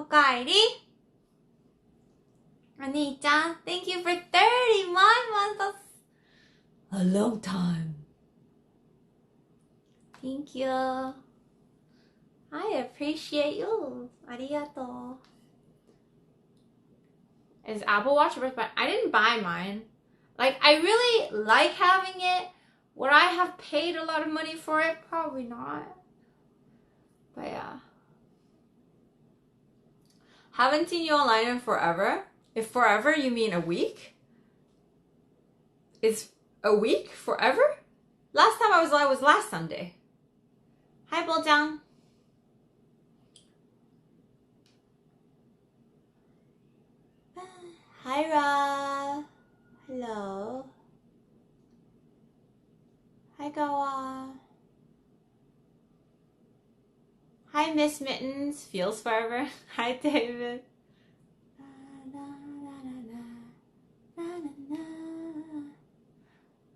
かえり。お兄ちゃん thank you for 30 months. A long time. Thank you. I appreciate you. ありがとう. Is Apple Watch worth buying? I didn't buy mine. Like, I really like having it. Would I have paid a lot of money for it? Probably not. But yeah. Haven't seen you online in forever. If forever you mean a week? Is a week forever? Last time I was live was last Sunday. Hi, Boljang. Hi, Ra. Hello. Hi, Gawa. Hi, Miss Mittens. Feels forever. Hi, David.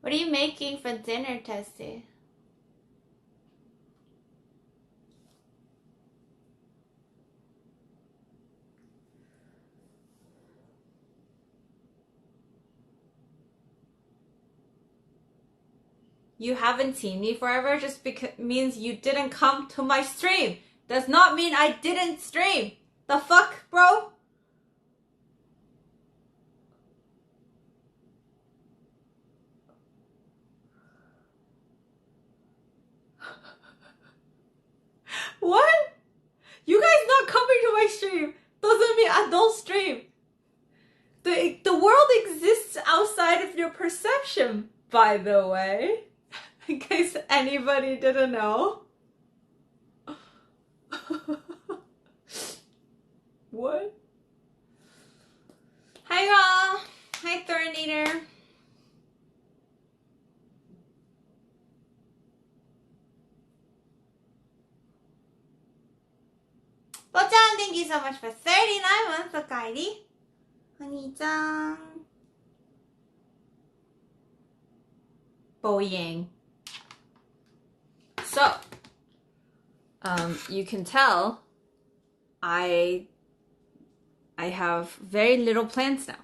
What are you making for dinner, Tessie? You haven't seen me forever just because means you didn't come to my stream. Does not mean I didn't stream. The fuck, bro? What? You guys not coming to my stream doesn't mean I don't stream. The world exists outside of your perception, by the way. In case anybody didn't know. What? Hi, Ra. Hi, Thornator. Bo-chan, thank you so much for 39 months, Okairi. Honey-chan. Bo-yang. So, you can tell I have very little plans now.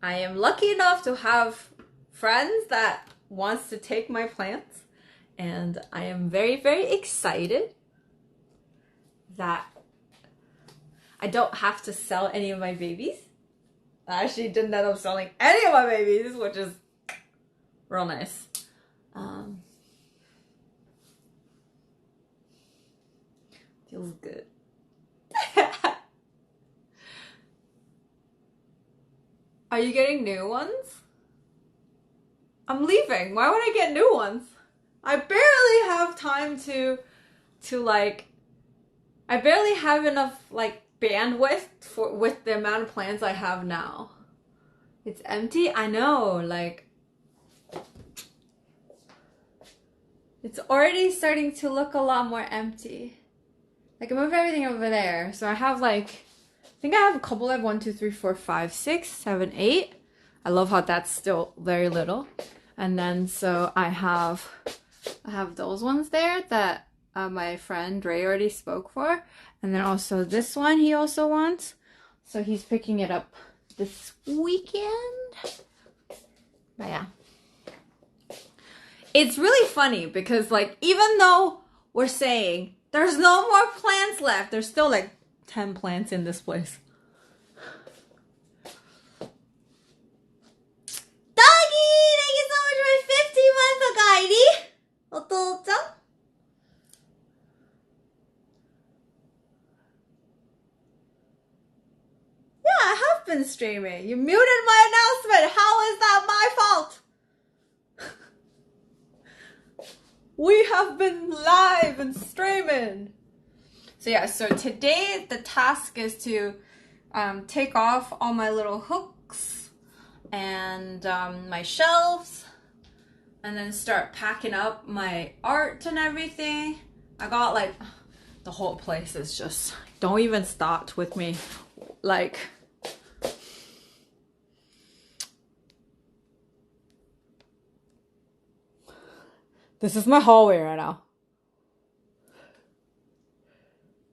I am lucky enough to have friends that wants to take my plants, and I am very, very excited that I don't have to sell any of my babies. I actually didn't end up selling any of my babies, which is real nice. Feels good. Are you getting new ones? I'm leaving. Why would I get new ones? I barely have time to like, I barely have enough like bandwidth with the amount of plans I have now. It's empty? I know, like, it's already starting to look a lot more empty. Like, I moved everything over there, so I have like, I think I have a couple of 1, 2, 3, 4, 5, 6, 7, 8. I love how that's still very little. And then so I have those ones there that my friend Ray already spoke for. And then also this one he also wants. So he's picking it up this weekend. But yeah. It's really funny because like, even though we're saying there's no more plants left, there's still like 10 plants in this place. Doggy! Thank you so much for 50 months, Okairi! Oto-chan? Yeah, I have been streaming. You muted my announcement. How is that my fault? We have been live and streaming. So yeah, so today the task is to take off all my little hooks and my shelves, and then start packing up my art and everything. I got like, the whole place is just, don't even start with me. Like, this is my hallway right now.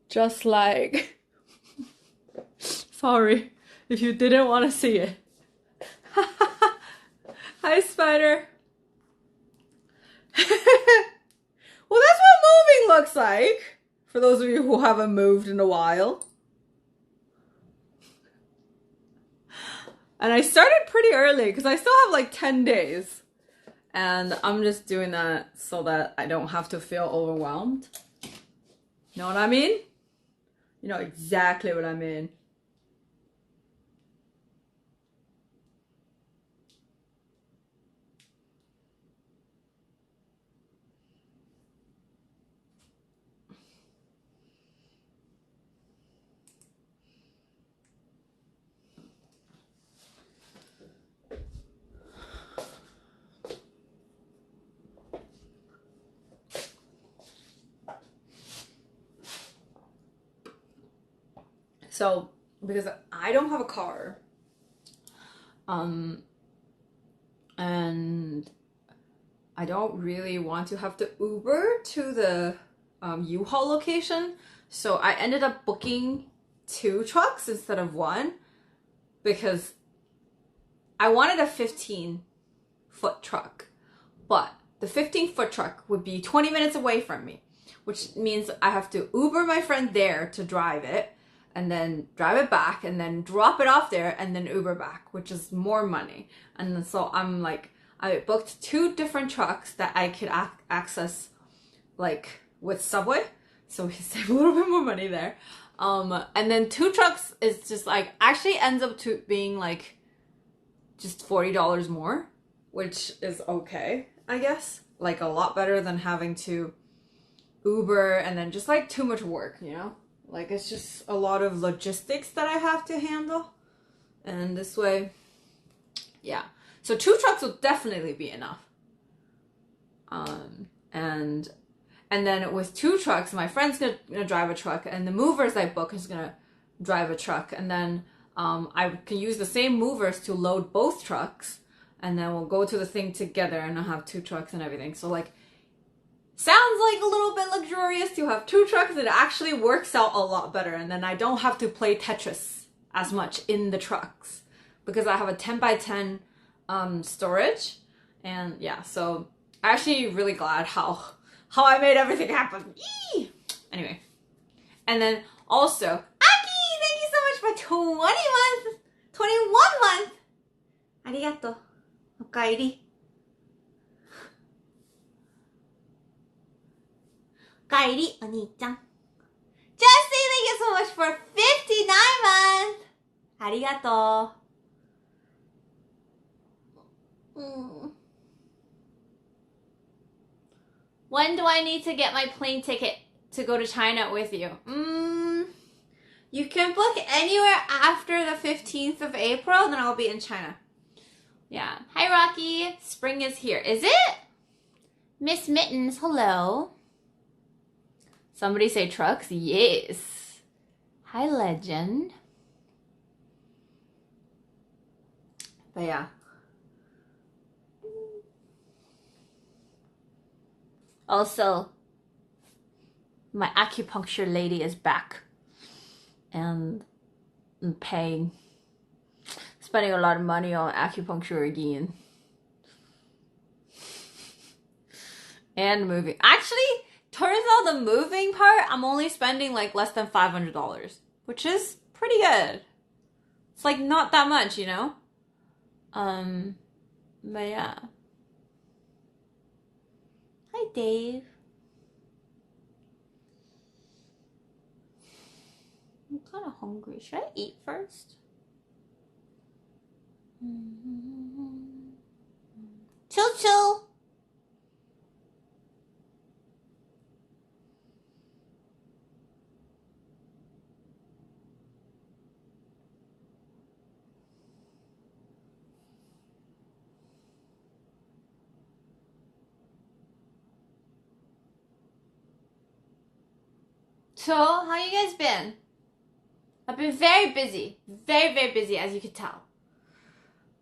Just like Sorry if you didn't want to see it. Hi, Spider. Well, that's what moving looks like. For those of you who haven't moved in a while. And I started pretty early because I still have like 10 days. And I'm just doing that so that I don't have to feel overwhelmed. Know what I mean? You know exactly what I mean. So, because I don't have a car, and I don't really want to have to Uber to the U-Haul location, so I ended up booking 2 trucks instead of 1 because I wanted a 15-foot truck, but the 15-foot truck would be 20 minutes away from me, which means I have to Uber my friend there to drive it, and then drive it back, and then drop it off there, and then Uber back, which is more money. And then, so I'm like, I booked 2 different trucks that I could access, like, with Subway, so we save a little bit more money there. And then 2 trucks is just like, actually ends up to being like, just $40 more, which is okay, I guess. Like, a lot better than having to Uber and then just like too much work, you know? Like, it's just a lot of logistics that I have to handle. And this way, yeah. So 2 trucks will definitely be enough. And then with 2 trucks, my friend's gonna drive a truck, and the movers I book is gonna drive a truck. And then I can use the same movers to load both trucks, and then we'll go to the thing together, and I'll have 2 trucks and everything. So like, sounds like a little bit luxurious to have 2 trucks. It actually works out a lot better, and then I don't have to play Tetris as much in the trucks because I have a 10 by 10 storage. And yeah, so I'm actually really glad how I made everything happen. Eee! Anyway, and then also Aki, thank you so much for 21 months. Arigato. Okaeri. Kairi, Oni-chan. Jessie, thank you so much for 59 months. Arigato. When do I need to get my plane ticket to go to China with you? You can book anywhere after the 15th of April, then I'll be in China. Yeah. Hi, Rocky. Spring is here. Is it? Miss Mittens, hello. Somebody say trucks? Yes. Hi, legend. But yeah. Also, my acupuncture lady is back. And I'm spending a lot of money on acupuncture again. And moving. Actually, turns out the moving part, I'm only spending like less than $500, which is pretty good. It's like not that much, you know? But yeah. Hi, Dave. I'm kind of hungry. Should I eat first? Chill. So, how you guys been? I've been very busy. Very busy, as you can tell.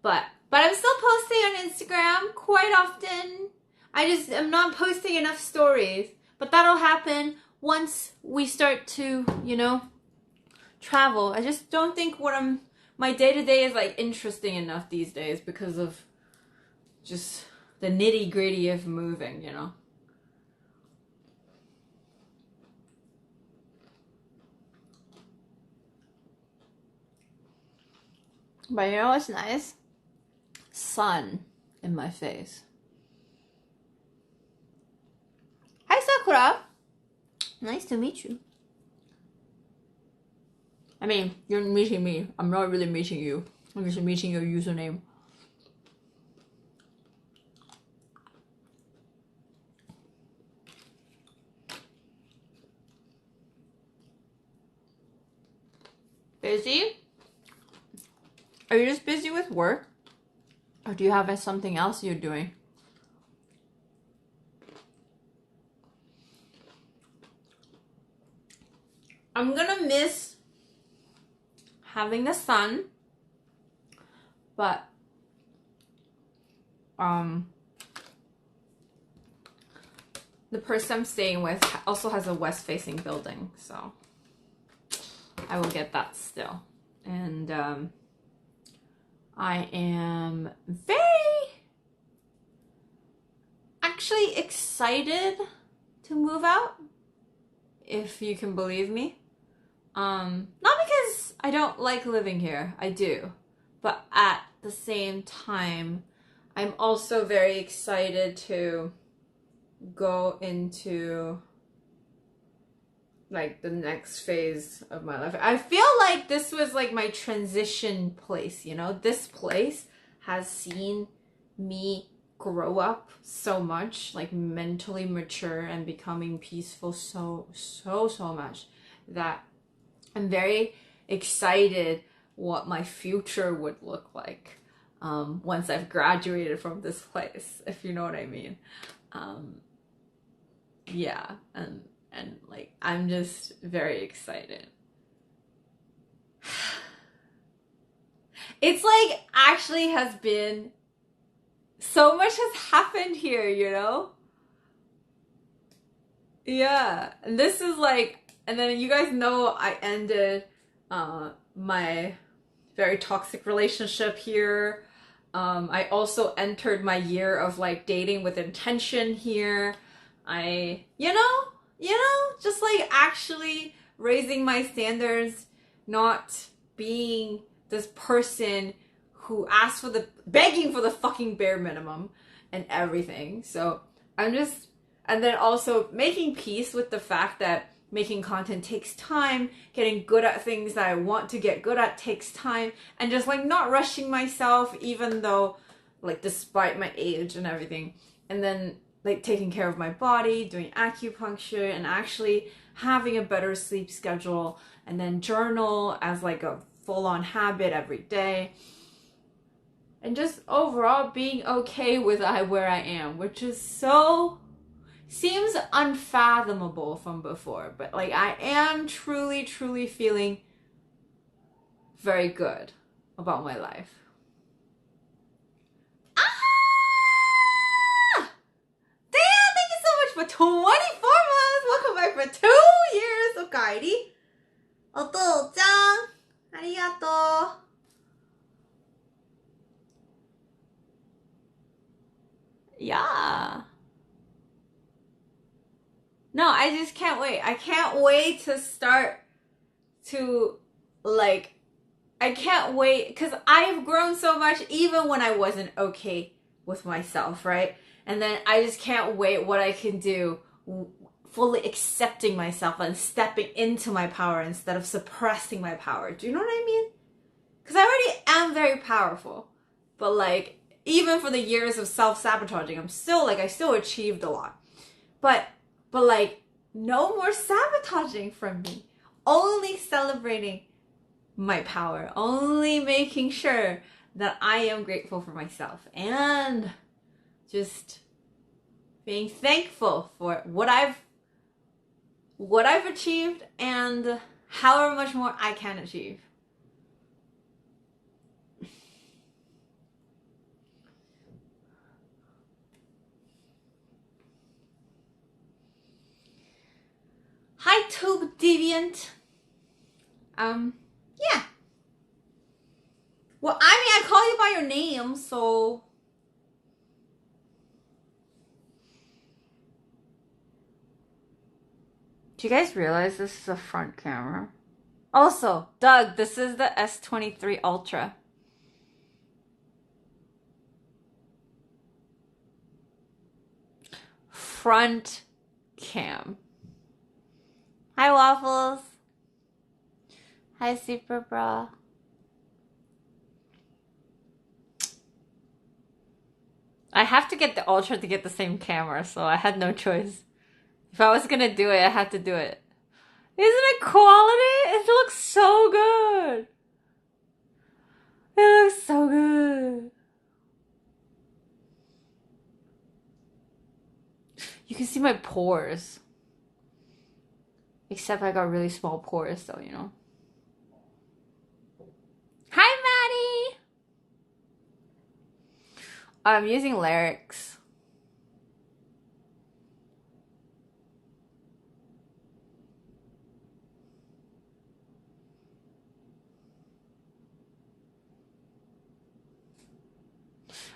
But I'm still posting on Instagram quite often. I just am not posting enough stories. But that'll happen once we start to, you know, travel. I just don't think my day-to-day is like interesting enough these days because of just the nitty-gritty of moving, you know. But you know what's nice? Sun in my face. Hi, Sakura. Nice to meet you. I mean, you're meeting me. I'm not really meeting you. I'm just meeting your username. Busy? Are you just busy with work? Or do you have something else you're doing? I'm gonna miss having the sun, but the person I'm staying with also has a west-facing building, so I will get that still. And I am very actually excited to move out, if you can believe me. Not because I don't like living here, I do, but at the same time, I'm also very excited to go into like the next phase of my life. I feel like this was like my transition place, you know? This place has seen me grow up so much, like mentally mature and becoming peaceful so much that I'm very excited what my future would look like once I've graduated from this place, if you know what I mean. Yeah, and like I'm just very excited. It's like actually has been so much has happened here, you know? Yeah, and this is like, and then you guys know I ended my very toxic relationship here. I also entered my year of like dating with intention here. You know, just like actually raising my standards, not being this person who asks for begging for the fucking bare minimum and everything. So I'm just, and then also making peace with the fact that making content takes time, getting good at things that I want to get good at takes time, and just like not rushing myself, even though like despite my age and everything. And then like taking care of my body, doing acupuncture, and actually having a better sleep schedule, and then journal as like a full-on habit every day. And just overall being okay with where I am, which is seems unfathomable from before, but like I am truly feeling very good about my life. Damn, thank you so much for 24 months. Welcome back for 2 years. Okaeri. Otou-chan. Arigatou. Yeah. No, I just can't wait. I can't wait to start to like, I can't wait because I've grown so much even when I wasn't okay with myself, right? And then I just can't wait what I can do fully accepting myself and stepping into my power instead of suppressing my power. Do you know what I mean? Because I already am very powerful, but like even for the years of self-sabotaging, I still achieved a lot. But like no more sabotaging from me. Only celebrating my power. Only making sure that I am grateful for myself and just being thankful for what I've achieved and however much more I can achieve. Hi, Tube Deviant. Yeah. Well, I mean, I call you by your name, so. Do you guys realize this is a front camera? Also, Doug, this is the S23 Ultra. Front cam. Hi, Waffles. Hi, Super Bra. I have to get the Ultra to get the same camera, so I had no choice. If I was gonna do it, I had to do it. Isn't it quality? It looks so good. It looks so good. You can see my pores. Except I got really small pores, so, you know. Hi, Maddie! I'm using Lyrics.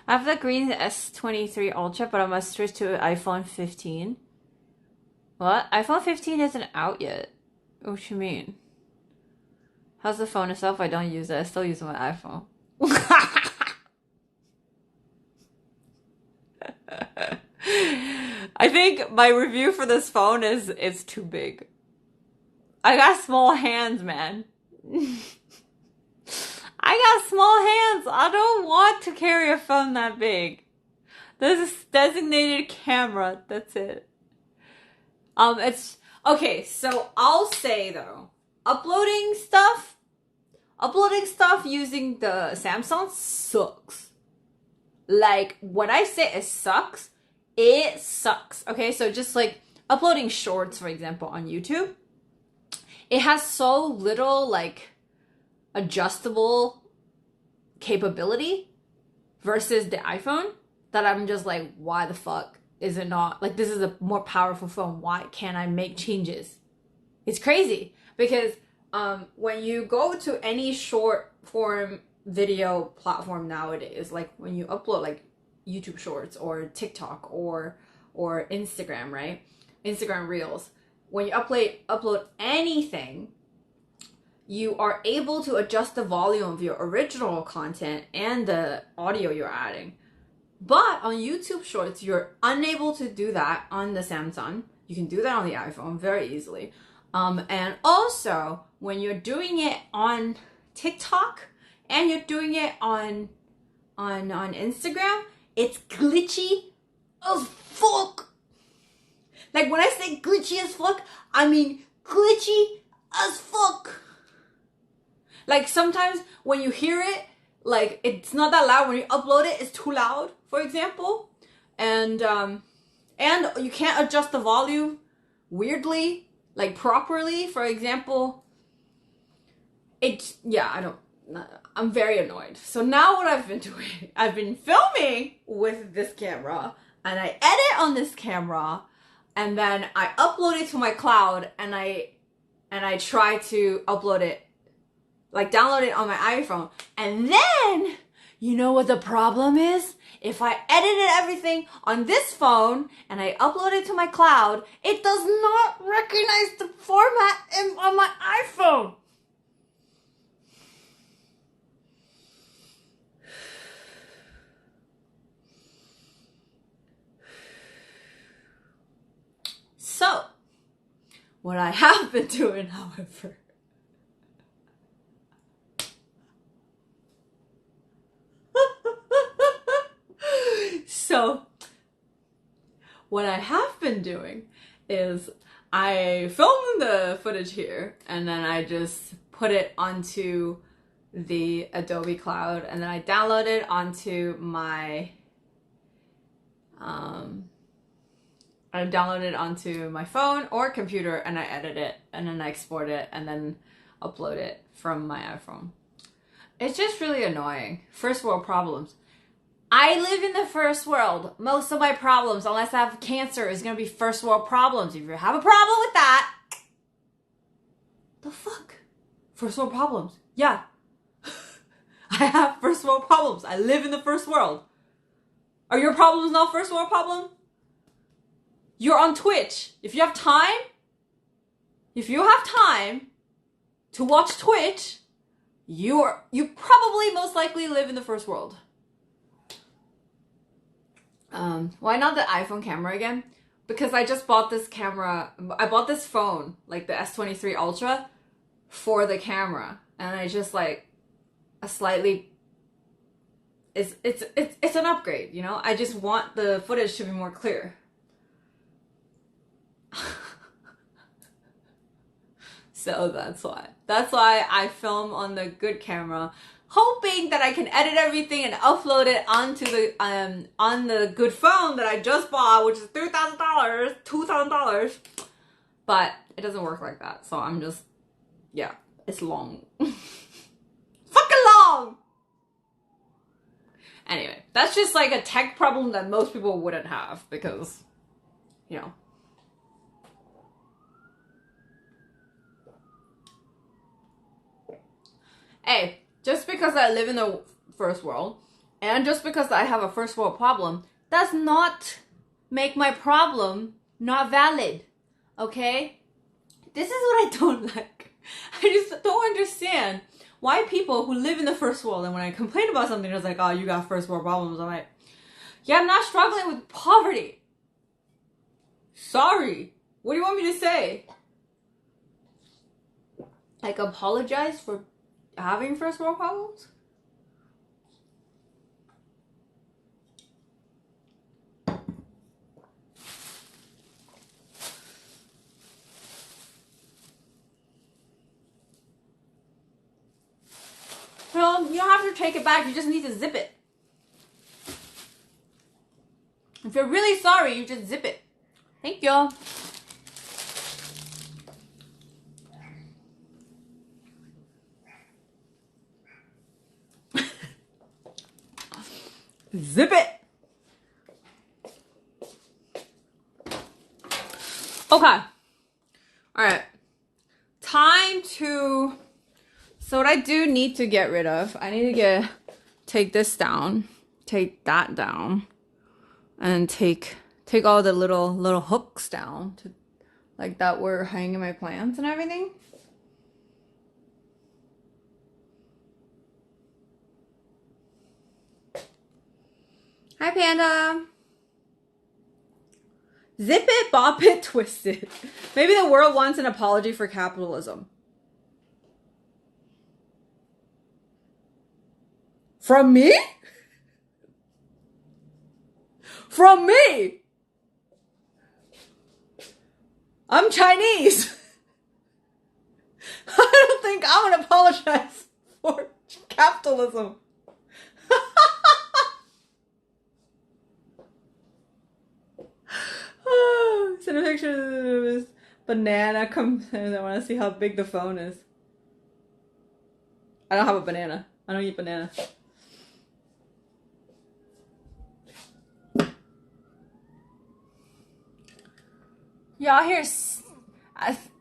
I have the green S23 Ultra, but I must switch to iPhone 15. What? iPhone 15 isn't out yet. What you mean? How's the phone itself? I don't use it. I still use my iPhone. I think my review for this phone is it's too big. I got small hands, man. I got small hands. I don't want to carry a phone that big. There's a designated camera. That's it. It's okay. So I'll say though, uploading stuff using the Samsung sucks. Like when I say it sucks. Okay, so just like uploading shorts, for example, on YouTube, it has so little like adjustable capability versus the iPhone that I'm just like, why the fuck is it not like this is a more powerful phone? Why can't I make changes? It's crazy because when you go to any short form video platform nowadays, like when you upload like YouTube Shorts or TikTok or Instagram, right? Instagram Reels. When you upload anything, you are able to adjust the volume of your original content and the audio you're adding. But on YouTube Shorts, you're unable to do that on the Samsung. You can do that on the iPhone very easily. And also, when you're doing it on TikTok and you're doing it on Instagram, it's glitchy as fuck. Like when I say glitchy as fuck, I mean glitchy as fuck. Like sometimes when you hear it, like it's not that loud. When you upload it, it's too loud, for example. And you can't adjust the volume weirdly, like properly. For example, I'm very annoyed. So now what I've been doing, I've been filming with this camera and I edit on this camera and then I upload it to my cloud and I try to upload it, like download it on my iPhone. And then, you know what the problem is? If I edited everything on this phone and I upload it to my cloud, it does not recognize the format on my iPhone. So, what I have been doing, however, what I have been doing is I filmed the footage here and then I just put it onto the Adobe Cloud and then I download it onto my phone or computer and I edit it and then I export it and then upload it from my iPhone. It's just really annoying. First world problems. I live in the first world. Most of my problems, unless I have cancer, is going to be first world problems. If you have a problem with that, the fuck? First world problems. Yeah. I have first world problems. I live in the first world. Are your problems not first world problem? You're on Twitch. If you have time to watch Twitch, you probably most likely live in the first world. Why not the iPhone camera again? Because I just bought this camera. I bought this phone, like the S23 Ultra, for the camera, and I just like a slightly. It's an upgrade, you know. I just want the footage to be more clear. So that's why. That's why I film on the good camera, hoping that I can edit everything and upload it onto the on the good phone that I just bought, which is $3,000, $2,000. But it doesn't work like that. So I'm just, yeah, it's long. Fucking long! Anyway, that's just like a tech problem that most people wouldn't have because, you know. Hey, just because I live in the first world, and just because I have a first world problem, does not make my problem not valid, okay? This is what I don't like. I just don't understand why people who live in the first world, and when I complain about something, it's like, oh, you got first world problems. I'm like, yeah, I'm not struggling with poverty. Sorry. What do you want me to say? Like, apologize for having first world problems? Well, you don't have to take it back, you just need to zip it. If you're really sorry, you just zip it. Thank you. Zip it. Okay. Alright. Time to... So what I do need to get rid of, I need to take this down, take that down, and take all the little hooks down to, like that were hanging my plants and everything. Hi, Panda. Zip it, bop it, twist it. Maybe the world wants an apology for capitalism. From me? From me? I'm Chinese. I don't think I'm gonna apologize for capitalism. Send a picture of this banana. Come, I want to see how big the phone is. I don't have a banana. I don't eat banana. Y'all here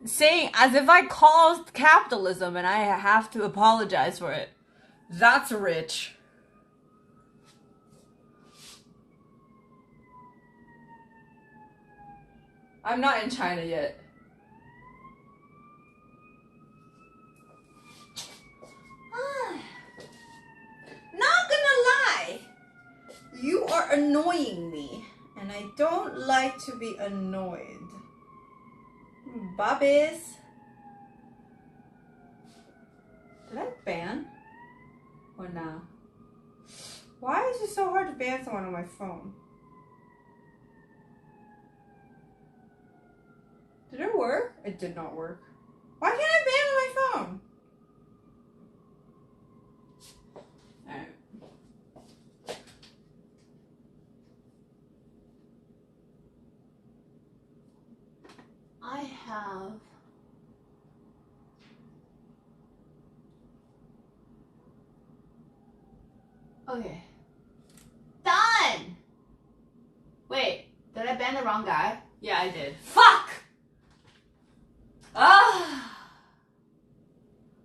saying as if I caused capitalism and I have to apologize for it. That's rich. I'm not in China yet. Not gonna lie. You are annoying me. And I don't like to be annoyed. Bobbies. Did I ban? Or no? Why is it so hard to ban someone on my phone? Did it work? It did not work. Why can't I ban on my phone? Alright. I have... Okay. Done! Wait, did I ban the wrong guy? Yeah, I did. Fuck! Ah!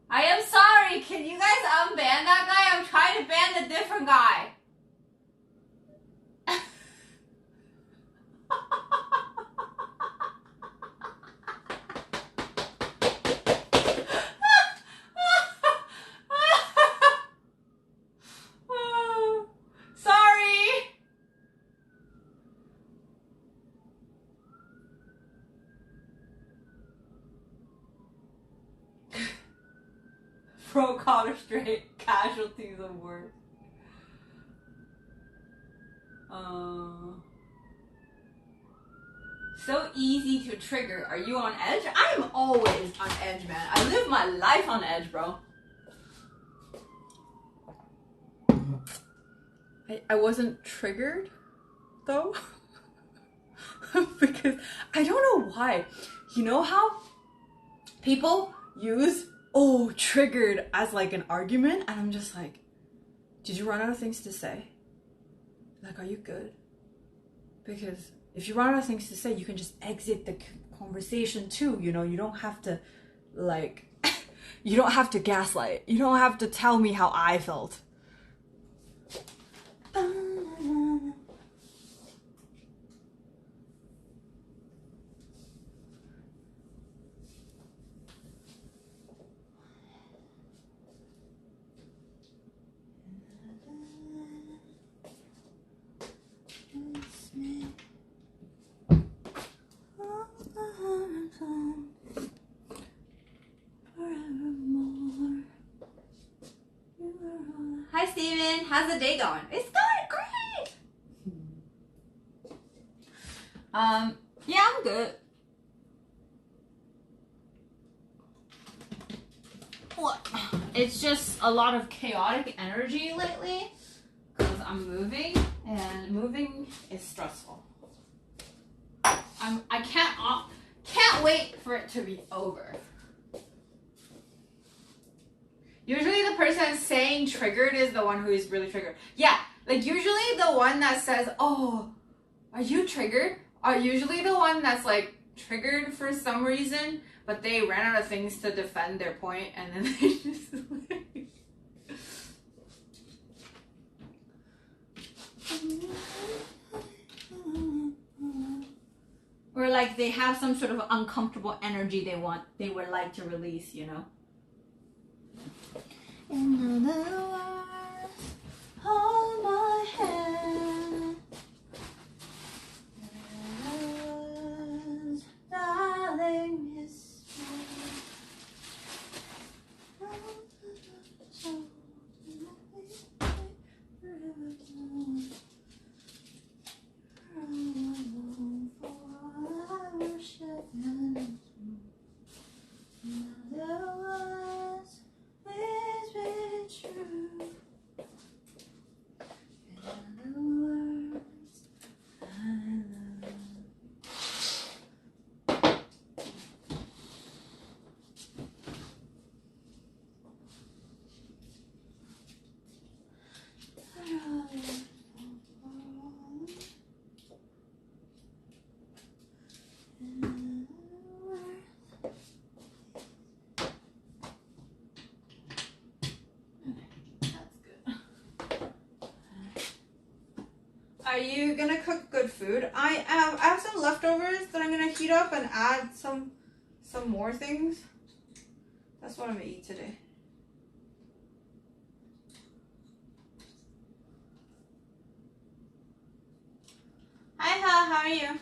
I different guy. Sorry. Pro collar straight casualties of work. So easy to trigger. Are you on edge? I'm always on edge, man. I live my life on edge, bro. I wasn't triggered, though. Because I don't know why. You know how people use, oh, triggered as like an argument? And I'm just like, did you run out of things to say? Like, are you good? Because if you run out of things to say, you can just exit the conversation too, you know? You don't have to, like, you don't have to gaslight. You don't have to tell me how I felt. Hi, Steven. How's the day going? It's going great. Yeah, I'm good. What? It's just a lot of chaotic energy lately because I'm moving, and moving is stressful. I can't wait for it to be over. Usually the person saying triggered is the one who is really triggered. Yeah, like usually the one that says, oh, are you triggered? Are usually the one that's like triggered for some reason, but they ran out of things to defend their point, and then they just like... Or like they have some sort of uncomfortable energy they would like to release, you know? In other words, hold my hand. Darling, miss me. Are you gonna cook good food? I have some leftovers that I'm gonna heat up and add some more things. That's what I'm gonna eat today. Hi, how are you?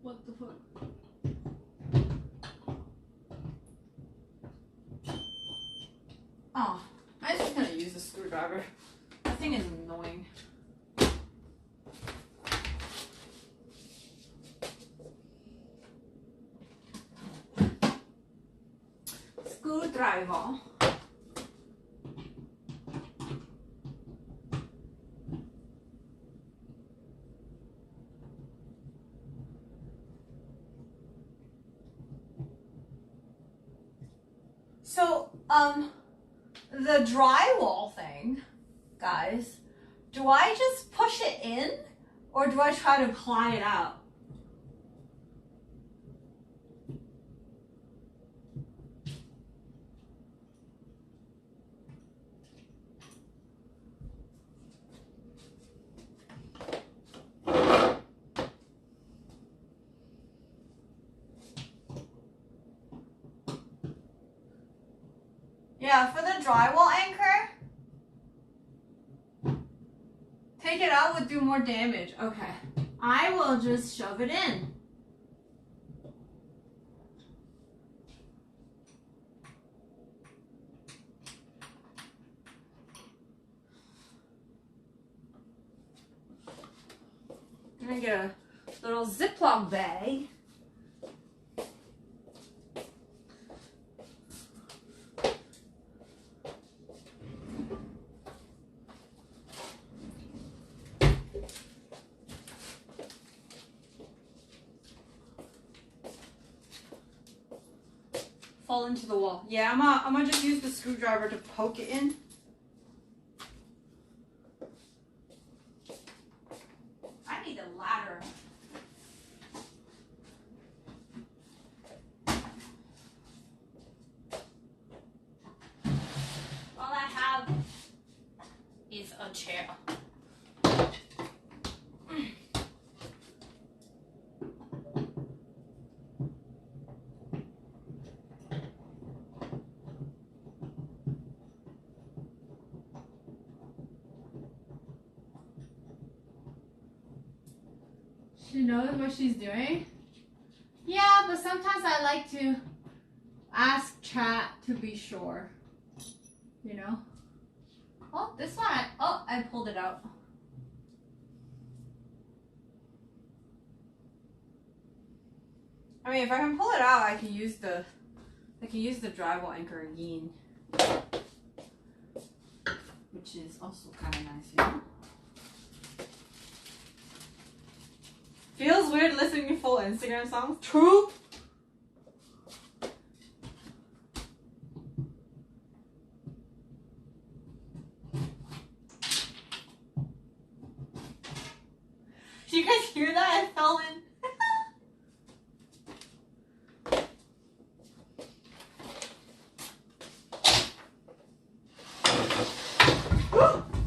What the fuck? Oh, I'm just gonna use a screwdriver. That thing is annoying. Screwdriver. So, the drywall thing, guys, do I just push it in or do I try to ply it out? Yeah, for the drywall anchor, take it out would do more damage. Okay, I will just shove it in. I'm gonna get a little Ziploc bag. Fall into the wall. Yeah, I'm gonna just use the screwdriver to poke it in. I need a ladder. All I have is a chair. She knows what she's doing? Yeah, but sometimes I like to ask chat to be sure. You know? Oh, this one, I pulled it out. I mean, if I can pull it out, I can use the drywall anchor again. Which is also kind of nice, you know? Feels weird listening to full Instagram songs. True. Do you guys hear that? I fell in.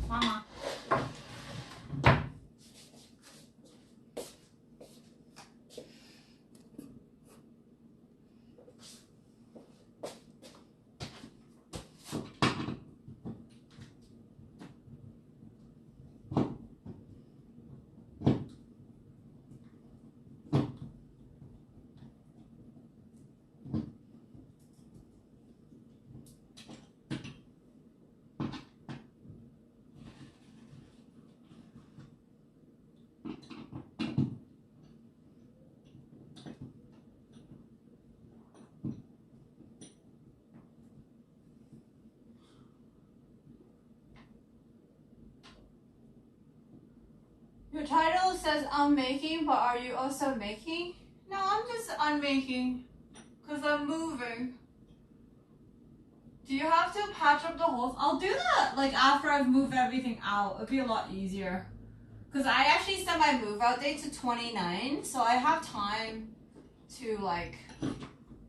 Mama. Your title says unmaking, but are you also making? No, I'm just unmaking because I'm moving. Do you have to patch up the holes? I'll do that like after I've moved everything out. It'll be a lot easier. Because I actually set my move out date to 29, so I have time to like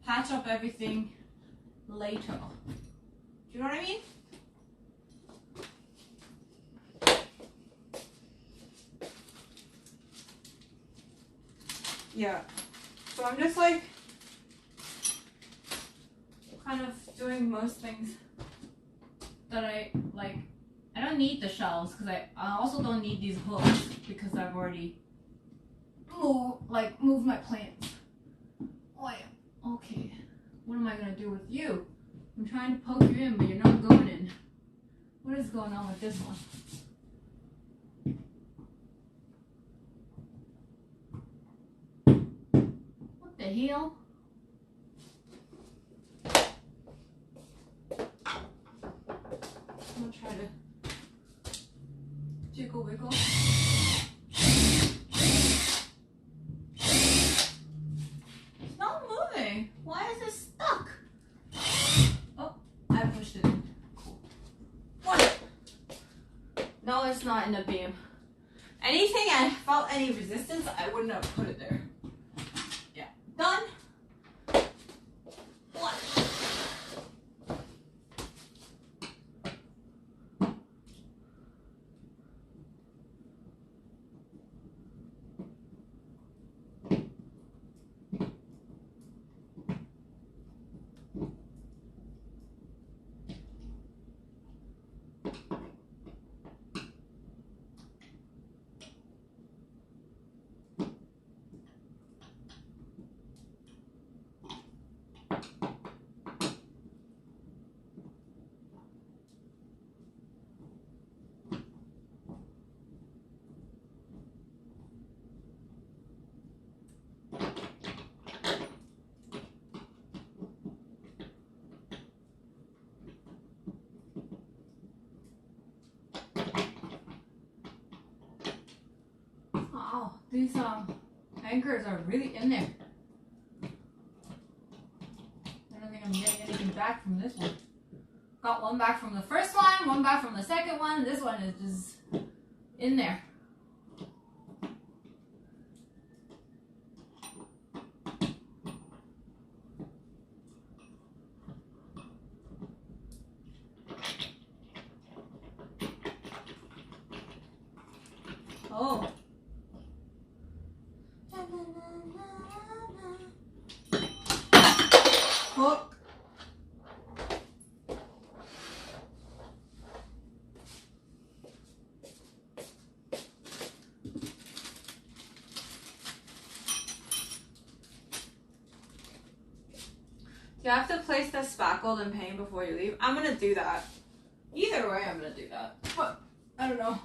patch up everything later. Do you know what I mean? Yeah. So I'm just like kind of doing most things that I like. I don't need the shelves because I also don't need these hooks because I've already moved my plants. Oh yeah. Okay. What am I gonna do with you? I'm trying to poke you in, but you're not going in. What is going on with this one? What the hell? I'm gonna try to jiggle wiggle. It's not moving. Why is it stuck? Oh, I pushed it in. Cool. in the beam. Anything I felt any resistance, I wouldn't have put it there. Yeah, done. One. Wow, these anchors are really in there. I don't think I'm getting anything back from this one. Got one back from the first one back from the second one. This one is just in there. Oh. Hook. You have to place the spackle and paint before you leave. I'm gonna do that. Either way, I'm gonna do that. But I don't know.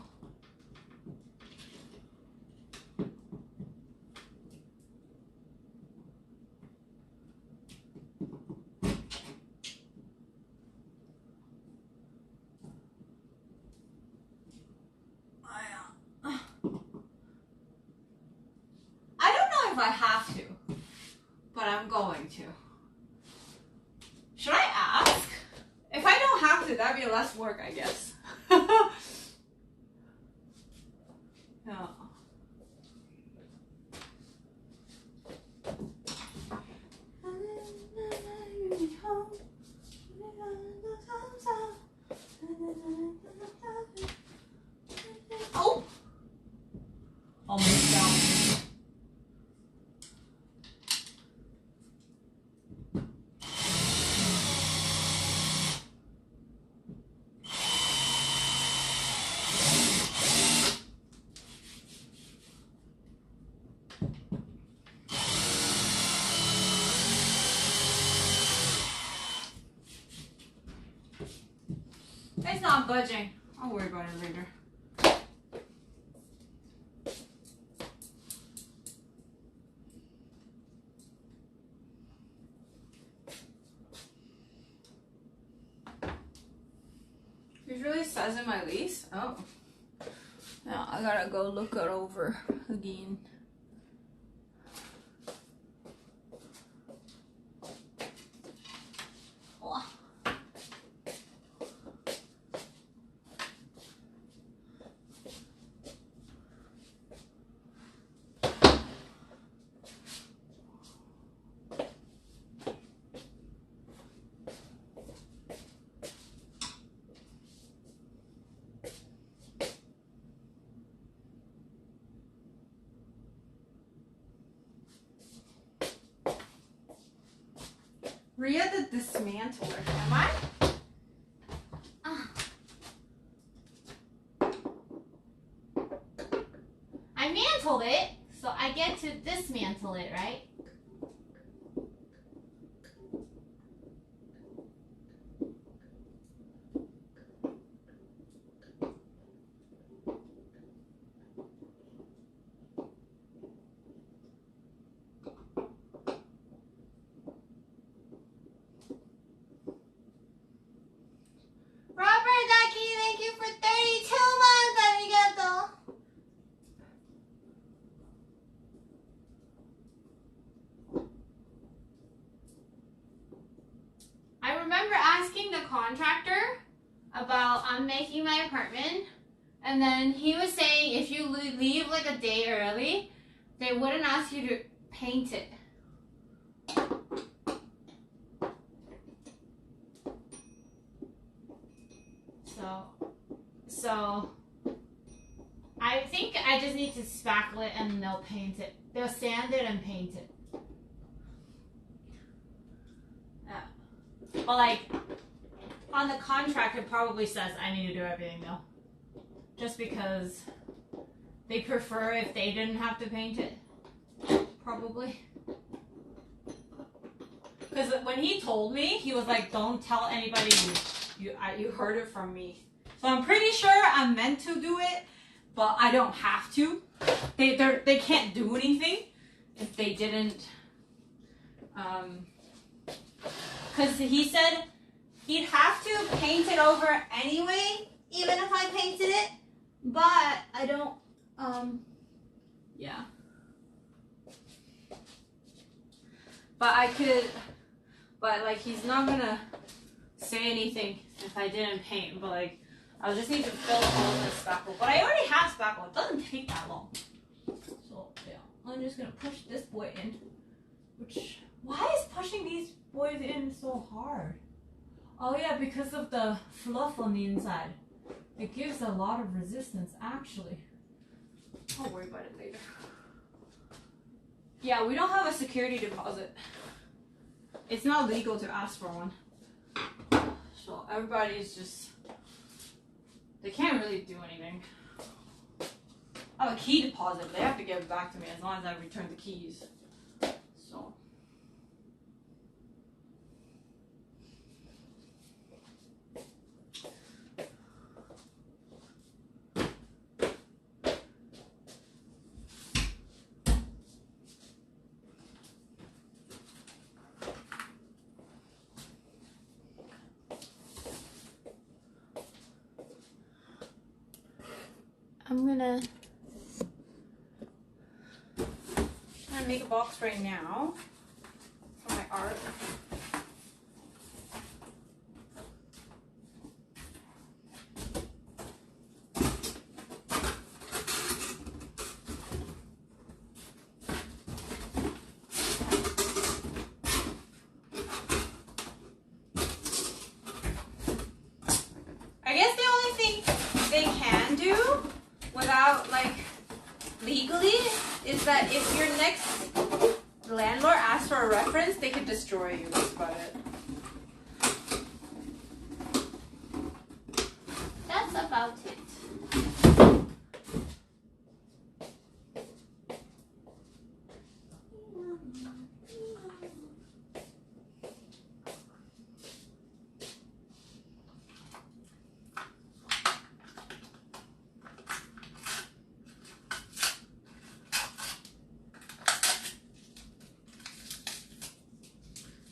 I don't know if I have to, but I'm going to. Should I ask? If I don't have to, that'd be less work, I guess. Yeah. Oh! Almost down. It's not budging. I'll worry about it later. Usually says in my lease. Oh. Now I gotta go look it over again. Ria the dismantler, am I? I mantled it, so I get to dismantle it, right? Contractor about unmaking my apartment, And then he was saying if you leave like a day early, they wouldn't ask you to paint it. So I think I just need to spackle it and they'll paint it. They'll sand it and paint it. Yeah. But like on the contract it probably says I need to do everything though. Just because they prefer if they didn't have to paint it. Probably. Because when he told me, he was like, don't tell anybody you heard it from me. So I'm pretty sure I'm meant to do it, but I don't have to. They can't do anything if they didn't. Because he said he'd have to paint it over anyway, even if I painted it. But I don't, yeah. But I could, but like he's not gonna say anything if I didn't paint, but like I'll just need to fill all the spackle. But I already have spackle, it doesn't take that long. So yeah, I'm just gonna push this boy in. Which, why is pushing these boys in so hard? Oh yeah, because of the fluff on the inside. It gives a lot of resistance, actually. I'll worry about it later. Yeah, we don't have a security deposit. It's not legal to ask for one. So everybody's just, they can't really do anything. I have a key deposit, but they have to give it back to me as long as I return the keys. So. I'm gonna make a box right now for my art. I guess the only thing they can do without like legally is that if your next landlord asks for a reference, they could destroy you. That's about it. That's about it.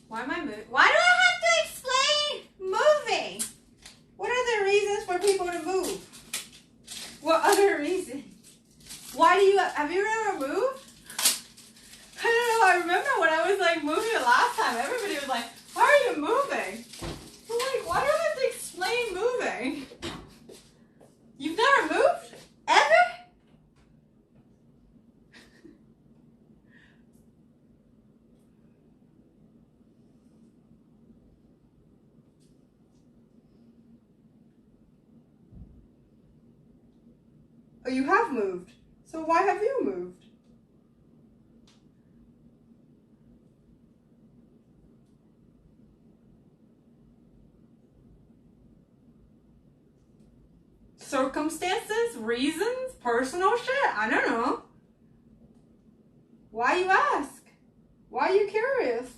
Why am I moving? Why do I have to explain moving? What are the reasons for people to move? What other reasons? Why do you, have you ever moved? I don't know, I remember when I was like moving the last time, everybody was like, why are you moving? I'm like, why do I have to explain moving? You've never moved? Ever? Oh, you have moved. So why have you moved? Circumstances, reasons, personal shit? I don't know. Why you ask? Why are you curious?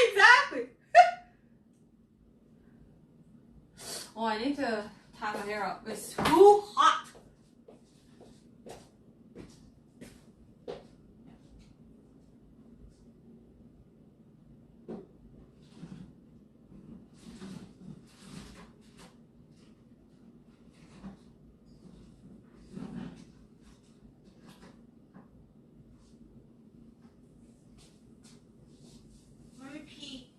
Exactly. Oh, I need to tie my hair up. It's too hot. Let me pee.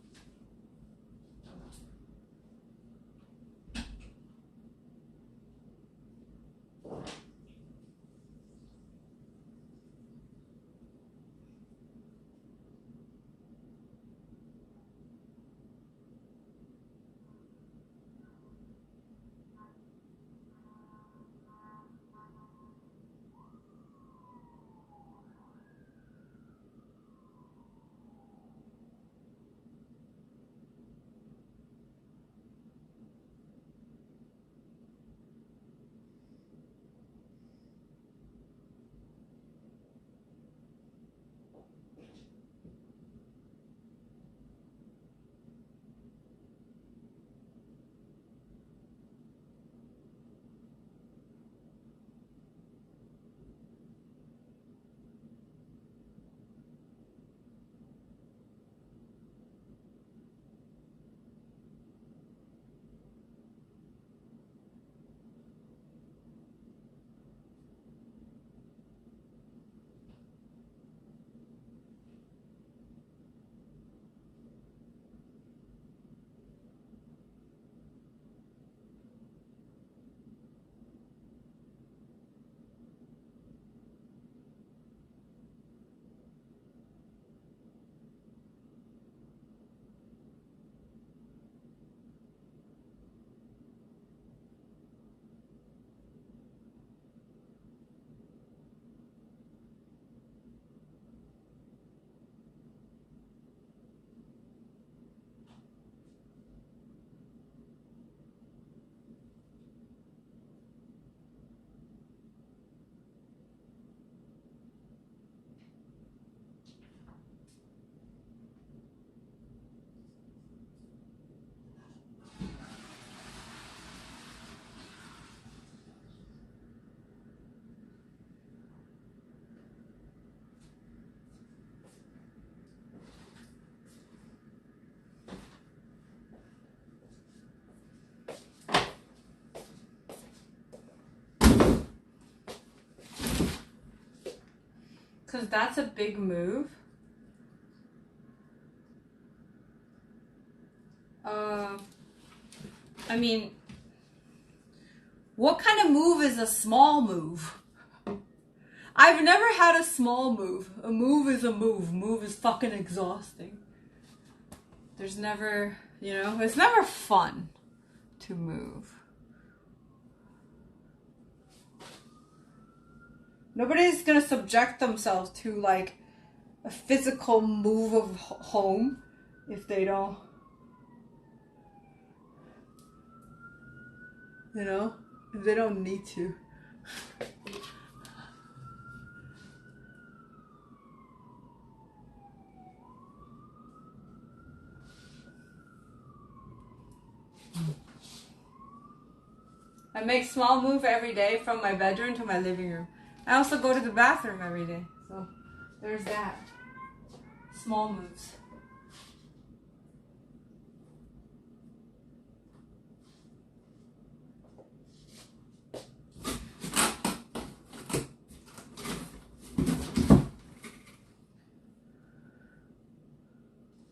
Because that's a big move. I mean, what kind of move is a small move? I've never had a small move. A move is a move. Move is fucking exhausting. There's never, you know, it's never fun to move. Nobody's gonna subject themselves to like a physical move of home if they don't, you know, if they don't need to. I make small move every day from my bedroom to my living room. I also go to the bathroom every day. So there's that. Small moves.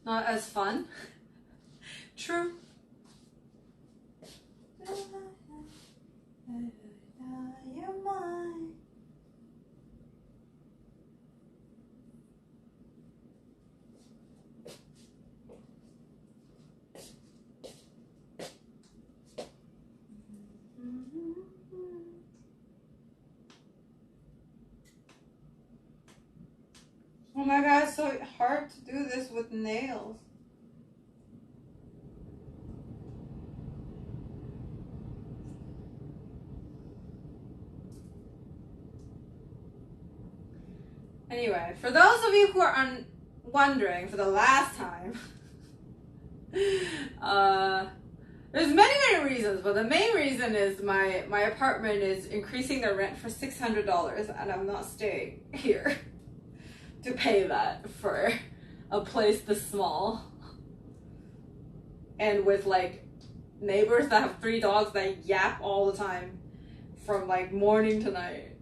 Not as fun. True. You're mine. Oh my god, it's so hard to do this with nails. Anyway, for those of you who are wondering for the last time, there's many reasons, but the main reason is my apartment is increasing the rent for $600 and I'm not staying here to pay that for a place this small. And with like neighbors that have 3 dogs that yap all the time from like morning to night.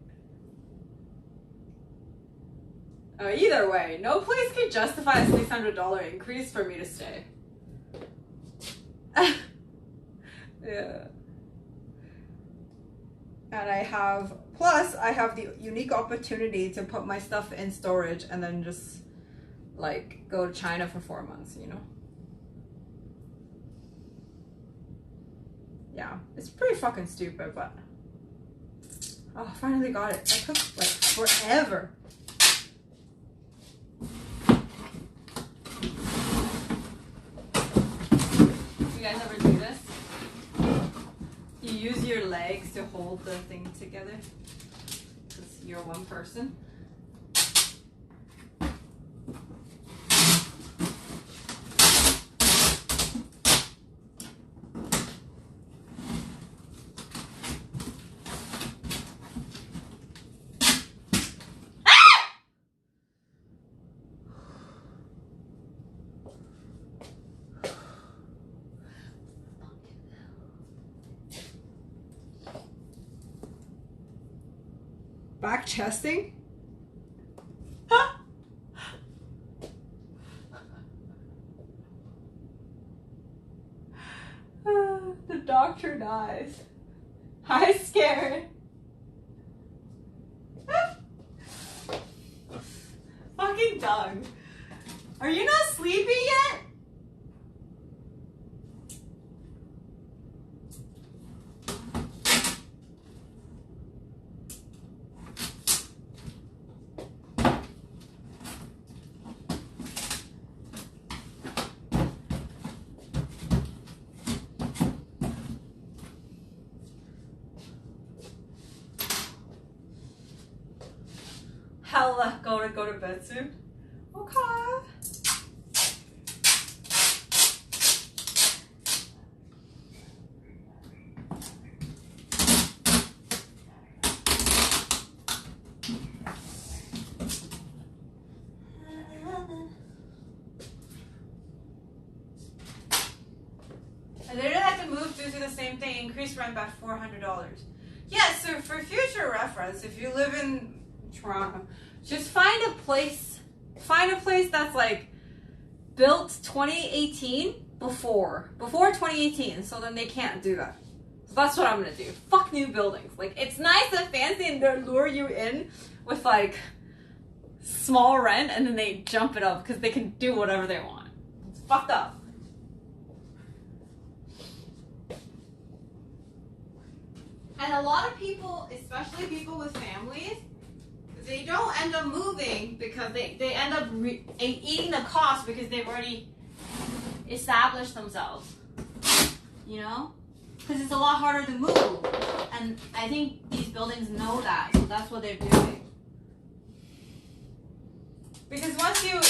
Either way, no place can justify a $600 increase for me to stay. Yeah. And I have the unique opportunity to put my stuff in storage and then just like go to China for 4 months, you know? Yeah, it's pretty fucking stupid, but oh, I finally got it. I took like forever. You guys ever do this? You use your legs to hold the thing together because you're one person. Back chesting? The doctor dies. Hi, scared. Fucking Doug. Are you not sleepy yet? Hella go to bed soon. Okay. I literally had to move due to the same thing. Increased rent by $400. Yes, so for future reference, if you live in Toronto, Just find a place that's like built 2018 before 2018, so then they can't do that. So that's what I'm gonna do. Fuck new buildings. Like, it's nice and fancy and they lure you in with like small rent and then they jump it up because they can do whatever they want. It's fucked up. And a lot of people, especially people with families, they don't end up moving because they end up eating the cost because they've already established themselves. You know? Because it's a lot harder to move. And I think these buildings know that, so that's what they're doing. Because once you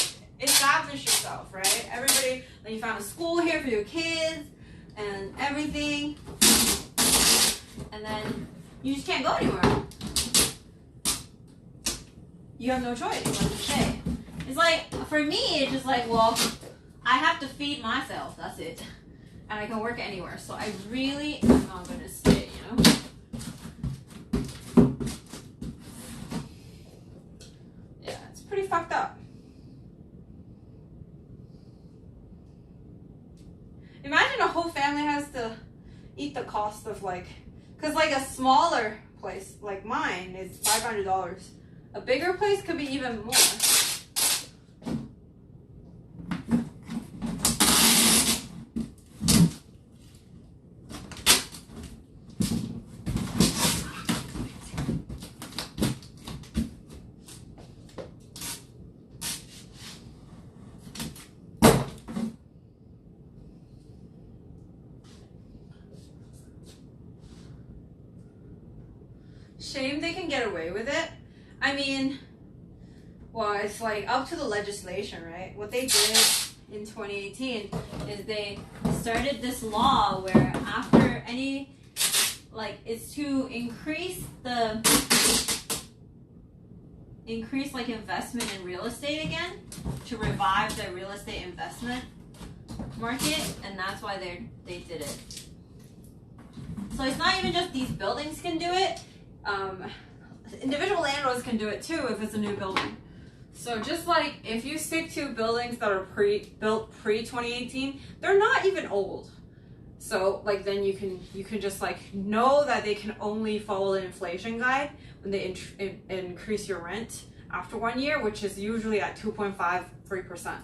establish yourself, right? Everybody, like, you found a school here for your kids and everything. And then you just can't go anywhere. You have no choice but to stay. It's like, for me, it's just like, well, I have to feed myself, that's it. And I can work anywhere, so I really am not gonna stay, you know? Yeah, it's pretty fucked up. Imagine a whole family has to eat the cost of like, because like a smaller place like mine is $500. A bigger place could be even more. Shame they can get away with it. I mean, well, it's like up to the legislation, right? What they did in 2018 is they started this law where after any, like, it's to increase like investment in real estate again, to revive the real estate investment market, and that's why they did it. So it's not even just these buildings can do it. Individual landlords can do it too if it's a new building. So just like if you stick to buildings that are built pre-2018, they're not even old. So like then you can just like know that they can only follow the inflation guide when they increase your rent after 1 year, which is usually at 2.5–3%.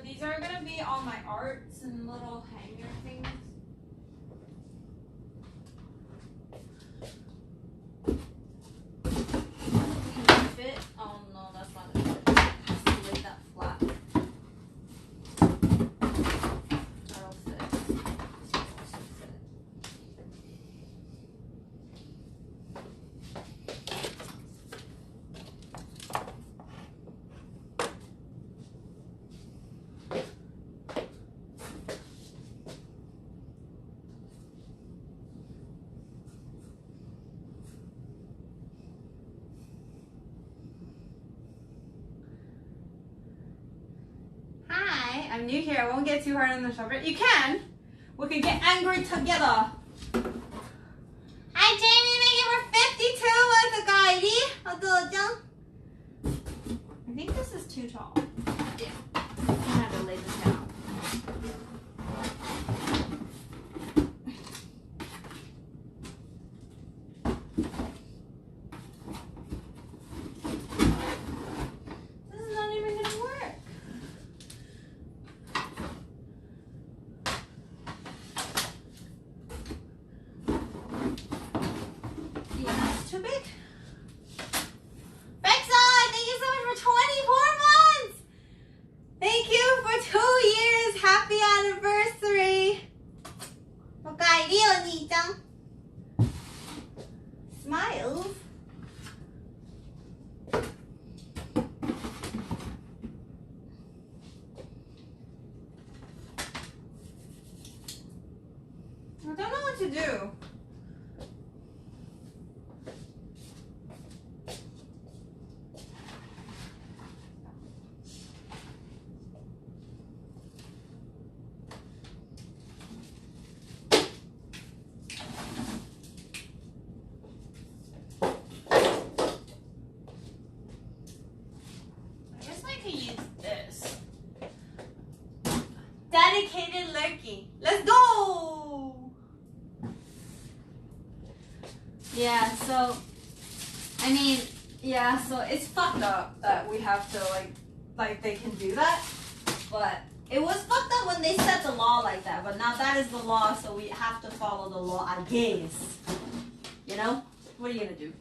These are going to be all my arts and little hanger things. Can it fit? Oh no, that's not going to fit. It has to lay that flat. That'll fit. This will also fit. I'm new here. I won't get too hard on the shoulder. You can. We can get angry together. Hi, Jamie. Making for 52 with the guide. I think this is too tall. Yeah. I'm gonna have to lay this down. Too big. Bexa, thank you so much for 24 months. Thank you for 2 years. can use this. Dedicated lurking. Let's go! Yeah, so, I mean, yeah, so it's fucked up that we have to, like they can do that. But it was fucked up when they set the law like that. But now that is the law, so we have to follow the law, I guess. You know? What are you gonna do?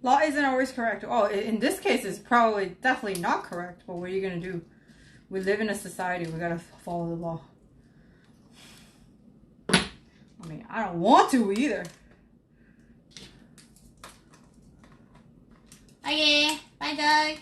Law isn't always correct. Oh, in this case, it's probably definitely not correct. But what are you gonna do? We live in a society. We gotta follow the law. I mean, I don't want to either. Okay, bye, Doug.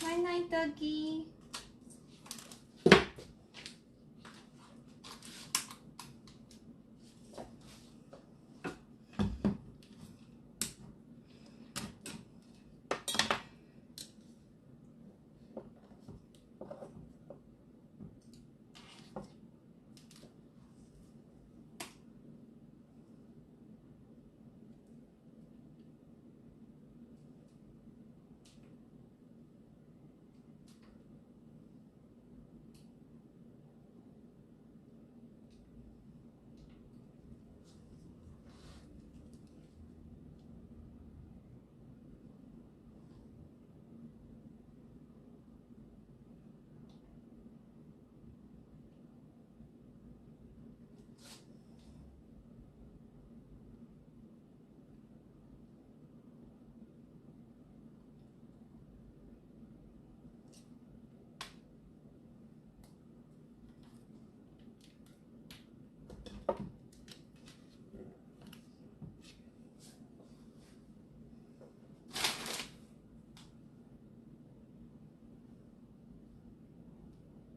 Night night, Dougie.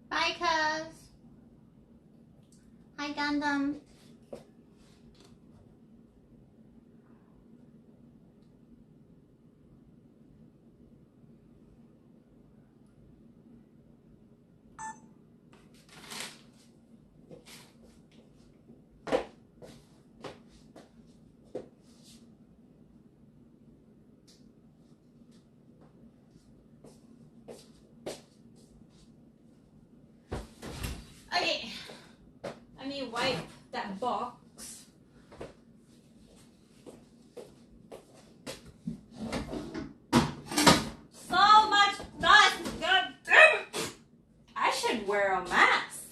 Bye, cuz. Hi, Gundam. Okay. Let me wipe that box. So much dust. God damn it. I should wear a mask.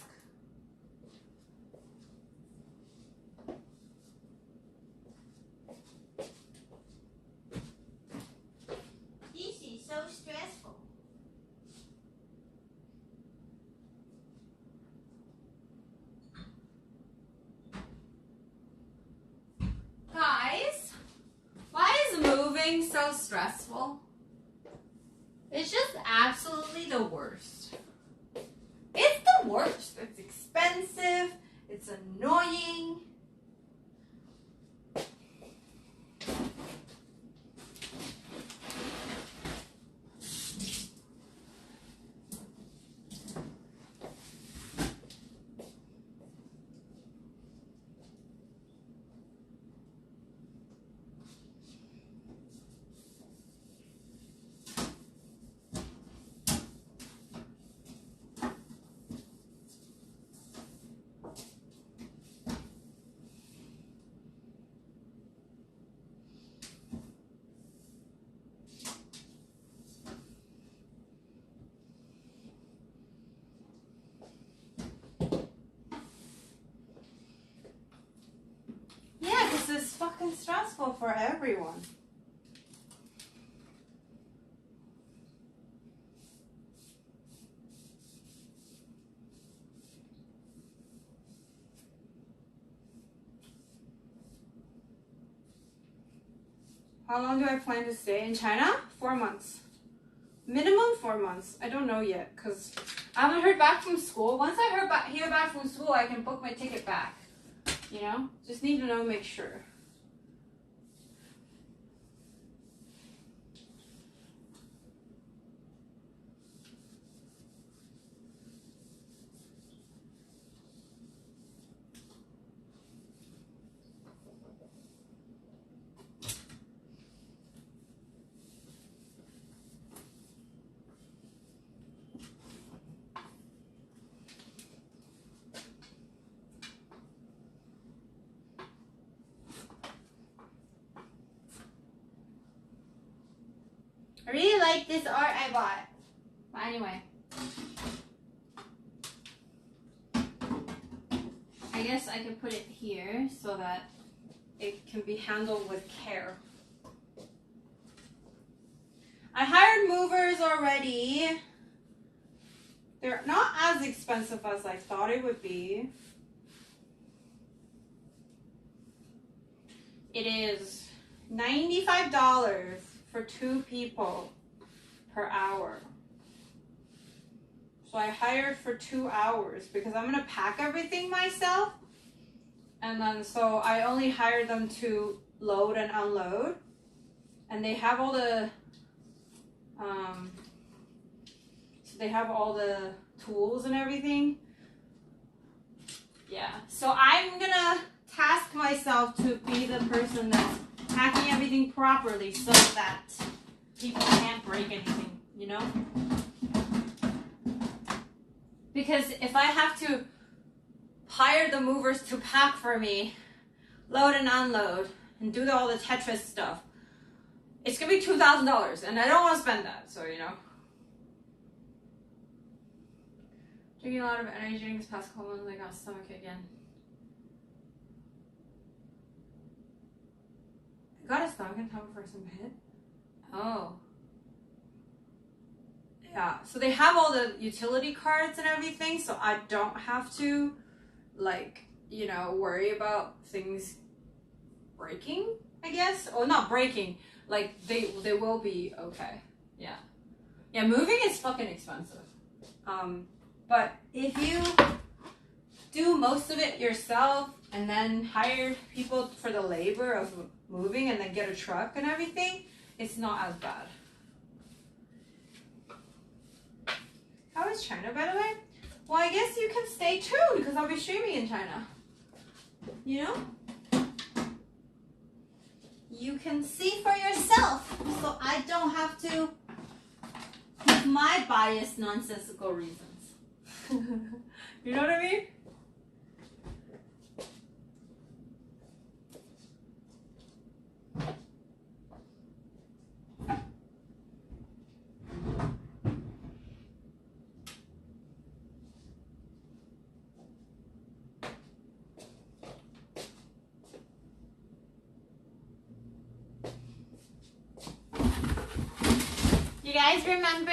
This is so stressful. Guys, why is moving so stressful? It's just absolutely the worst. It's the worst. It's expensive. It's annoying. fucking stressful for everyone. How long do I plan to stay in China? 4 months. Minimum 4 months. I don't know yet because I haven't heard back from school. Once I hear back from school, I can book my ticket back. You know? Just need to know, make sure. I really like this art I bought. But anyway. I guess I can put it here so that it can be handled with care. I hired movers already. They're not as expensive as I thought it would be. It is $95 for 2 people per hour. So I hired for 2 hours because I'm gonna pack everything myself. And then so I only hired them to load and unload. And they have all the tools and everything. Yeah. So I'm gonna task myself to be the person that's packing everything properly so that people can't break anything, you know? Because if I have to hire the movers to pack for me, load and unload, and do all the Tetris stuff, it's gonna be $2,000, and I don't want to spend that, so you know. Drinking a lot of energy drinks past couple months, I got stomach again. I got a stomach in time for some hit. Oh. Yeah, so they have all the utility cards and everything, so I don't have to, like, you know, worry about things breaking, I guess. Or not breaking, like, they will be okay. Yeah. Yeah, moving is fucking expensive. But if you do most of it yourself and then hire people for the labor of moving and then get a truck and everything, it's not as bad. How is China, by the way? Well, I guess you can stay tuned because I'll be streaming in China. You know? You can see for yourself, so I don't have to give my biased, nonsensical reasons. You know what I mean? You guys remember?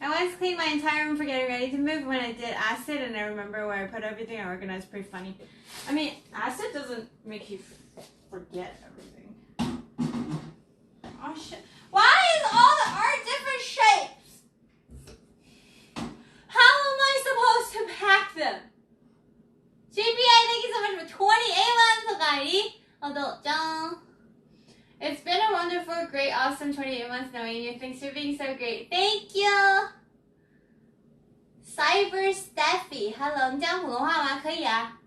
I once cleaned my entire room for getting ready to move when I did acid, and I remember where I put everything I organized. Pretty funny. I mean, acid doesn't make you forget everything. Oh shit. Why is all the art different shapes? How am I supposed to pack them? GGria, thank you so much for 28 months, Akari. It's been a wonderful, great, awesome 28 months knowing you. Thanks for being so great. Thank you. Cyber Steffi, Hello， 你讲普通话吗？可以啊。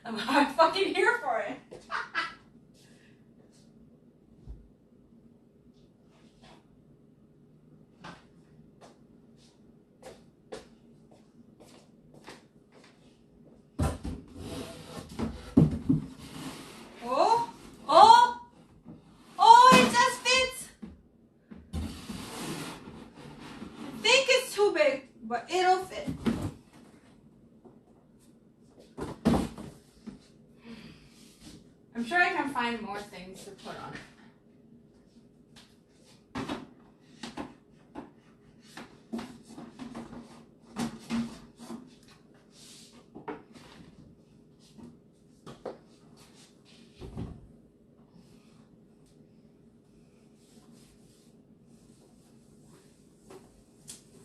I'm fucking here for it. Oh, oh, oh, it just fits. I think it's too big, but it'll fit. I'm sure I can find more things to put on it.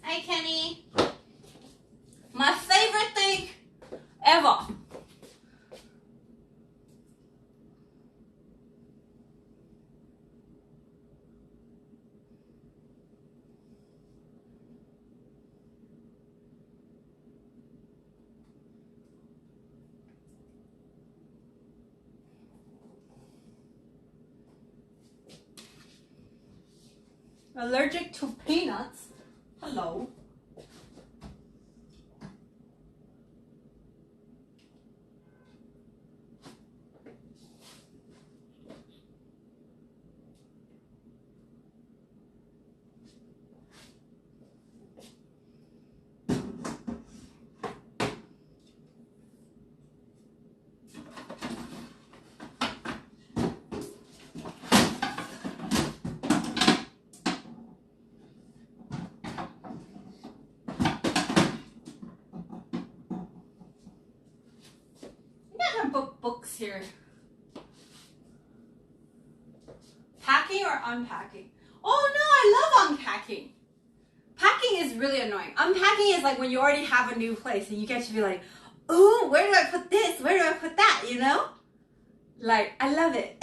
Hi, Kenny. My favorite thing ever. Allergic to peanuts? Hello. I can put books here. Packing or unpacking? Oh no, I love unpacking. Packing is really annoying. Unpacking is like when you already have a new place and you get to be like, ooh, where do I put this? Where do I put that? You know? Like, I love it.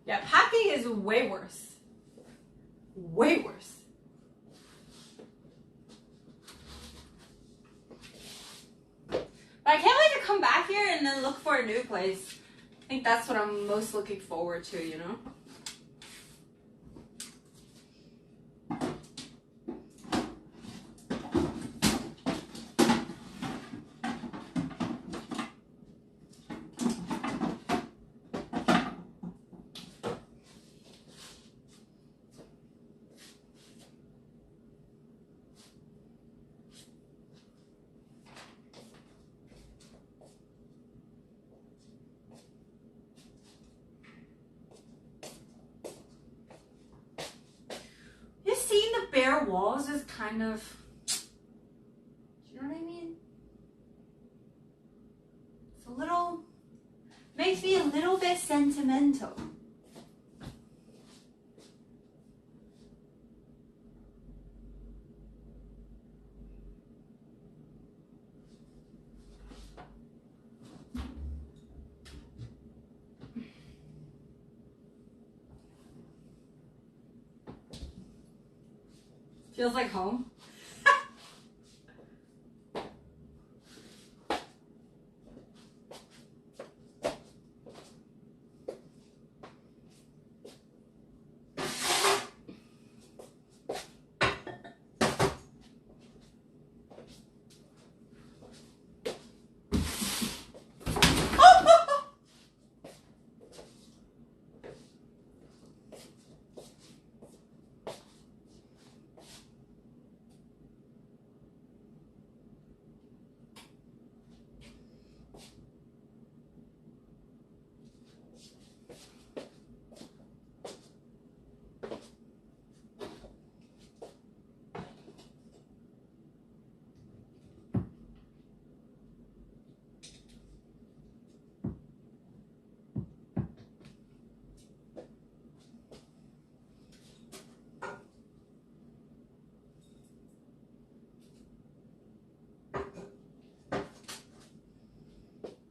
Yeah, packing is way worse. Way worse. But I can't wait to come back here and then look for a new place. I think that's what I'm most looking forward to, you know? Bare walls is kind of, do you know what I mean? It's a little, makes me a little bit sentimental. Feels like home.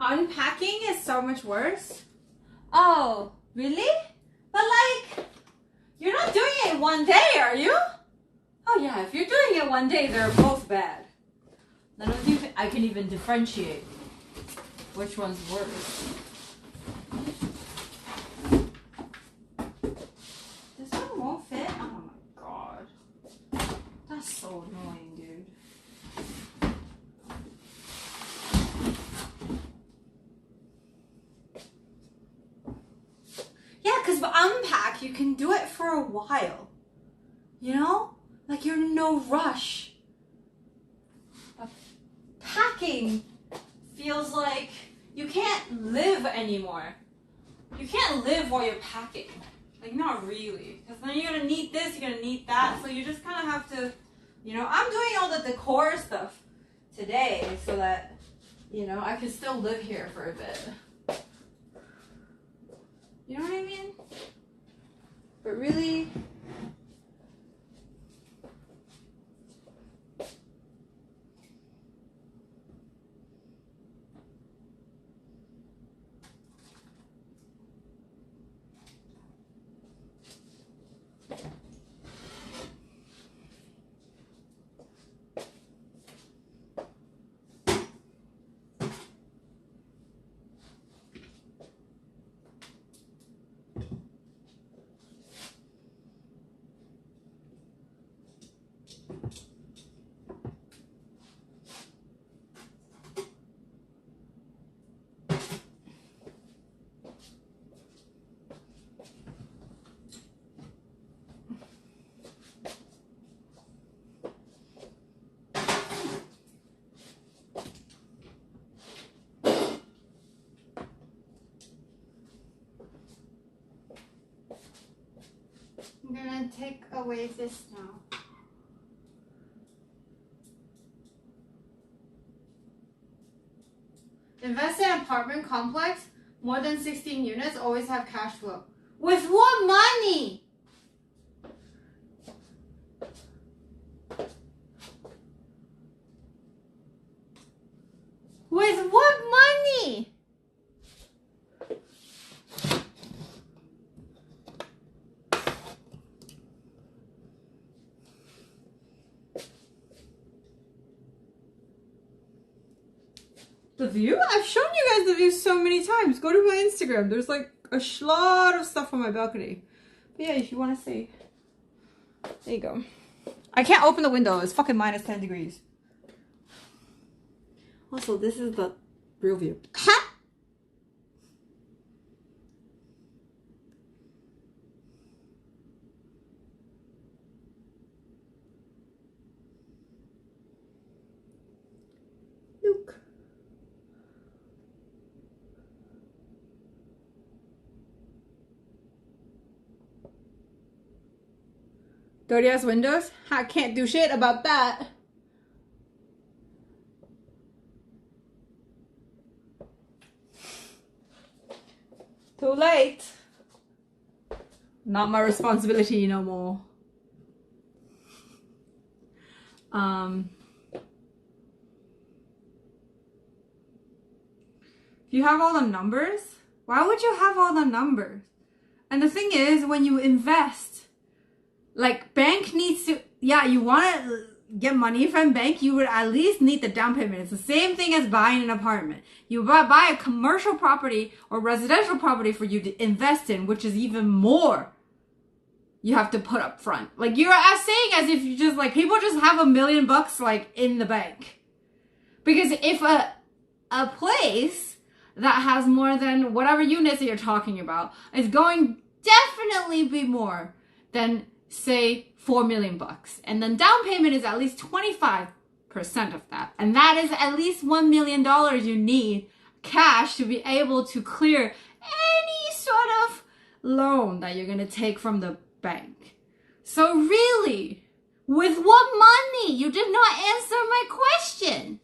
unpacking is so much worse. Oh, really? But like, you're not doing it one day, are you? Oh yeah, if you're doing it one day, they're both bad. I don't think I can even differentiate which one's worse. This one won't fit? Oh my god. That's so annoying, dude. Yeah, because unpack, you can do it for a while. You know? Like you're in no rush. But packing feels like you can't live anymore. You can't live while you're packing. Like, not really. Because then you're going to need this, you're going to need that. So you just kind of have to, you know, I'm doing all the decor stuff today so that, you know, I can still live here for a bit. You know what I mean? But really, I'm gonna take away this now. Invest in apartment complex, more than 16 units, always have cash flow. With what money? With what money? The view? I've shown you guys the view so many times. Go to my Instagram. There's like a lot of stuff on my balcony. But yeah, if you want to see. There you go. I can't open the window. It's fucking minus 10 degrees. Also, this is the real view. Ha! Look. Dirty ass windows? I can't do shit about that. Too late. Not my responsibility no more. If you have all the numbers, why would you have all the numbers? And the thing is, when you invest, like bank needs to, yeah, you want to get money from bank, you would at least need the down payment. It's the same thing as buying an apartment. You buy a commercial property or residential property for you to invest in, which is even more you have to put up front. Like you're saying as if you just like, people just have $1 million like in the bank. Because if a place that has more than whatever units that you're talking about is going definitely be more than say $4 million, and then down payment is at least 25% of that, and that is at least $1 million you need cash to be able to clear any sort of loan that you're going to take from the bank. So really, with what money? You did not answer my question.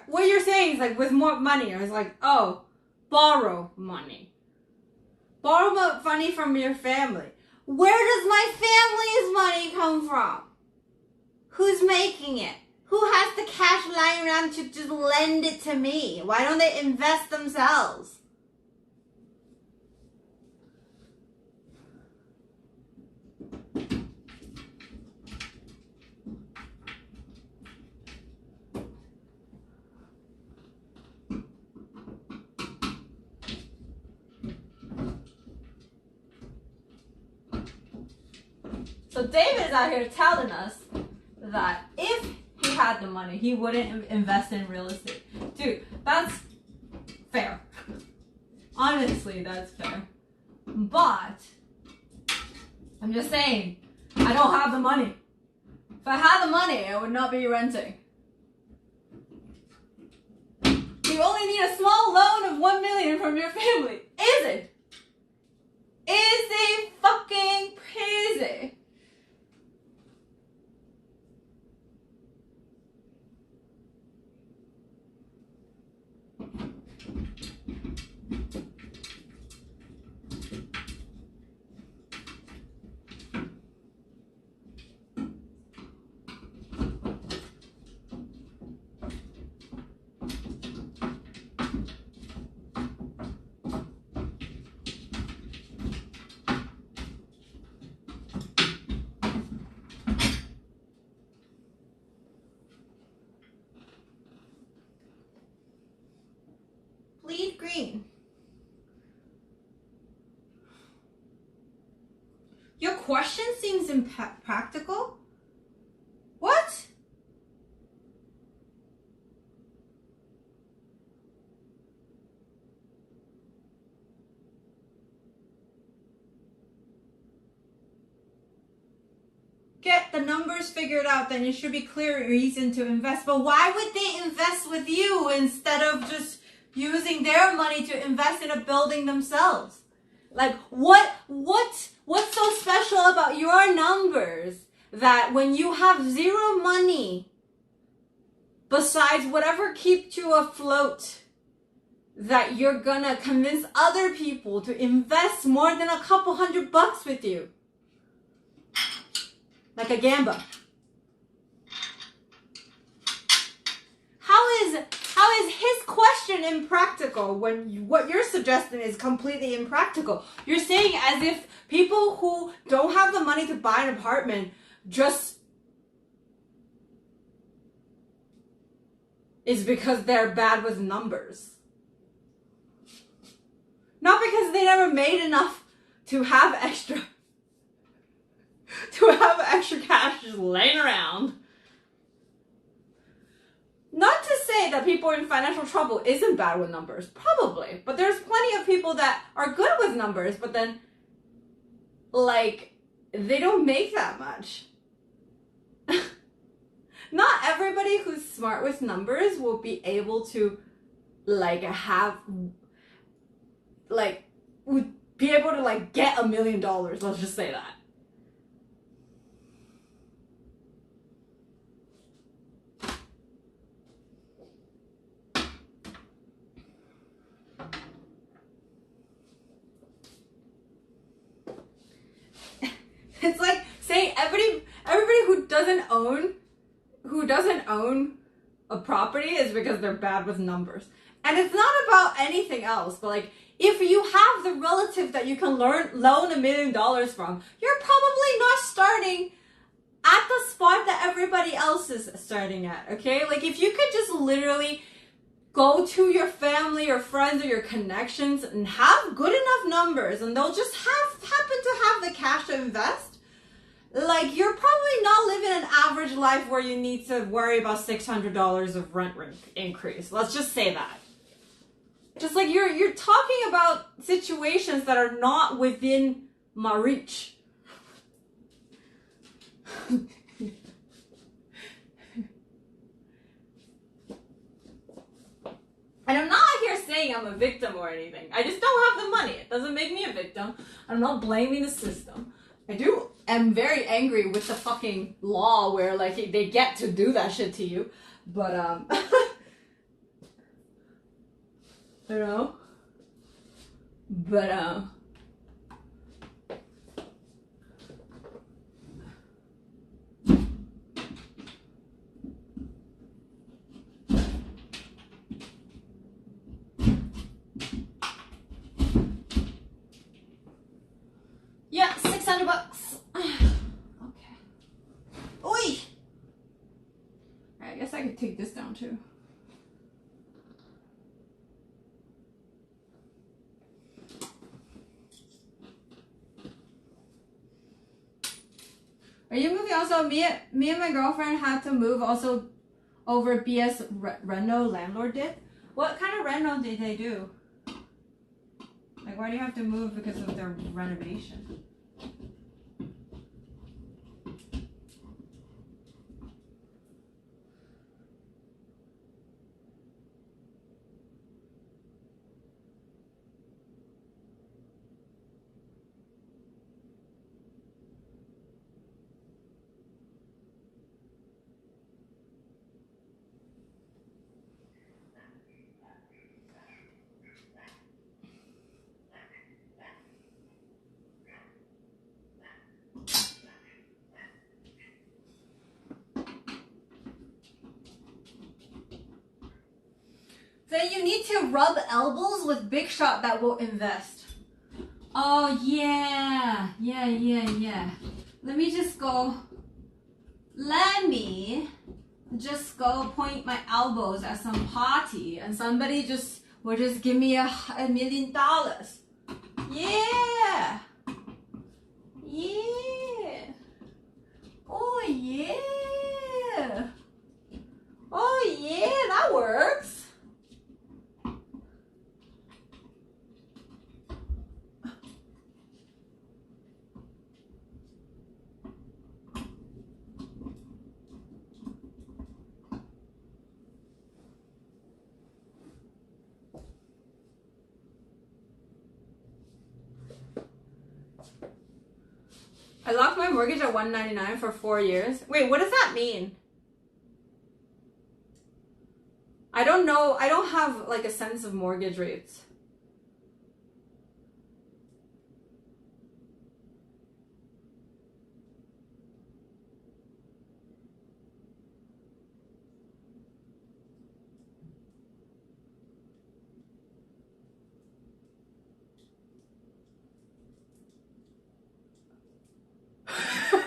what you're saying is like with more money, it's like, oh, borrow money. Borrow money from your family. Where does my family's money come from? Who's making it? Who has the cash lying around to just lend it to me? Why don't they invest themselves? So David is out here telling us that if he had the money, he wouldn't invest in real estate. Dude, that's fair. Honestly, that's fair. But I'm just saying, I don't have the money. If I had the money, I would not be renting. You only need a small loan of $1 million from your family. Is it? Is it fucking crazy? Bleed green. Your question seems impractical. What? Get the numbers figured out, then it should be clear reason to invest. But why would they invest with you instead of just using their money to invest in a building themselves? Like, what's so special about your numbers that when you have zero money, besides whatever keeps you afloat, that you're gonna convince other people to invest more than a couple $100 with you? Like a gamba. How is his question impractical when what you're suggesting is completely impractical? You're saying as if people who don't have the money to buy an apartment just is because they're bad with numbers. Not because they never made enough to have extra cash just laying around. Not to say that people in financial trouble isn't bad with numbers. Probably. But there's plenty of people that are good with numbers, but then, like, they don't make that much. Not everybody who's smart with numbers will be able to, like, would be able to, like, get $1 million. Let's just say that. It's like saying everybody who doesn't own a property is because they're bad with numbers. And it's not about anything else, but like if you have the relative that you can loan $1 million from, you're probably not starting at the spot that everybody else is starting at, okay? Like if you could just literally go to your family or friends or your connections and have good enough numbers and they'll just happen to have the cash to invest, like you're probably not living an average life where you need to worry about $600 of rent increase. Let's just say that. Just like you're talking about situations that are not within my reach. And I'm not here saying I'm a victim or anything. I just don't have the money. It doesn't make me a victim. I'm not blaming the system. I'm very angry with the fucking law where like they get to do that shit to you. But You know? But, yeah, $600. Okay. Oi! I guess I could take this down too. Are you moving also? Me and my girlfriend had to move also over BS reno landlord did. What kind of reno did they do? Like, why do you have to move because of their renovation? Then you need to rub elbows with big shot that will invest. Oh yeah. Let me just go point my elbows at some party and somebody will just give me $1 million. Yeah. Oh yeah. Oh yeah, that works. I locked my mortgage at $199 for 4 years. Wait, what does that mean? I don't know. I don't have like a sense of mortgage rates.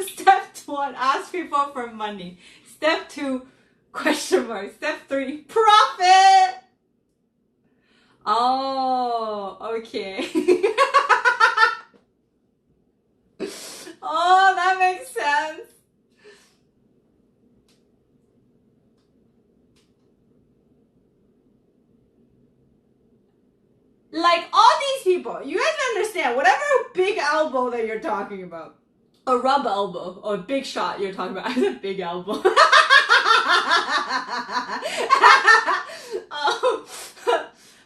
Step 1, ask people for money. Step 2, question mark. Step 3, profit. Oh, okay. Oh, that makes sense. Like all these people, you guys understand, whatever big elbow that you're talking about. A rub elbow or a big shot you're talking about. I said big elbow.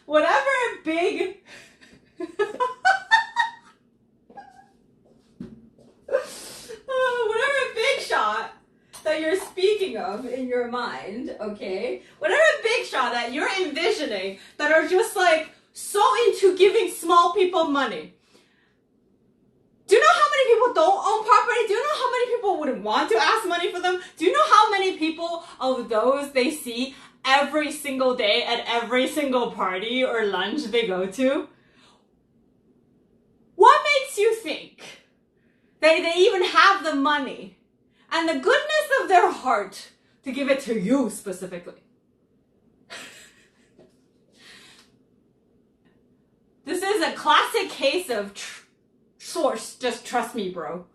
Whatever big whatever big shot that you're speaking of in your mind, okay? Whatever big shot that you're envisioning that are just like so into giving small people money. Do you know how many people don't own property? Do you know how many people would want to ask money for them? Do you know how many people of those they see every single day at every single party or lunch they go to? What makes you think they even have the money and the goodness of their heart to give it to you specifically? This is a classic case of source, just trust me, bro.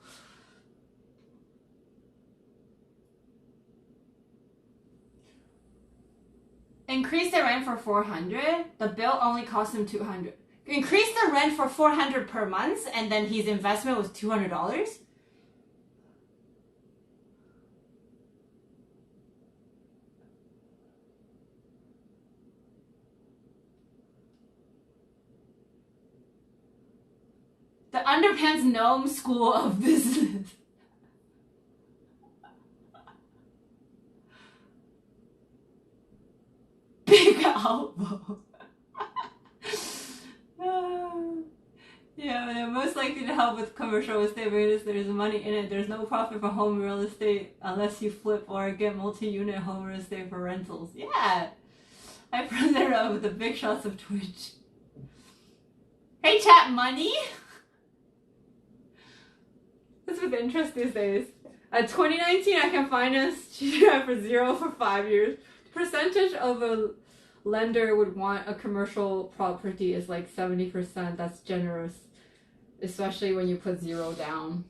Increase the rent for $400. The bill only cost him $200. Increase the rent for $400 per month, and then his investment was $200. The Underpants Gnome School of Business. Big elbow. most likely to help with commercial real estate because there's money in it. There's no profit for home real estate unless you flip or get multi-unit home real estate for rentals. Yeah. I presented up with the big shots of Twitch. Hey chat, money? That's with interest these days. At 2019, I can finance GGria for 0 for 5 years. Percentage of a lender would want a commercial property is like 70%. That's generous, especially when you put 0 down.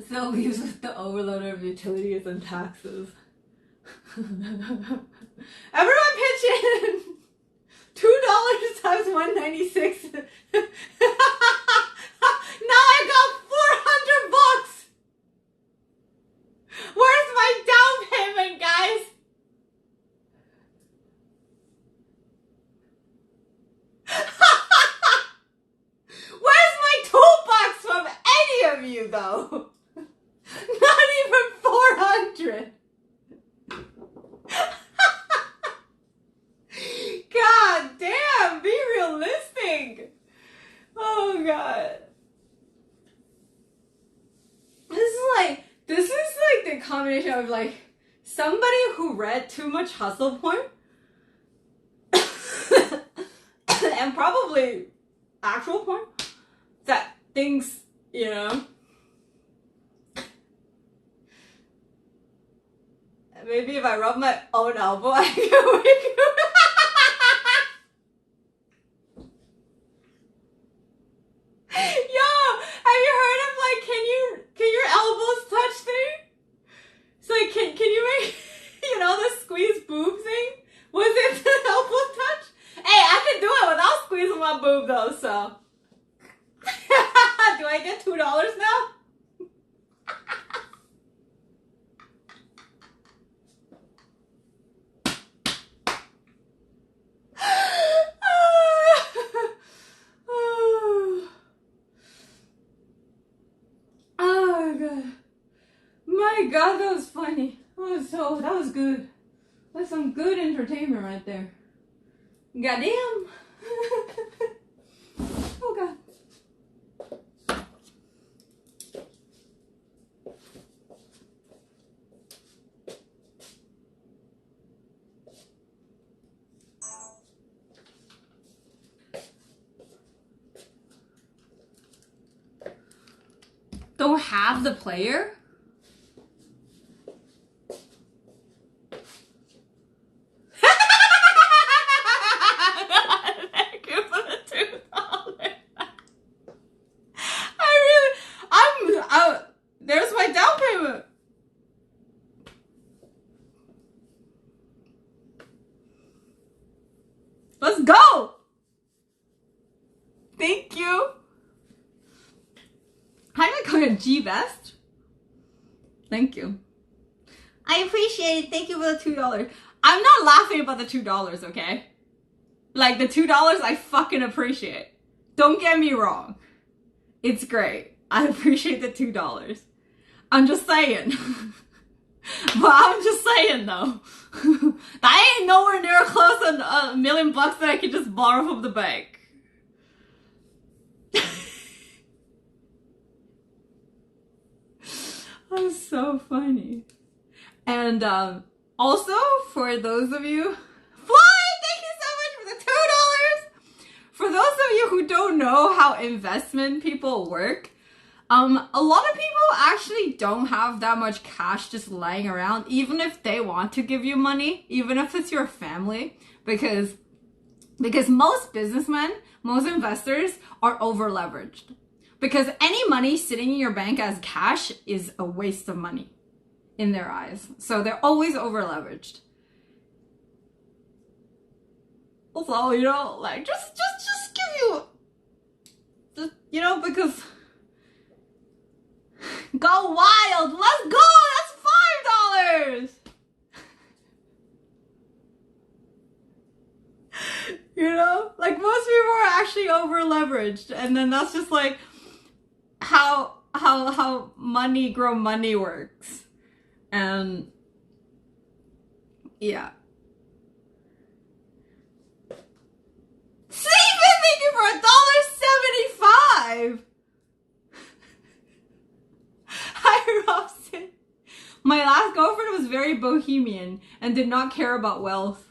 So leaves with the overload of utilities and taxes. Everyone pitch in! $2 times 196. Now I got 400 bucks. Where's my down payment, guys? Where's my toolbox from any of you, though? Not even 400. God damn, be realistic. Oh god. This is like the combination of like somebody who read too much Hustle Point and probably actual porn that thinks, you know, maybe if I rub my own elbow I can wake up. Yo, have you heard of like can your elbows touch thing? It's like can you make you know the squeeze boob thing? Was it the elbow touch? Hey, I can do it without squeezing my boob though, so do I get $2 now? My god, that was funny. That was good. That's some good entertainment right there. Goddamn. Oh god. Don't have the player? There's my down payment. Let's go. Thank you. How do I call it? G-Best? Thank you. I appreciate it. Thank you for the $2. I'm not laughing about the $2, okay? Like the $2 I fucking appreciate. Don't get me wrong. It's great. I appreciate the $2. I'm just saying. But I'm just saying though. That ain't nowhere near close to $1 million that I can just borrow from the bank. That's so funny. And also for those of you, Floyd, thank you so much for the $2. For those of you who don't know how investment people work, a lot of people actually don't have that much cash just lying around, even if they want to give you money, even if it's your family, because most businessmen, most investors are over leveraged. Because any money sitting in your bank as cash is a waste of money in their eyes. So they're always over leveraged. Also, you know, like just give you, just, you know, because go wild. Let's go. That's $5. You know, like most people are actually over leveraged, and then that's just like how money grow money works. And yeah. for $1.75. Hi, Robson. My last girlfriend was very bohemian and did not care about wealth.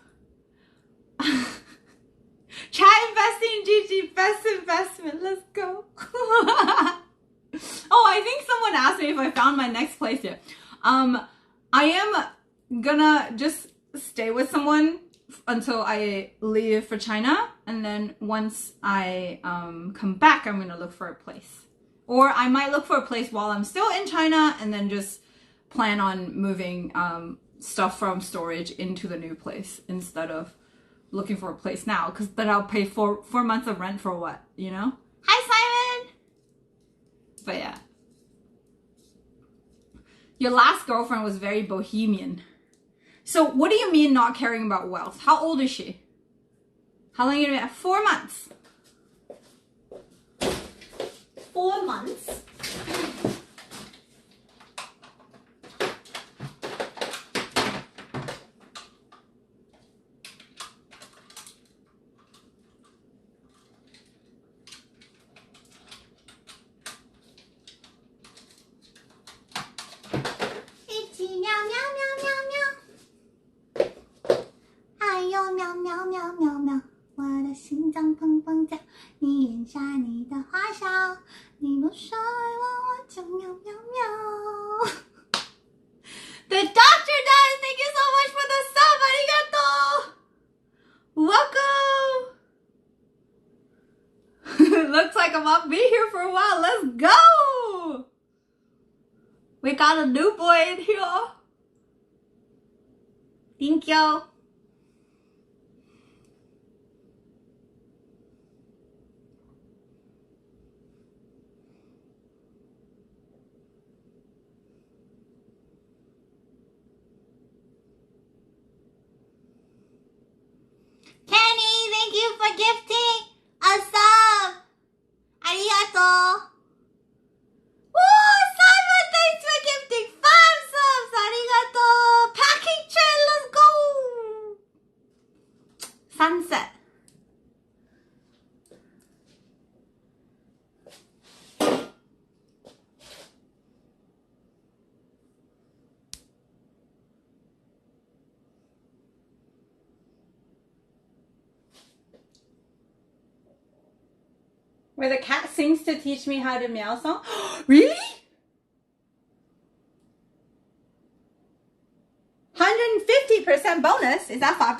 Chat investing, GG, best investment. Let's go. Oh, I think someone asked me if I found my next place yet. I am gonna just stay with someone until I leave for China, and then once I come back, I'm gonna look for a place. Or I might look for a place while I'm still in China, and then just plan on moving stuff from storage into the new place instead of looking for a place now, because then I'll pay 4 months of rent for what, you know? Hi, Simon! But yeah. Your last girlfriend was very bohemian. So what do you mean not caring about wealth? How old is she? How long are you gonna be at? 4 months. 4 months. The doctor does! Thank you so much for the sub! Arigato! Welcome! Looks like I'm gonna be here for a while. Let's go! We got a new boy in here. Thank you. Kenny, thank you for gifting a sub. Arigato. Woo, Simon, thanks for gifting 5 subs. Arigato. Packing train, let's go. Sunset. Where the cat sings to teach me how to meow song? Really? 150% bonus? Is that $5?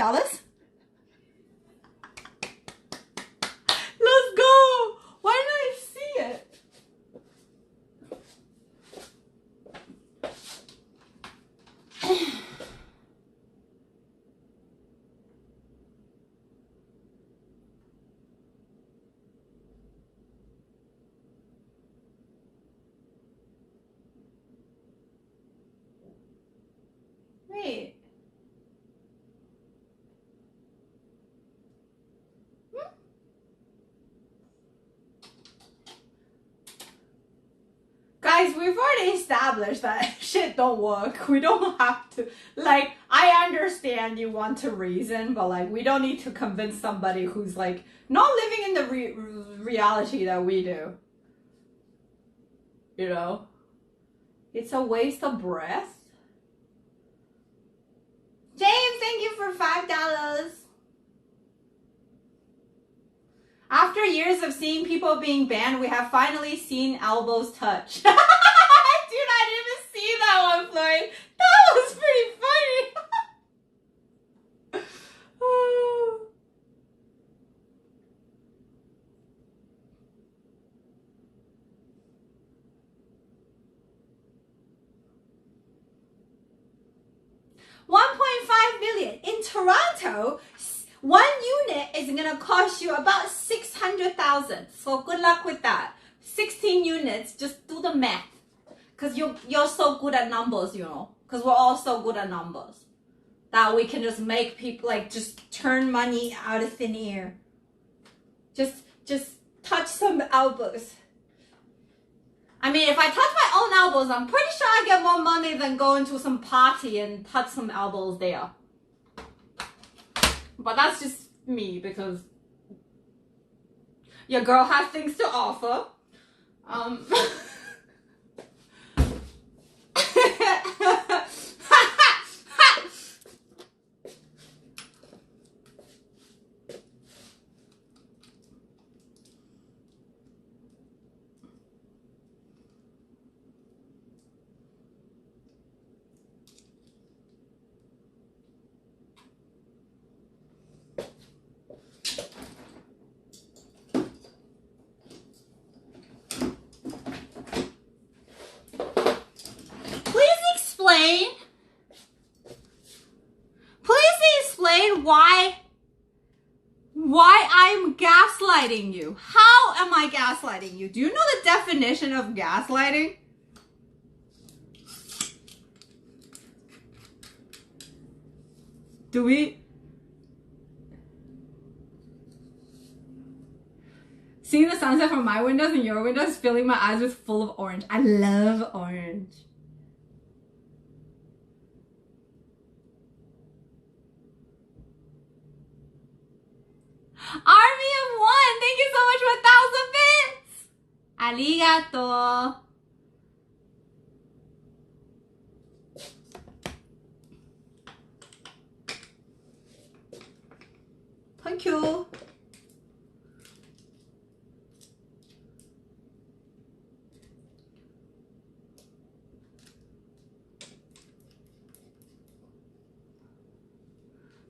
Let's go! Why didn't I see it? Wait. Guys, we've already established that shit don't work. We don't have to, like, I understand you want to reason, but like, we don't need to convince somebody who's like, not living in the reality that we do. You know? It's a waste of breath. James, thank you for $5. After years of seeing people being banned, we have finally seen elbows touch. Dude, I didn't even see that one, Floyd. That was pretty funny. Oh. 1.5 million. In Toronto, 1 unit is gonna cost you about 600,000. So good luck with that. 16 units, just do the math. Cause you're so good at numbers, you know. Cause we're all so good at numbers. That we can just make people like just turn money out of thin air. Just touch some elbows. I mean, if I touch my own elbows, I'm pretty sure I get more money than going to some party and touch some elbows there. But that's just me, because Your girl has things to offer. Please explain why I'm gaslighting you. How am I gaslighting you? Do you know the definition of gaslighting? Do we? Seeing the sunset from my windows and your windows, filling my eyes with full of orange. I love orange. Army of One, thank you so much for 1,000 bits. Arigato. Thank you.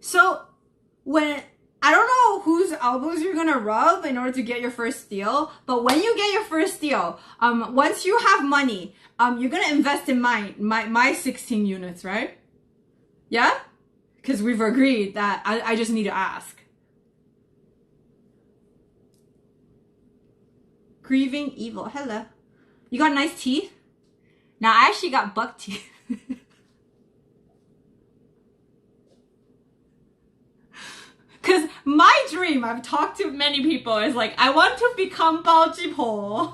So when I don't know whose elbows you're gonna rub in order to get your first deal, but when you get your first deal, once you have money, you're gonna invest in my 16 units, right? Yeah? Because we've agreed that I just need to ask. Grieving evil. Hello. You got nice teeth? Now I actually got buck teeth. Because my dream, I've talked to many people, is like, I want to become Baojipo.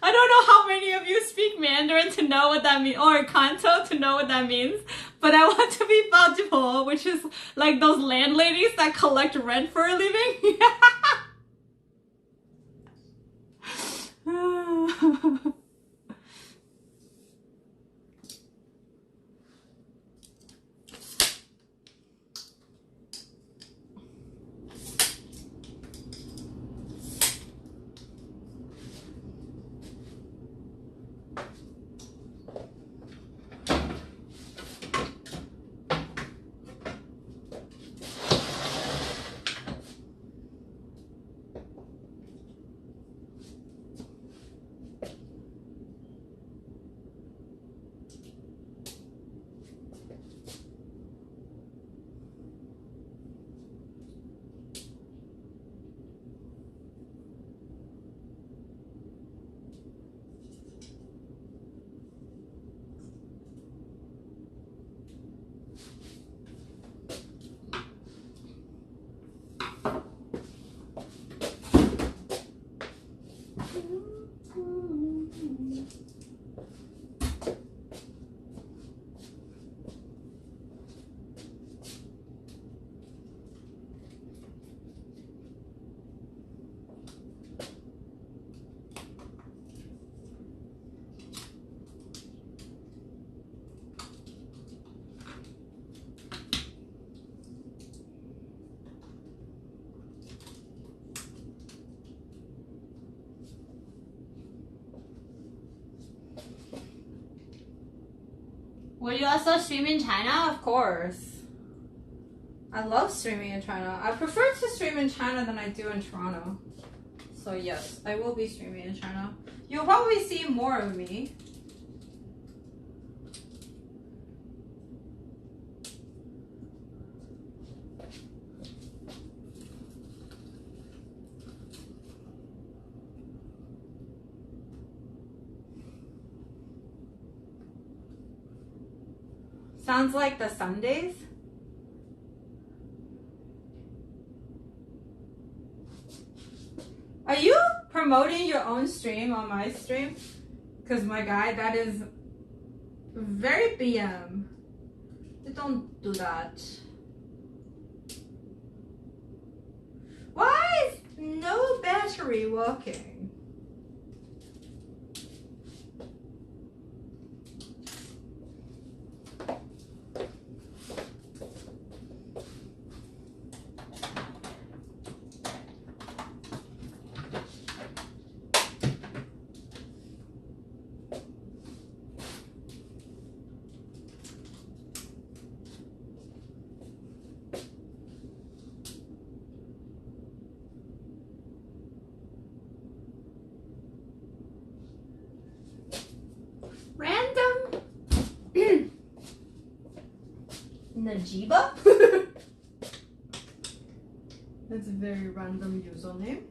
I don't know how many of you speak Mandarin to know what that means, or Kanto to know what that means, but I want to be Baojipo, which is like those landladies that collect rent for a living. Will you also stream in China? Of course. I love streaming in China. I prefer to stream in China than I do in Toronto. So yes, I will be streaming in China. You'll probably see more of me. Sounds like the Sundays. Are you promoting your own stream on my stream? Because my guy, that is very BM. Don't do that. Why? No battery working. Random Najiba? That's a very random username.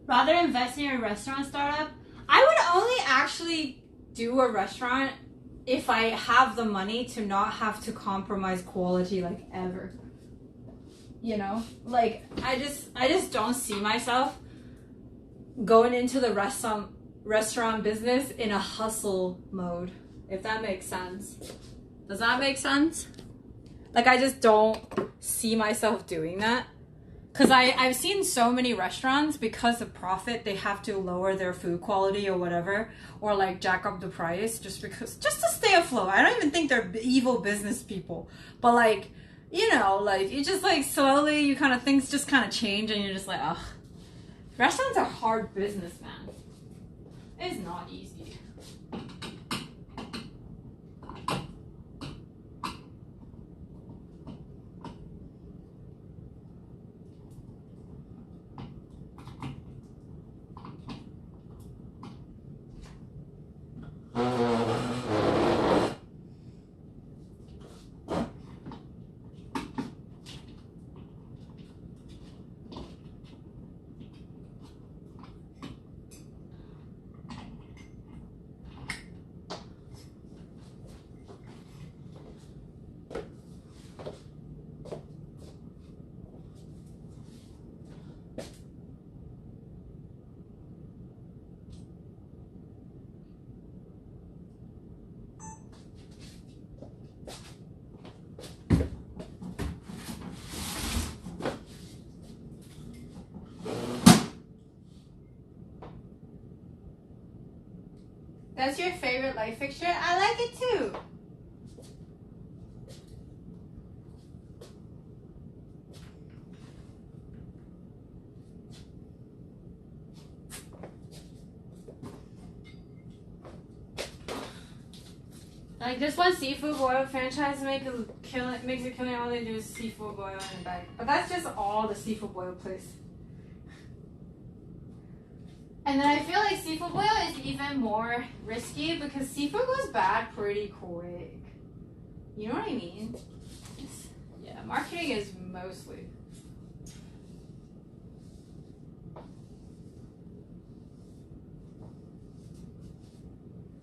Rather investing in a restaurant startup, I would only actually do a restaurant if I have the money to not have to compromise quality like ever. You know, like I just don't see myself going into the restaurant business in a hustle mode, if that makes sense. Does that make sense? Like I just don't see myself doing that. Because I've seen so many restaurants, because of profit, they have to lower their food quality or whatever, or like jack up the price just to stay afloat. I don't even think they're evil business people, but like, you know, like you just like slowly, you kind of, things just kind of change and you're just like, ugh. Restaurants are hard business, man. It's not easy. That's your favorite light fixture? I like it too. Like this one seafood boil franchise makes a killing. All they do is seafood boil in a bag. But that's just all the seafood boil place. And then I feel like seafood boil is even more risky because seafood goes bad pretty quick. You know what I mean? Yeah, marketing is mostly.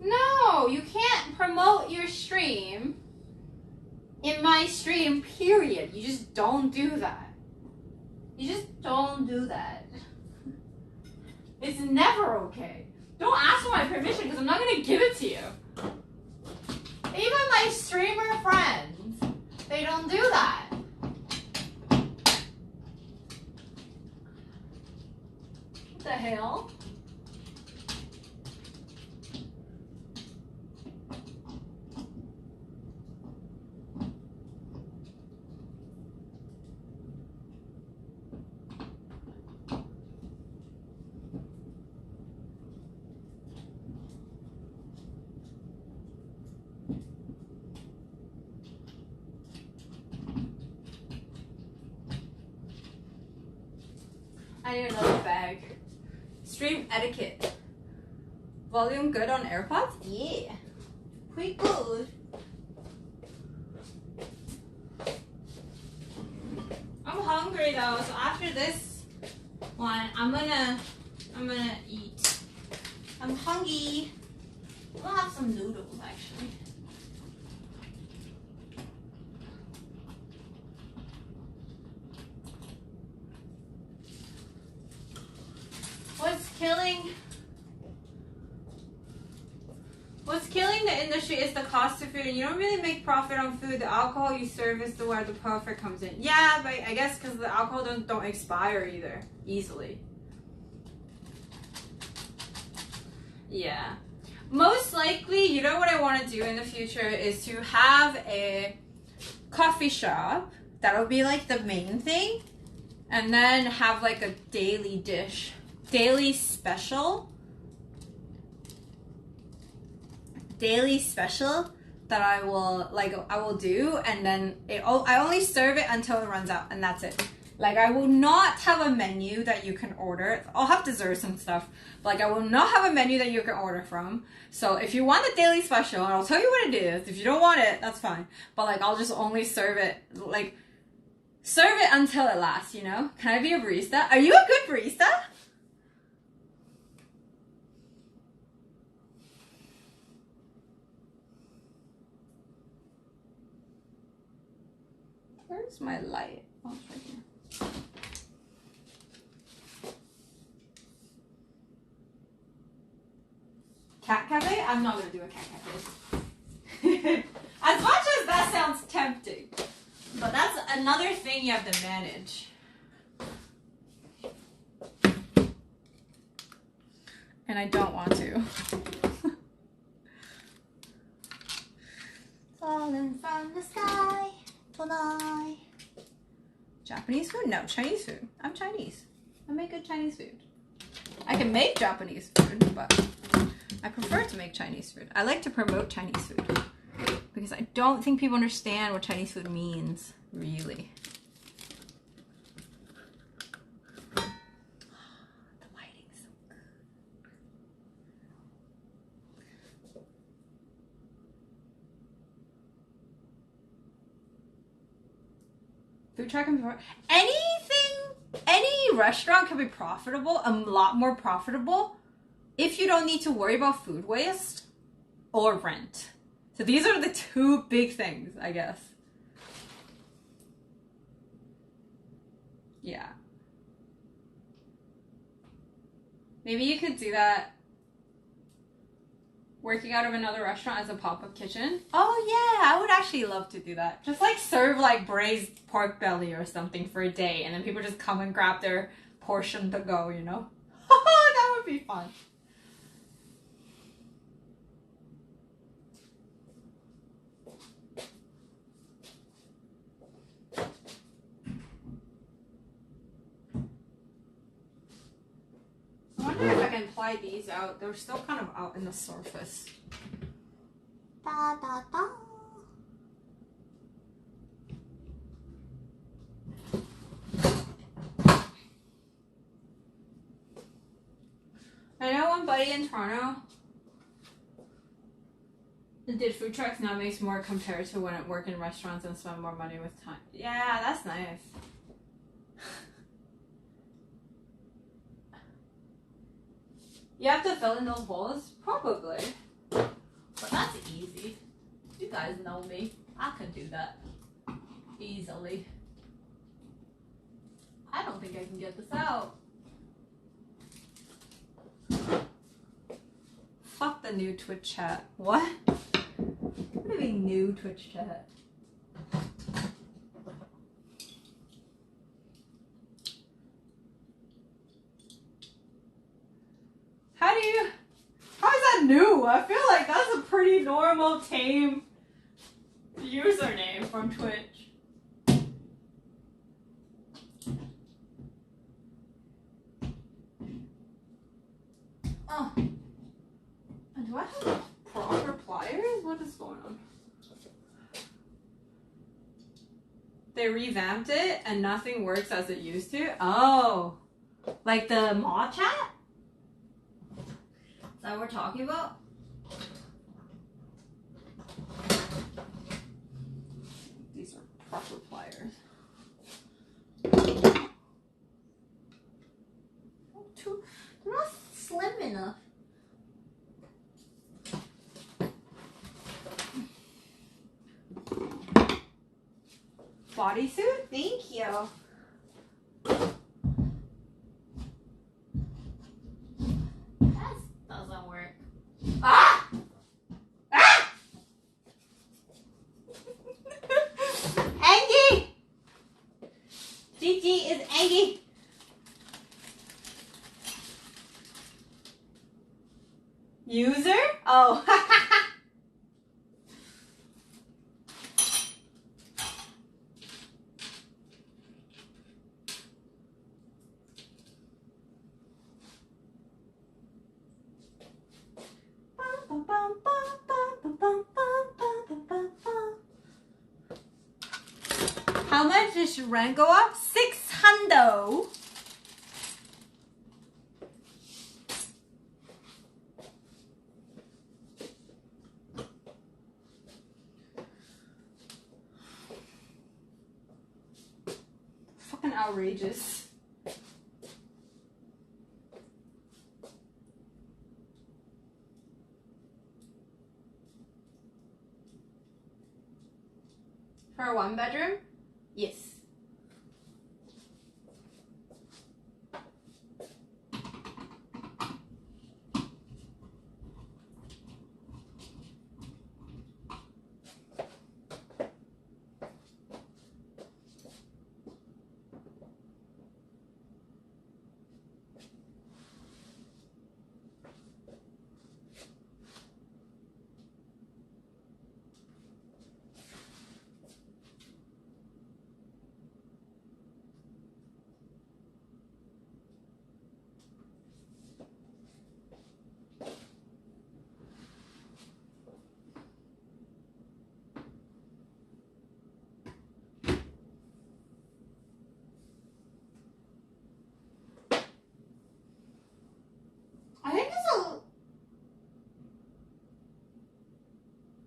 No, you can't promote your stream in my stream, period. You just don't do that. You just don't do that. It's never okay. Don't ask for my permission because I'm not going to give it to you. Even my streamer friends, they don't do that. What the hell? I need another bag. Stream etiquette. Volume good on AirPods? Yeah. Pretty good. I'm hungry though, so after this one, I'm gonna eat. I'm hungry. I'm gonna have some noodles actually. What's killing the industry is the cost of food, and you don't really make profit on food. The alcohol you serve is where the profit comes in. Yeah, but I guess because the alcohol don't expire either easily. Yeah. Most likely, you know what I want to do in the future is to have a coffee shop. That'll be like the main thing. And then have like a daily dish. Daily special that I will do, and then I only serve it until it runs out, and that's it. Like, I will not have a menu that you can order. I'll have desserts and stuff, but like I will not have a menu that you can order from. So if you want the daily special, I'll tell you what it is. If you don't want it, that's fine. But like, I'll just only serve it until it lasts, you know? Can I be a barista? Are you a good barista? Where's my light? Oh, it's right here. Cat cafe? I'm not gonna do a cat cafe. As much as that sounds tempting, but that's another thing you have to manage. And I don't want to. Falling from the sky tonight. Japanese food? No, Chinese food. I'm Chinese. I make good Chinese food. I can make Japanese food, but I prefer to make Chinese food. I like to promote Chinese food because I don't think people understand what Chinese food means, really. The lighting's so good. Food truck can be any restaurant can be profitable, a lot more profitable, if you don't need to worry about food waste or rent. So these are the two big things, I guess. Yeah. Maybe you could do that working out of another restaurant as a pop-up kitchen. Oh yeah, I would actually love to do that. Just like serve like braised pork belly or something for a day, and then people just come and grab their portion to go, you know? That would be fun. I wonder if I can apply these out. They're still kind of out in the surface. Da, da, da. I know one buddy in Toronto that did food trucks now makes more compared to when I work in restaurants and spend more money with time. Yeah, that's nice. You have to fill in those holes? Probably. But that's easy. You guys know me. I can do that. Easily. I don't think I can get this out. Fuck the new Twitch chat. What? What do you mean new Twitch chat? How is that new? I feel like that's a pretty normal, tame username from Twitch. Oh. Do I have proper pliers? What is going on? They revamped it and nothing works as it used to? Oh. Like the mall chat? Is that what we're talking about? These are proper pliers. They're not slim enough. Bodysuit? Thank you. That doesn't work. Ah! Ah! Angie! Gigi is Angie. User? Oh. How much did your rent go up? 600. Fucking outrageous. For a 1-bedroom? Yes. I think it's a...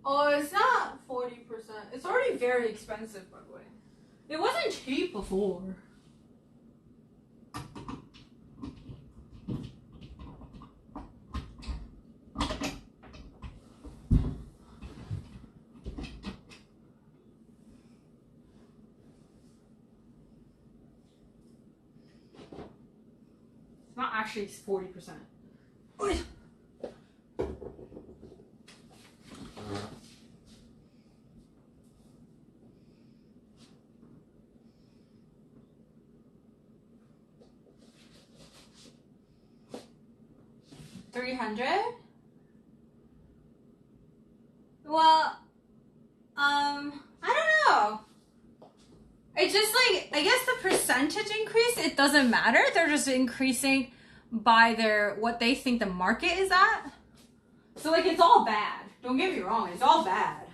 Oh, it's not 40%. It's already very expensive, by the way. It wasn't cheap before. It's not actually 40%. $300? Well, I don't know. It's just like, I guess the percentage increase, it doesn't matter. They're just increasing by what they think the market is at. So like, it's all bad. Don't get me wrong, it's all bad.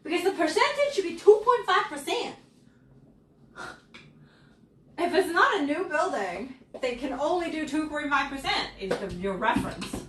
Because the percentage should be 2.5%. If it's not a new building, they can only do 2.5% is your reference.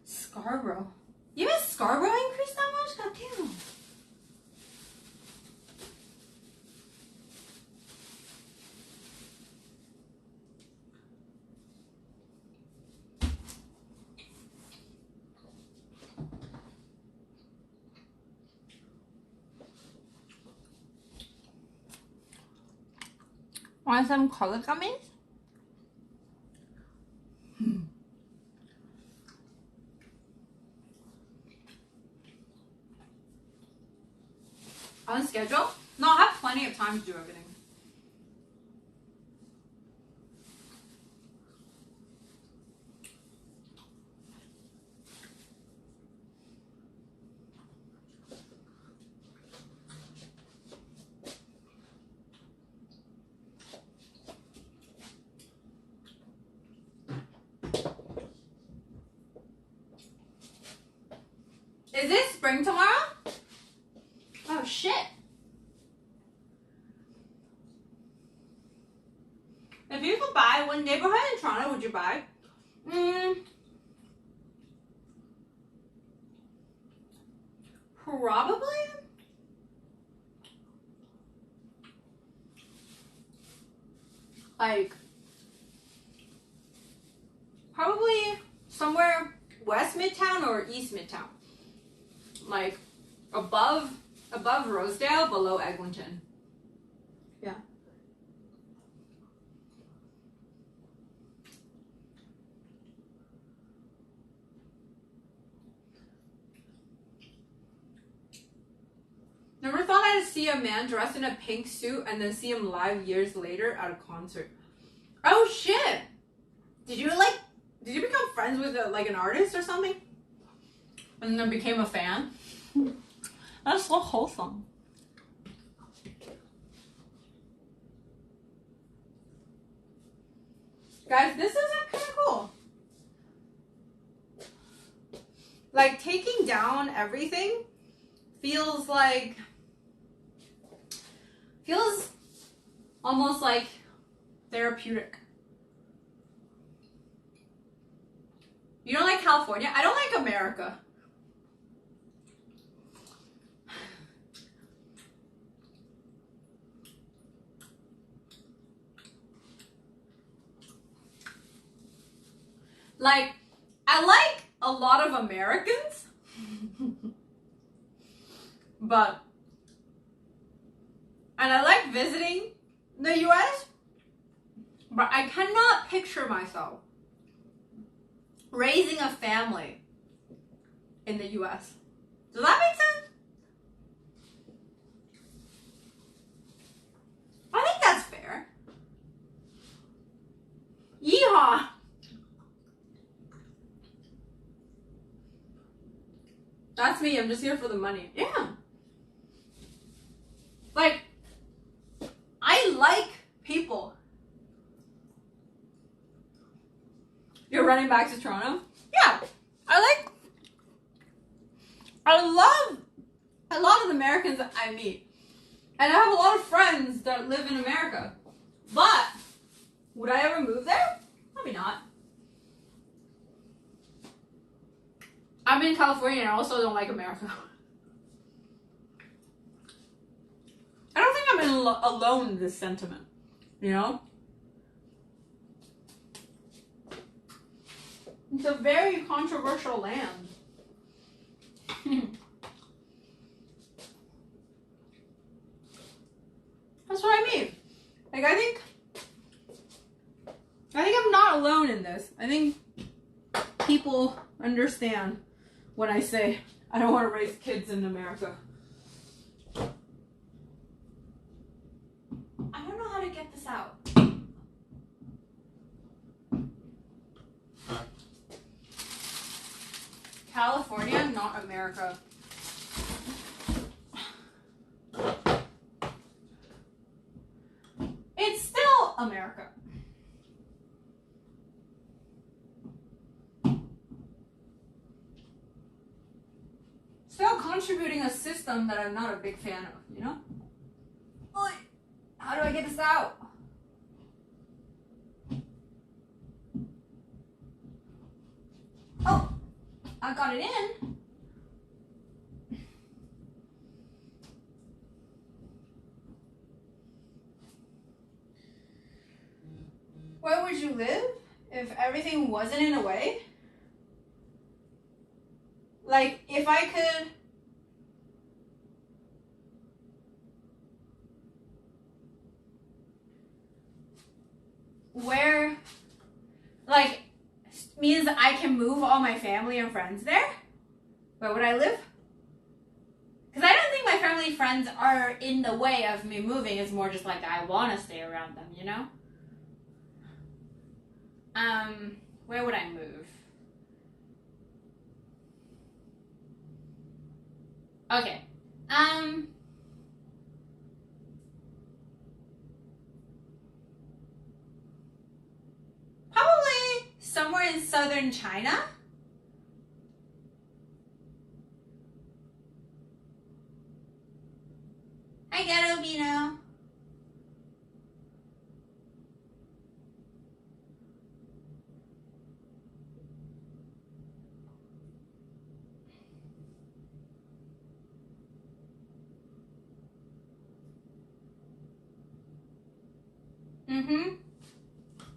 Scarborough. Even Scarborough increased that much? God damn. Want some color gummies? On schedule? No, I have plenty of time to do everything. Is it spring tomorrow? Oh shit. If you could buy, what neighborhood in Toronto would you buy? Probably like somewhere West Midtown or East Midtown. Like above Rosedale, below Eglinton. Yeah. Never thought I'd see a man dressed in a pink suit and then see him live years later at a concert. Oh shit! Did you become friends with an artist or something? And then became a fan? That's so wholesome. Guys, this is kind of cool. Like taking down everything feels almost like therapeutic. You don't like California? I don't like America. Like, I like a lot of Americans, and I like visiting the US, but I cannot picture myself raising a family in the US. Does that make sense? I think that's fair. Yeehaw! That's me, I'm just here for the money. Yeah. Like, I like people. You're running back to Toronto? Yeah. I love a lot of the Americans that I meet. And I have a lot of friends that live in America. But, would I ever move there? Probably not. I'm in California and I also don't like America. I don't think I'm alone in this sentiment, you know? It's a very controversial land. That's what I mean. Like, I think I'm not alone in this. I think people understand when I say I don't want to raise kids in America. I don't know how to get this out. California, not America. It's still America. Still contributing a system that I'm not a big fan of, you know? How do I get this out? Oh, I got it in. Where would you live if everything wasn't in a way? Like, if I could... where, like, means I can move all my family and friends there? Where would I live? Because I don't think my family and friends are in the way of me moving. It's more just like I want to stay around them, you know? Where would I move? Okay. Probably somewhere in southern China. I get it, Bino.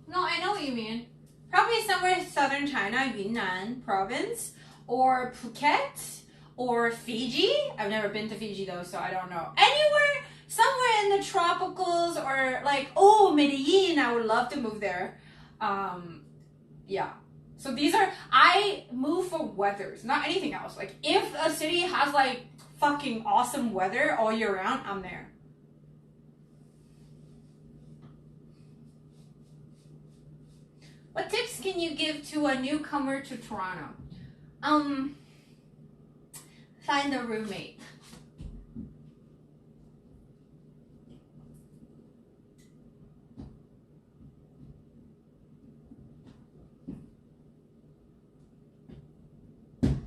No, I know what you mean. Probably somewhere in southern China, Yunnan province, or Phuket, or Fiji. I've never been to Fiji though, so I don't know. Anywhere, somewhere in the tropicals, or like, oh, Medellin, I would love to move there. Yeah. So these are, I move for weathers, not anything else. Like, if a city has like fucking awesome weather all year round, I'm there. What tips can you give to a newcomer to Toronto? Find a roommate.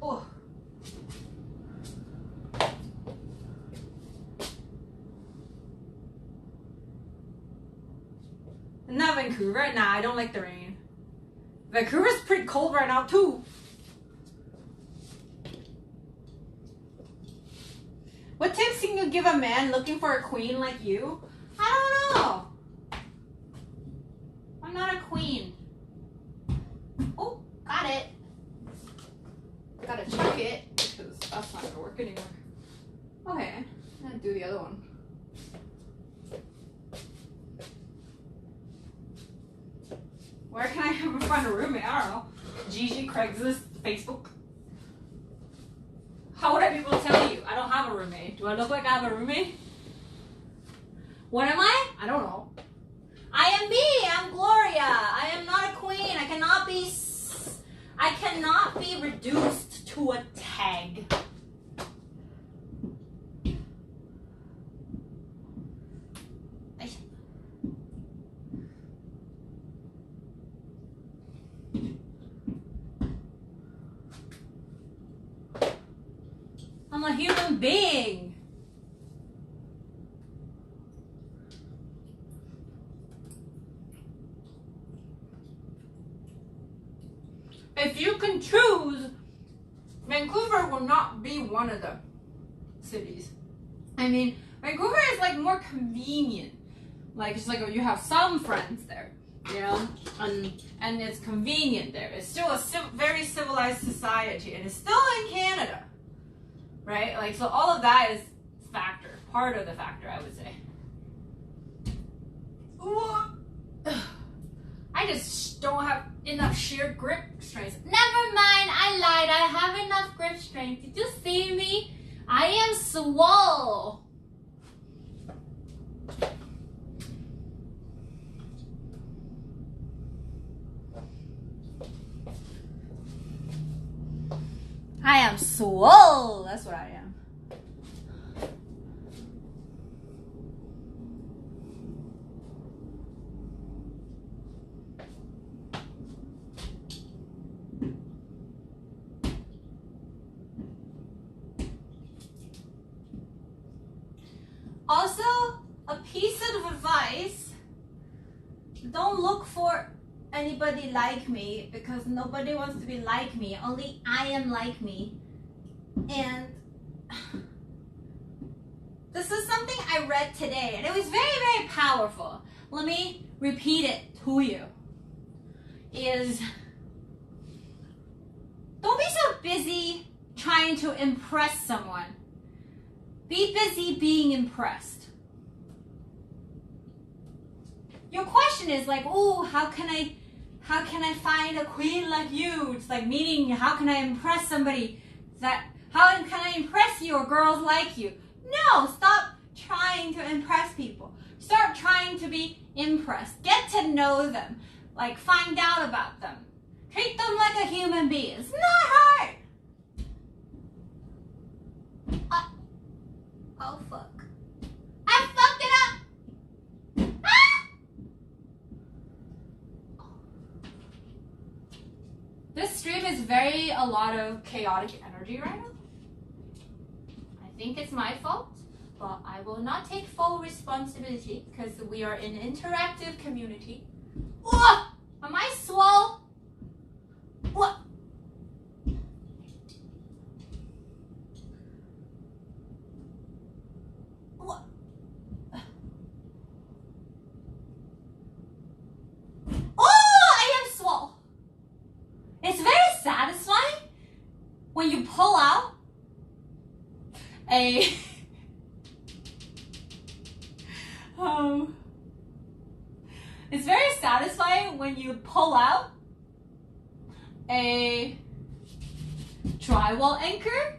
Oh. Not Vancouver. Nah, I don't like the rain. Vancouver's pretty cold right now too. What tips can you give a man looking for a queen like you? I don't know. I'm not a queen. Oh, got it. Gotta check it because that's not gonna work anymore. Okay, I'm gonna do the other one. Where can I ever find a roommate? I don't know. GG, Craigslist, Facebook. How would I be able to tell you? I don't have a roommate. Do I look like I have a roommate? What am I? I don't know. I am me. I'm Gloria. I am not a queen. I cannot be reduced to a tag. I'm a human being. If you can choose, Vancouver will not be one of the cities. I mean, Vancouver is like more convenient. Like, it's like you have some friends there, you know, and it's convenient there. It's still a very civilized society, and it's still in Canada. Right? Like, so all of that is part of the factor, I would say. I just don't have enough sheer grip strength. Never mind, I lied. I have enough grip strength. Did you see me? I am swole. I am swole. That's what I am. Also, a piece of advice: don't look for anybody like me, because nobody wants to be like me. Only I am like me. And this is something I read today, and it was very, very powerful. Let me repeat it to you. Don't be so busy trying to impress someone. Be busy being impressed. your question is like, oh, how can I find a queen like you? It's like meaning, how can I impress somebody how can I impress you or girls like you? No, stop trying to impress people. Start trying to be impressed. Get to know them. Like, find out about them. Treat them like a human being. It's not hard. Oh, fuck. I fucked it up. Ah! This stream is a lot of chaotic energy right now. I think it's my fault, but I will not take full responsibility because we are an interactive community. Whoa! Am I swole? What? What? Oh, I am swole. It's very satisfying when you pull out a it's very satisfying when you pull out a drywall anchor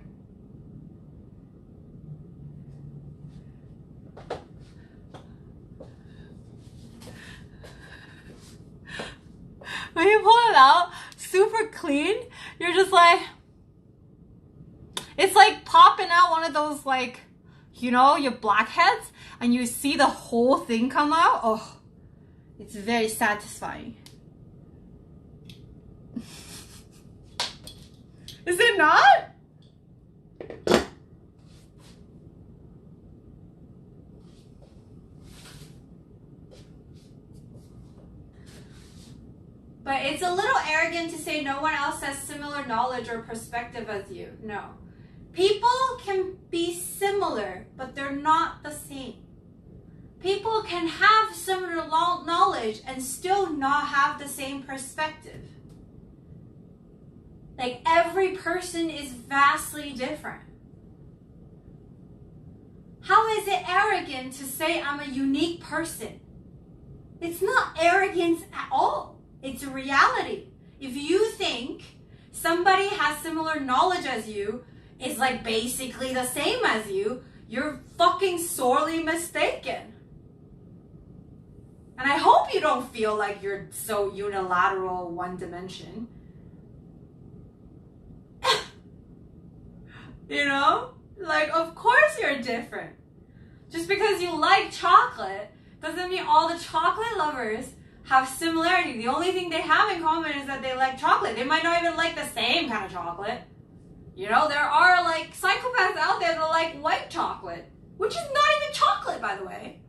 when you pull it out super clean. You're just like, it's like popping out one of those, like, you know, your blackheads, and you see the whole thing come out. Oh, it's very satisfying. Is it not? But it's a little arrogant to say no one else has similar knowledge or perspective as you. No. People can be similar, but they're not the same. People can have similar knowledge and still not have the same perspective. Like, every person is vastly different. How is it arrogant to say I'm a unique person? It's not arrogance at all. It's a reality. If you think somebody has similar knowledge as you, is like basically the same as you, you're fucking sorely mistaken. And I hope you don't feel like you're so unilateral, one dimension. You know? Like, of course you're different. Just because you like chocolate doesn't mean all the chocolate lovers have similarity. The only thing they have in common is that they like chocolate. They might not even like the same kind of chocolate. You know, there are like psychopaths out there that like white chocolate, which is not even chocolate, by the way.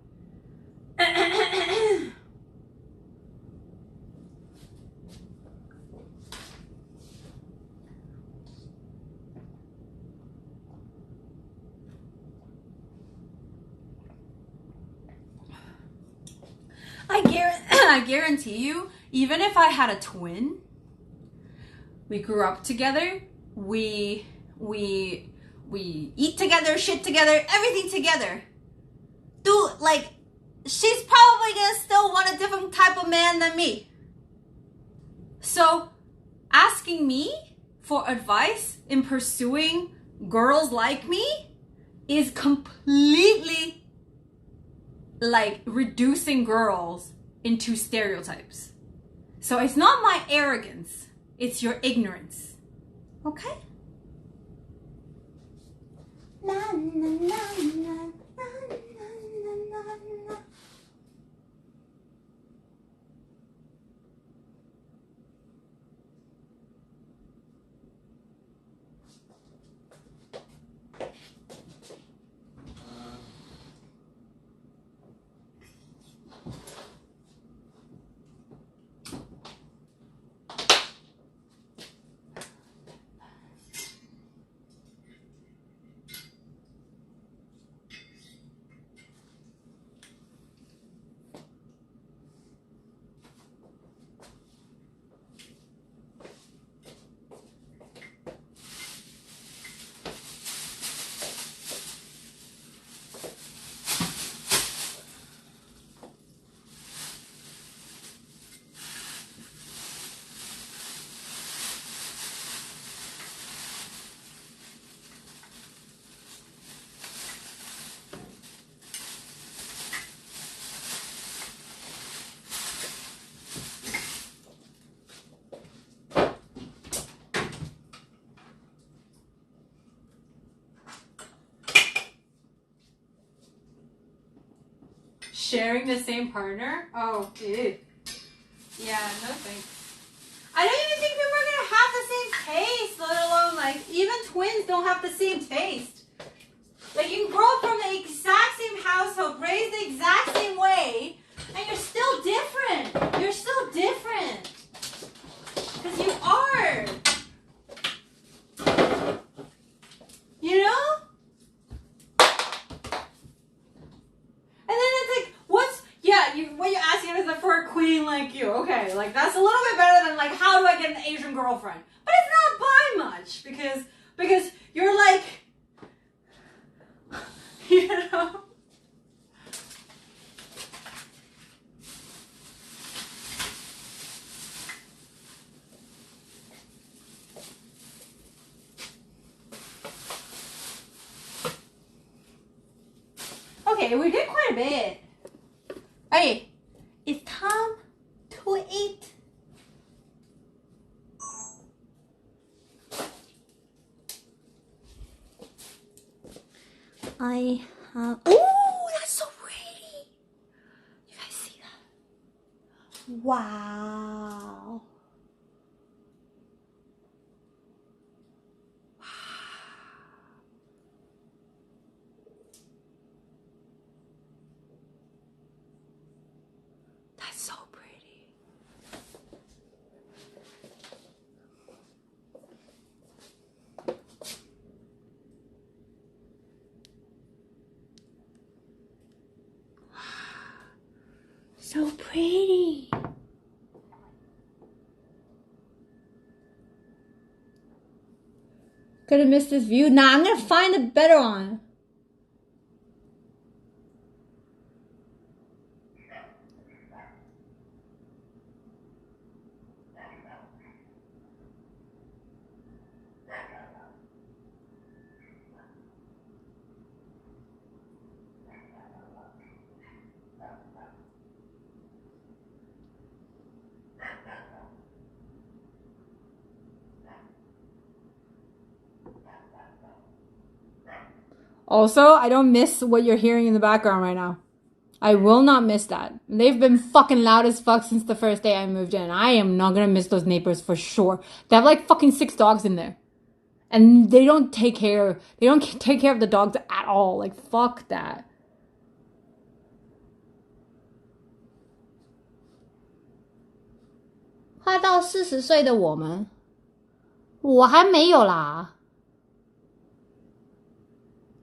I guarantee you, even if I had a twin, we grew up together, we eat together, shit together, everything together. Dude, like, she's probably gonna still want a different type of man than me. So, asking me for advice in pursuing girls like me is completely like reducing girls into stereotypes. So it's not my arrogance, it's your ignorance. Okay? Na, na, na, na, na, na, na, na. sharing the same partner? Oh, ew. Yeah, no thanks. I don't even think people are gonna have the same taste, let alone like even twins don't have the same taste. Like you can grow up from the exact same household, raised the exact same way, and you're still different. You're still different. Because you are. You know? And then it's like, what you're asking is like for a queen like you. Okay, like that's a little bit better than like, how do I get an Asian girlfriend? But it's not by much because you're like, you know. Okay, we did quite a bit. Hey, it's time to eat. I have. Oh, that's so pretty. You guys see that? Wow. That's so pretty. So pretty. Could have missed this view. Nah, I'm gonna find a better one. Also, I don't miss what you're hearing in the background right now. I will not miss that. They've been fucking loud as fuck since the first day I moved in. I am not gonna miss those neighbors for sure. They have like fucking 6 dogs in there. And they don't take care of the dogs at all. Like, fuck that.快到40岁的我们，我还没有啦。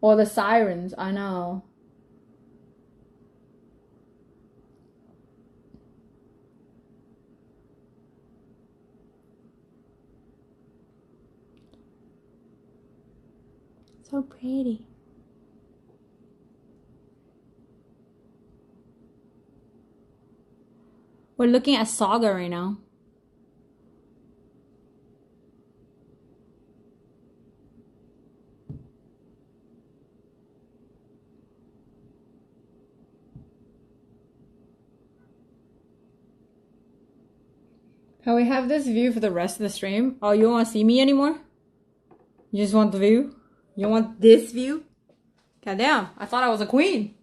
Or the sirens, I know. So pretty. We're looking at Saga right now. Can we have this view for the rest of the stream? Oh, you don't want to see me anymore? You just want the view? You want this view? Goddamn, I thought I was a queen.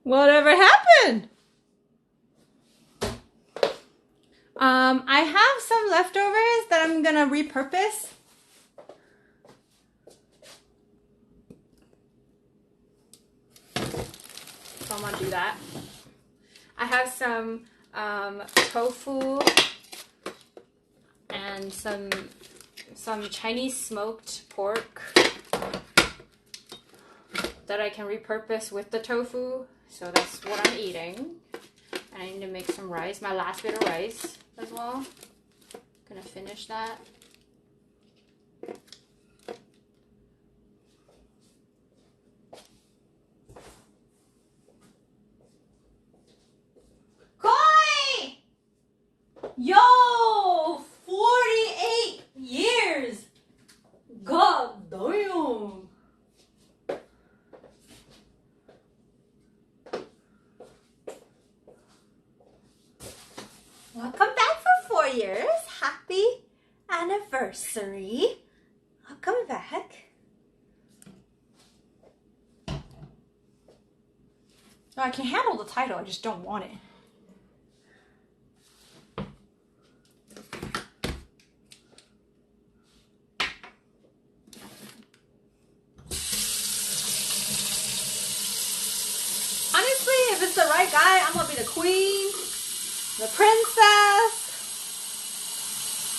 Whatever happened? I have some leftovers that I'm gonna repurpose. So I'm gonna do that. I have some tofu and some Chinese smoked pork that I can repurpose with the tofu. So that's what I'm eating. And I need to make some rice, my last bit of rice as well. Gonna finish that. Koi! Yo! 48 years! God damn! Welcome back for 4 years. Ha anniversary. I'm coming back. No, I can handle the title, I just don't want it. Honestly, if it's the right guy, I'm gonna be the queen, the princess,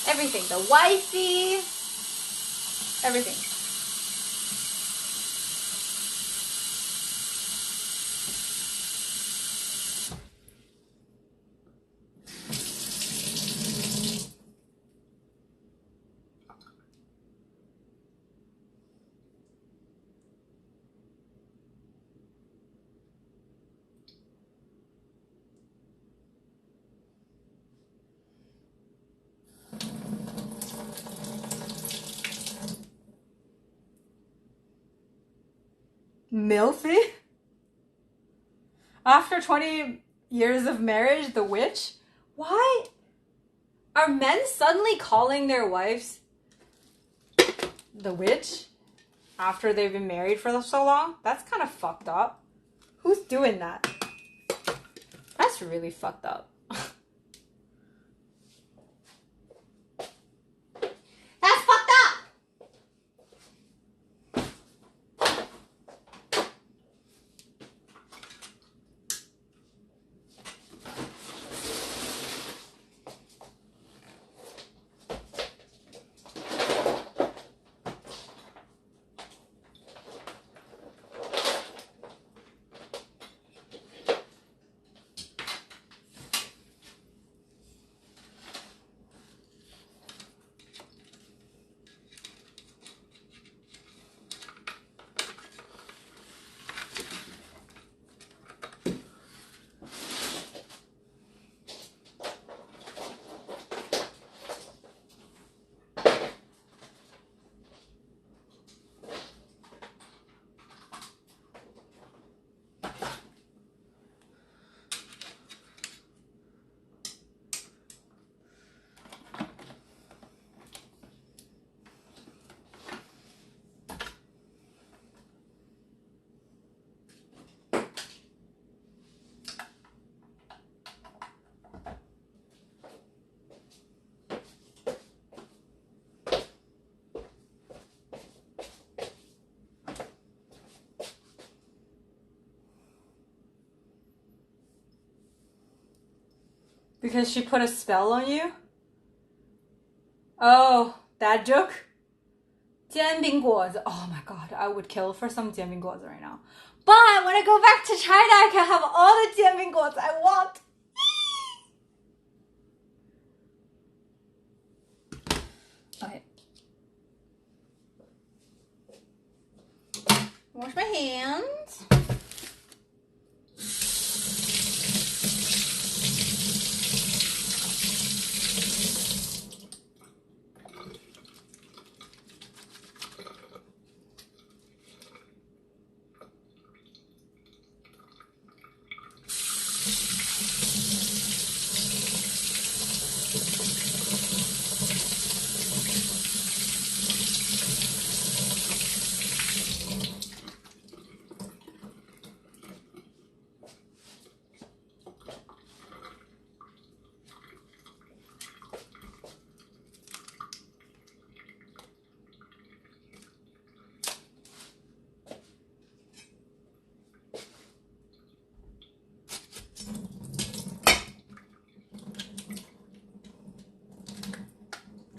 everything, the wifey, everything. Milfy? After 20 years of marriage, the witch? Why are men suddenly calling their wives the witch after they've been married for so long? That's kind of fucked up. Who's doing that? That's really fucked up. That's fucked up! Because she put a spell on you? Oh, that joke? 煎饼果子. Oh my god, I would kill for some 煎饼果子right now. But when I go back to China, I can have all the 煎饼果子I want. Okay. Wash my hands.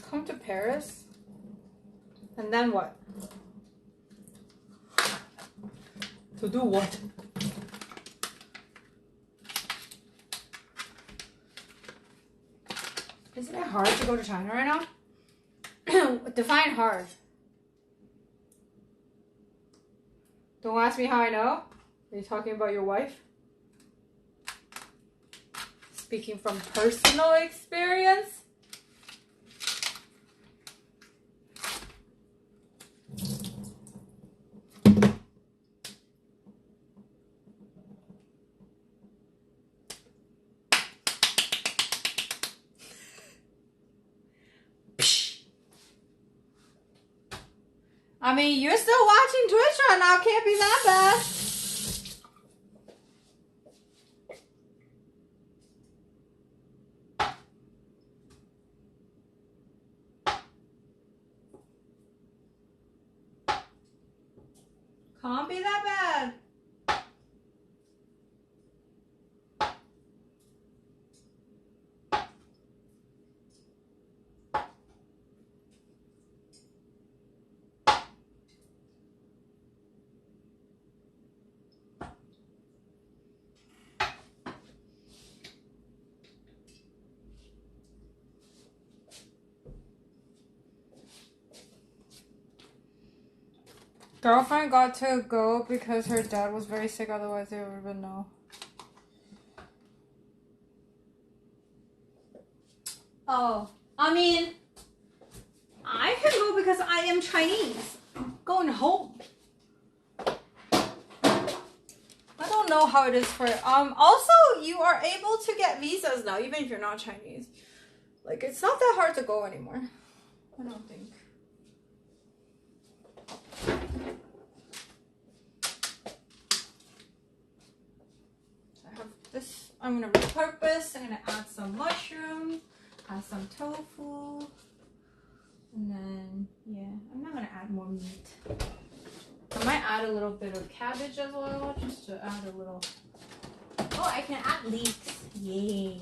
Come to Paris? And then what? To do what? Isn't it hard to go to China right now? Define hard. Don't ask me how I know. Are you talking about your wife? Speaking from personal experience? I mean, you're still watching Twitch right now. Can't be that bad. Can't be that bad. Girlfriend got to go because her dad was very sick, otherwise they would have know. Oh, I mean, I can go because I am Chinese. I'm going home. I don't know how it is for also you are able to get visas now, even if you're not Chinese. Like, it's not that hard to go anymore. I don't think. This I'm gonna repurpose. I'm gonna add some mushrooms, add some tofu, and then yeah, I'm not gonna add more meat. I might add a little bit of cabbage as well, just to add a little. Oh, I can add leeks. Yay!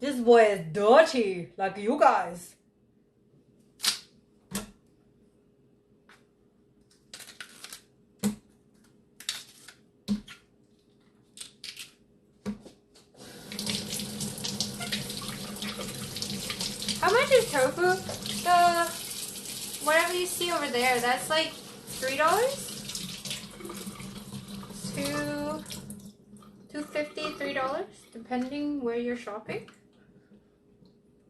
This boy is dirty, like you guys. How much is tofu? The whatever you see over there, that's like $3? $2.50, $3, depending where you're shopping.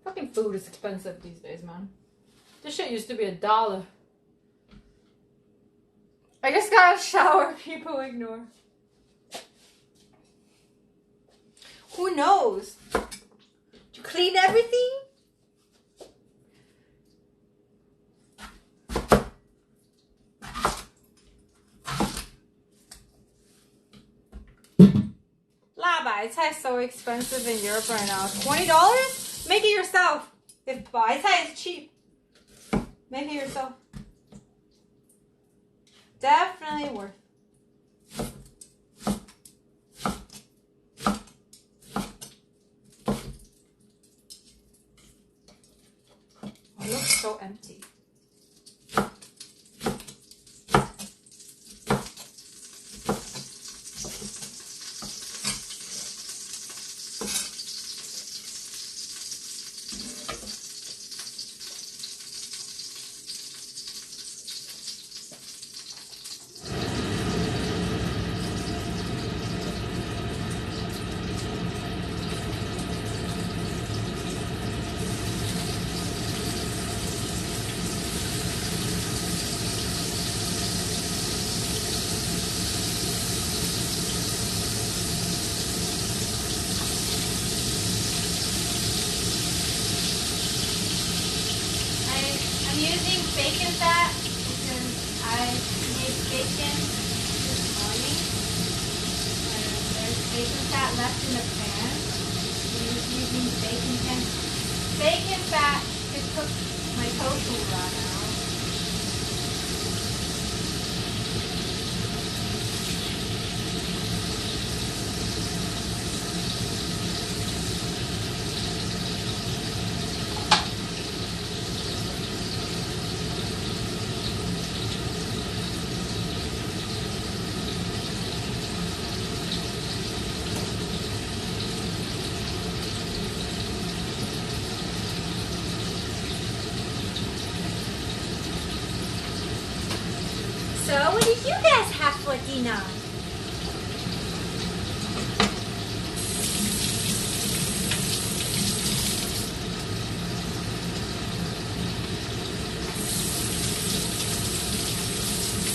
Fucking food is expensive these days, man. This shit used to be $1. I just got a shower, people ignore. Who knows? Did you clean everything? It's so expensive in Europe right now. $20? Make it yourself. If Baicai is cheap, make it yourself. Definitely worth. Oh, it looks so empty. Bacon fat because I made bacon this morning and there's bacon fat left in the pan. So I'm just using bacon fat to cook my tofu right now. So, what did you guys have for dinner?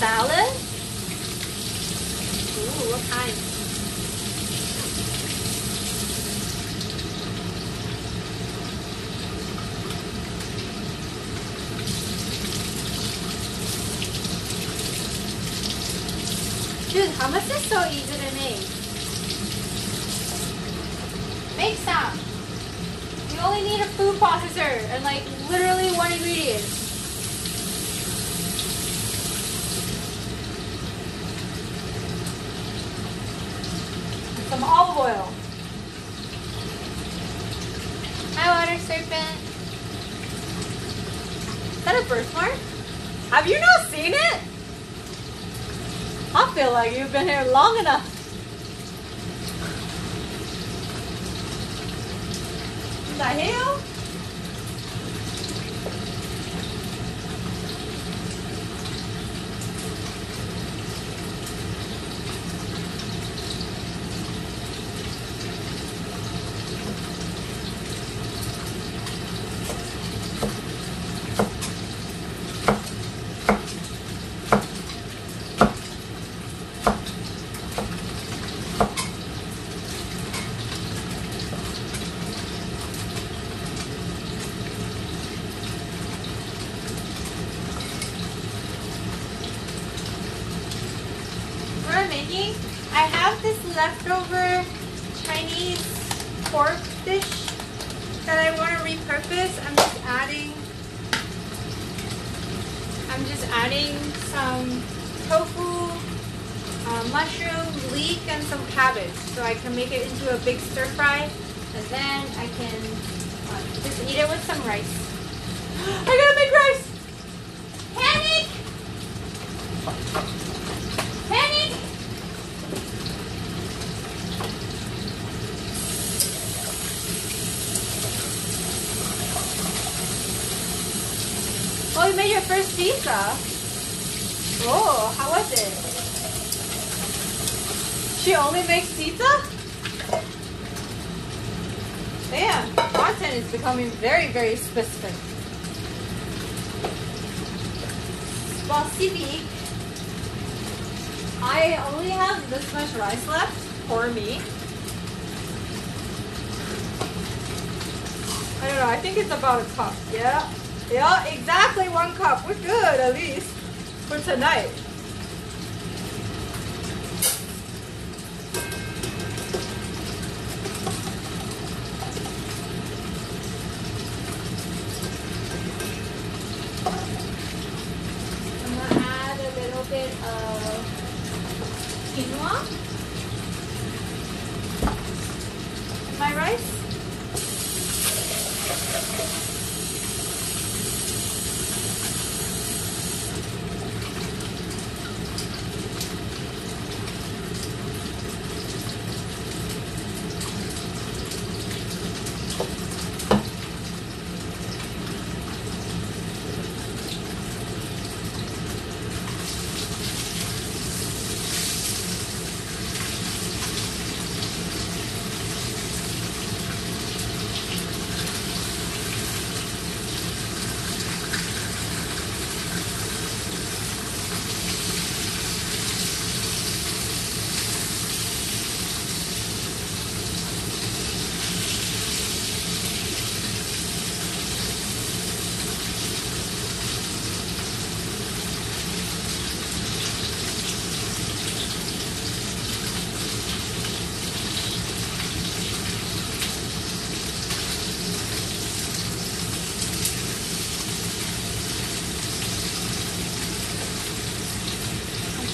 salad? Ooh, what kind? Dude, hummus is so easy to make. Make some. You only need a food processor and like literally one ingredient. And some olive oil. Hi, water serpent. Is that a birthmark? Have you not seen it? I feel like you've been here long enough. What the hell? I have this leftover Chinese pork dish that I want to repurpose. I'm just adding some tofu, mushroom, leek, and some cabbage, so I can make it into a big stir fry, and then I can just eat it with some rice. I gotta make rice! Panic! Panic! Oh, you made your first pizza? Oh, how was it? She only makes pizza? Damn, content is becoming very, very specific. Specific. I only have this much rice left for me. I don't know, I think it's about a cup. Yeah. Yeah, exactly 1 cup. We're good, at least, for tonight. I'm gonna add a little bit of quinoa in my rice.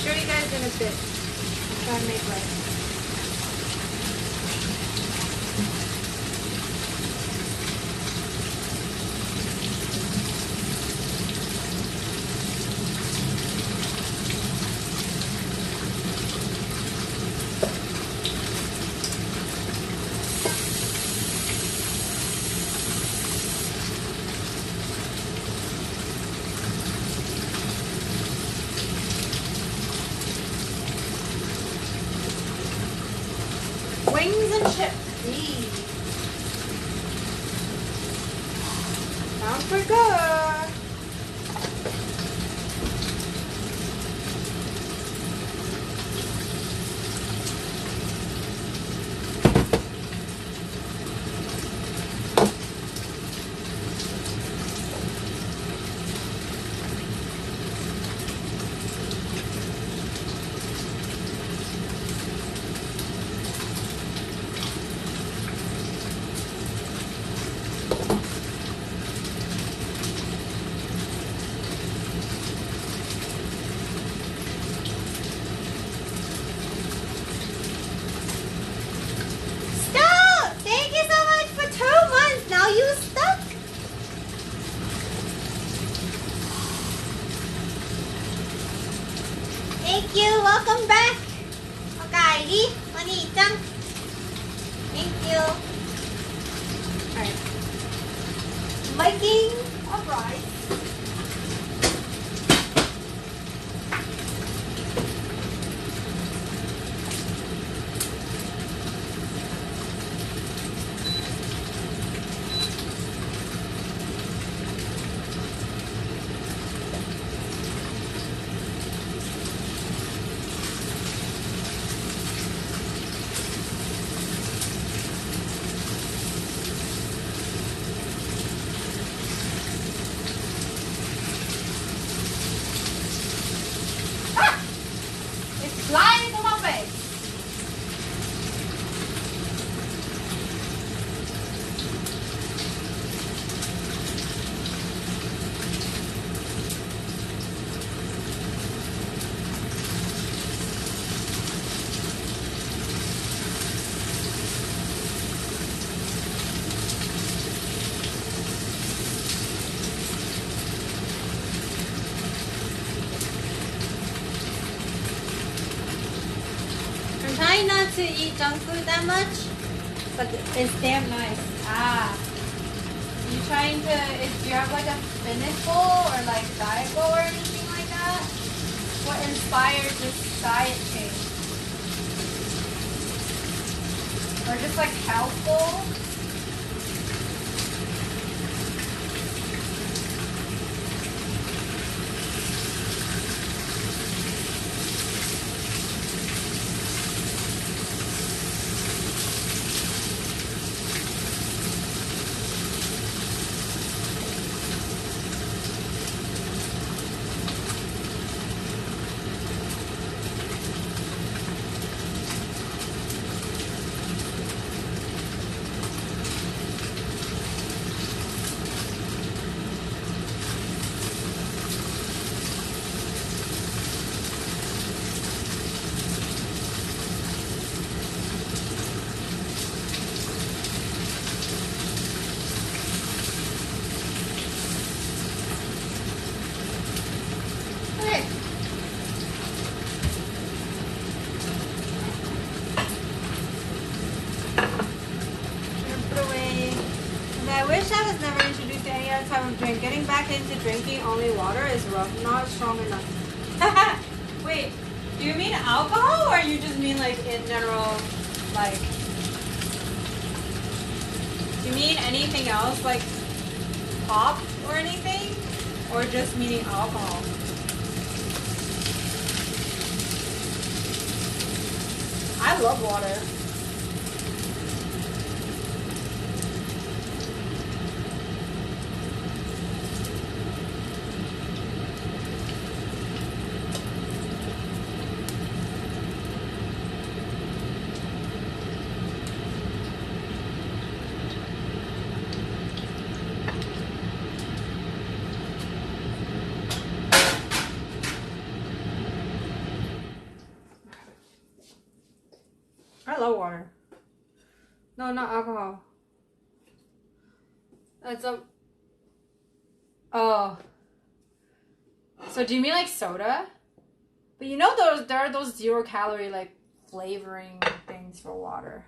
Show you guys in a bit. I'm trying to make rice. Wings and chips. Eee. Sounds pretty good. you. Welcome back. Okaeri. Oni-chan. Thank you. Alright. Making a rice. Flying to my face. I'm trying not to eat junk food that much, but it's damn nice. Ah. You trying to, do you have like a fitness goal or like diet goal or anything like that? What inspired this diet change? Or just like health goal? Getting back into drinking only water is rough, not strong enough. Wait, do you mean alcohol or you just mean like in general, like, do you mean anything else like pop or anything? Or just meaning alcohol? I love water. I love water. No, not alcohol. That's a... Oh. So do you mean like soda? But you know there are those 0 calorie like flavoring things for water.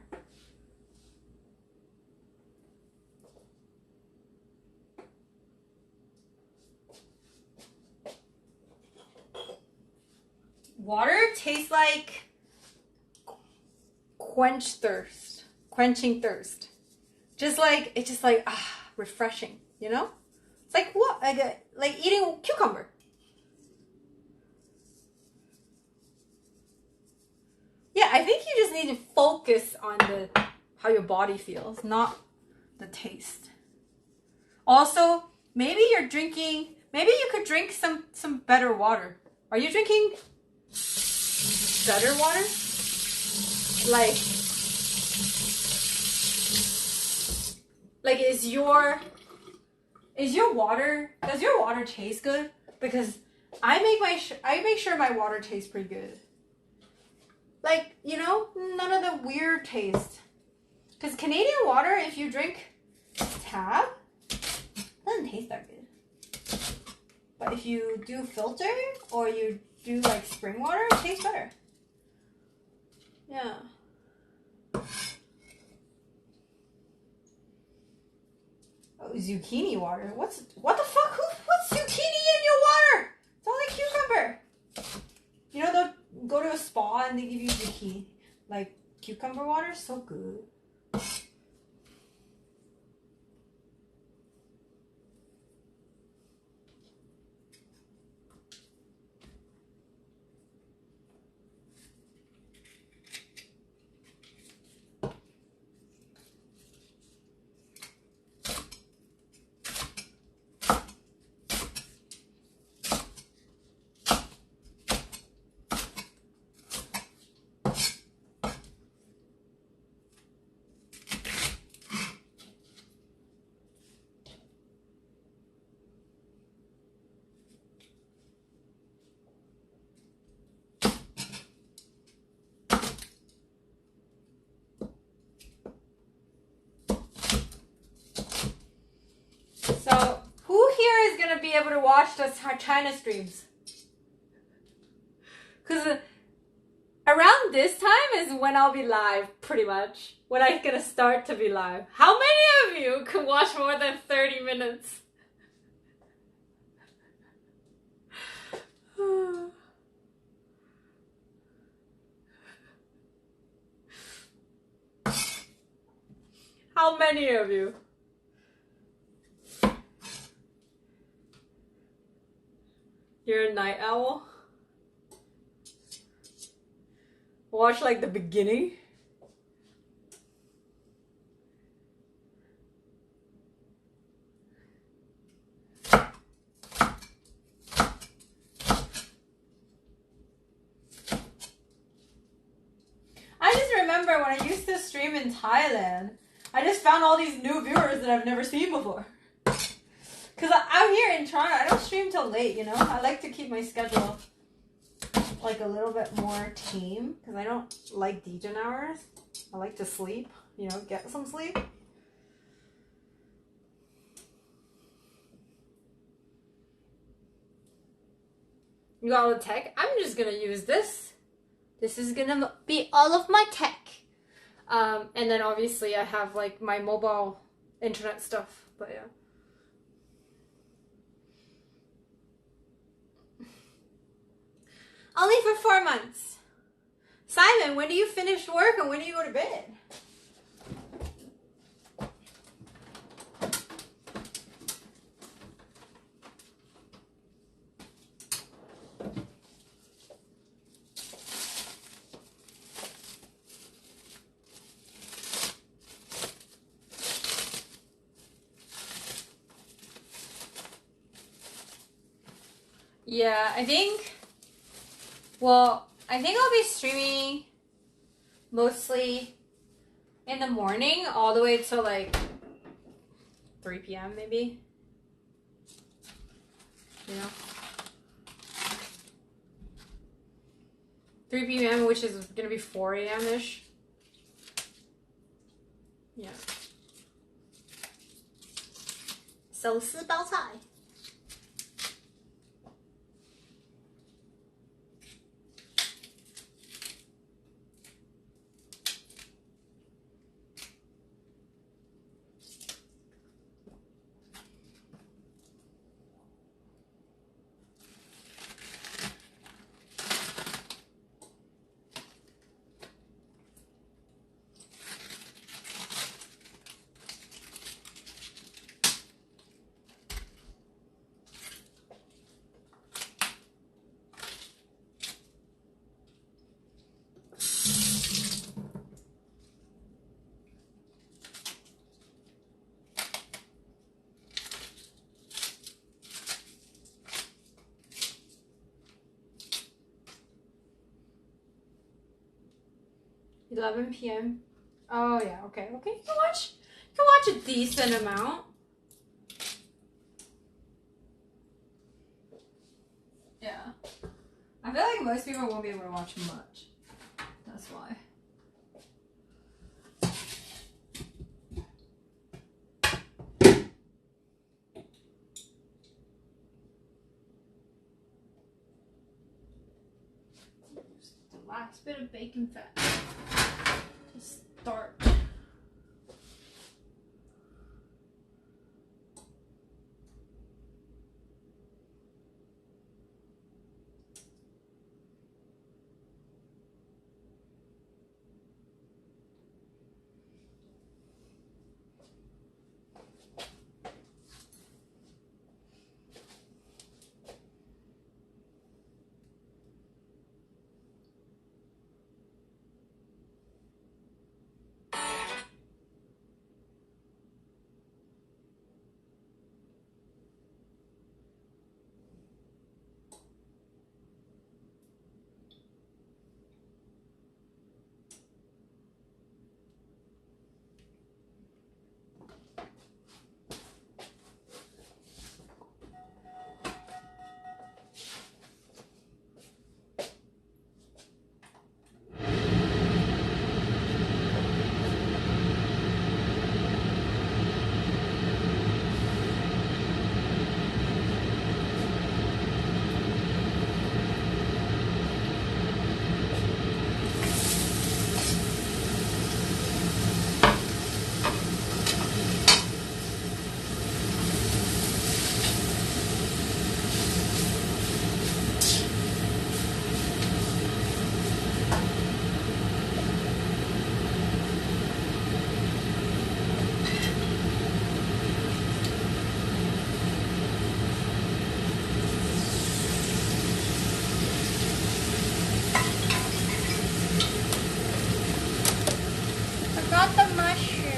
Water tastes like quenching thirst. Just like, it's just like, refreshing, you know? It's like what? Like eating cucumber. Yeah, I think you just need to focus on how your body feels, not the taste. Also, maybe you could drink some better water. Are you drinking better water? Like does your water taste good? Because I make sure my water tastes pretty good. Like, you know, none of the weird taste. Because Canadian water, if you drink tap, doesn't taste that good. But if you do filter or you do like spring water, it tastes better. Yeah. Oh, zucchini water. What the fuck? Who puts zucchini in your water? It's only cucumber. You know, they'll go to a spa and they give you zucchini, like cucumber water. So good. So, who here is going to be able to watch the China streams? Because around this time is when I'll be live, pretty much. When I'm going to start to be live. How many of you can watch more than 30 minutes? How many of you? You're a night owl? Watch like the beginning? I just remember when I used to stream in Thailand, I just found all these new viewers that I've never seen before. Because out here in Toronto, I don't stream till late, you know? I like to keep my schedule like a little bit more tame because I don't like DJ hours. I like to sleep, you know, get some sleep. You got all the tech? I'm just gonna use this. This is gonna be all of my tech. And then obviously I have like my mobile internet stuff, but yeah. Only for 4 months. Simon, when do you finish work and when do you go to bed? Yeah, I think I'll be streaming mostly in the morning all the way till like 3 p.m. maybe. You know? 3 p.m., which is gonna be 4 a.m.-ish. Yeah. 手撕包菜。11 p.m. Oh yeah, okay. You can watch a decent amount. Yeah. I feel like most people won't be able to watch much. That's why. last bit of bacon fat to start. Got the mushroom.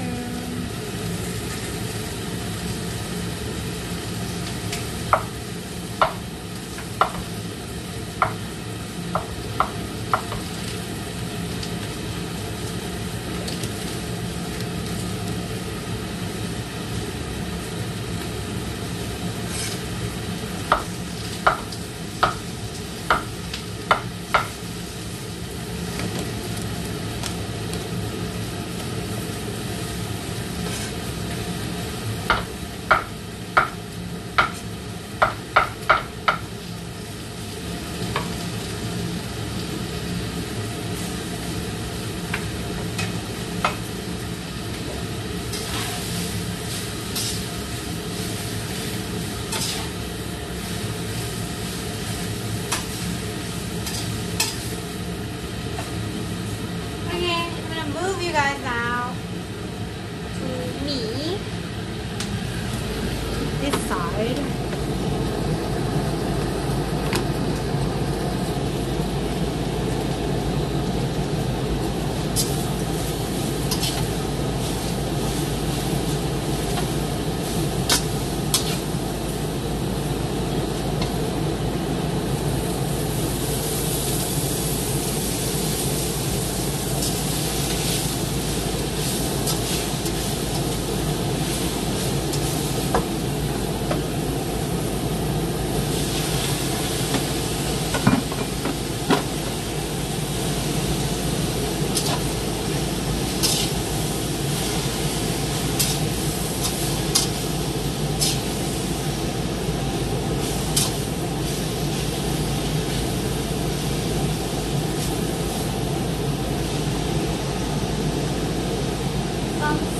Move you guys now to me, this side.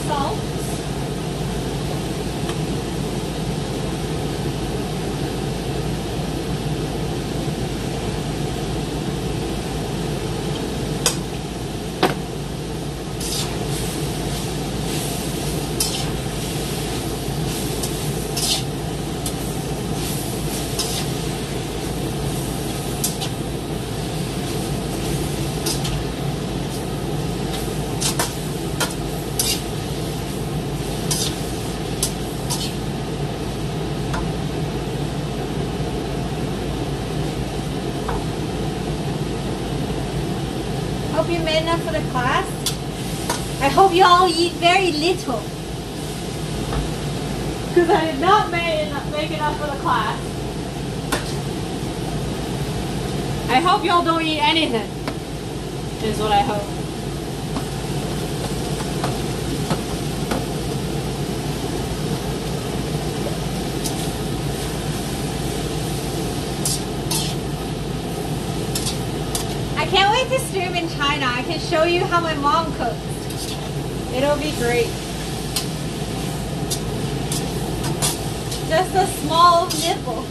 Salt. Hope you made enough for the class. I hope you all eat very little. Because I did not make enough for the class. I hope y'all don't eat anything. Is what I hope. I can't wait to stream China, I can show you how my mom cooks. It'll be great. Just a small nipple.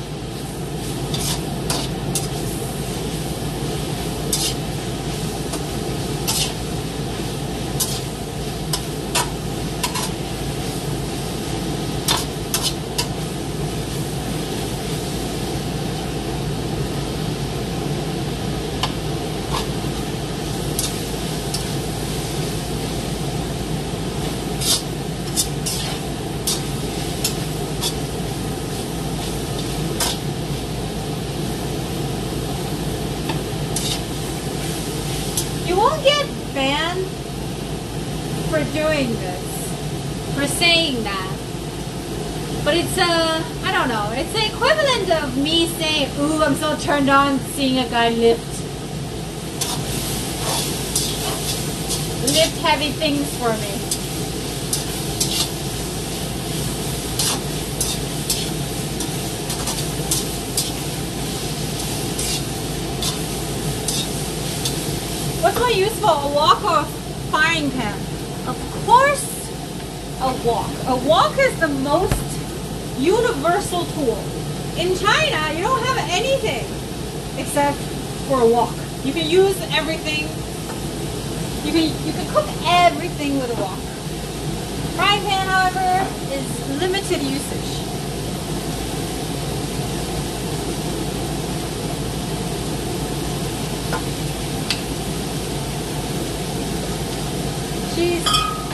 You won't get banned for doing this, for saying that. But it's I don't know, it's the equivalent of me saying, ooh, I'm so turned on seeing a guy lift heavy things for me. What's more useful, a wok or a frying pan? Of course, a wok. A wok is the most universal tool. In China, you don't have anything except for a wok. You can use everything. You can cook everything with a wok. Frying pan, however, is limited usage. She's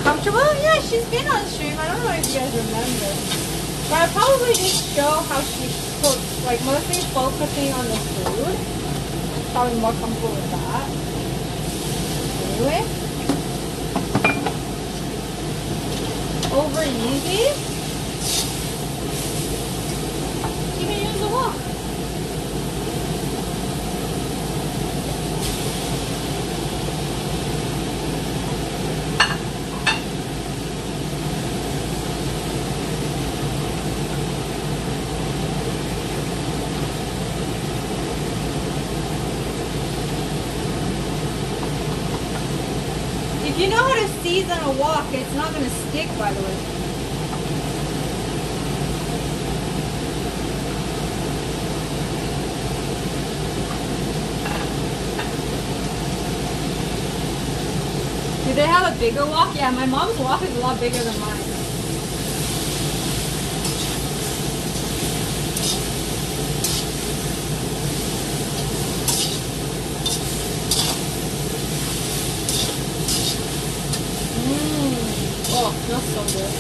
comfortable? Yeah, she's been on stream. I don't know if you guys remember. But I probably just show how she cooks. Like mostly focusing on the food. Probably more comfortable with that. Anyway. Over easy. You can use the wok. If you know how to season a wok, it's not going to stick, by the way. Do they have a bigger wok? Yeah, my mom's wok is a lot bigger than mine. Oh, smells so good.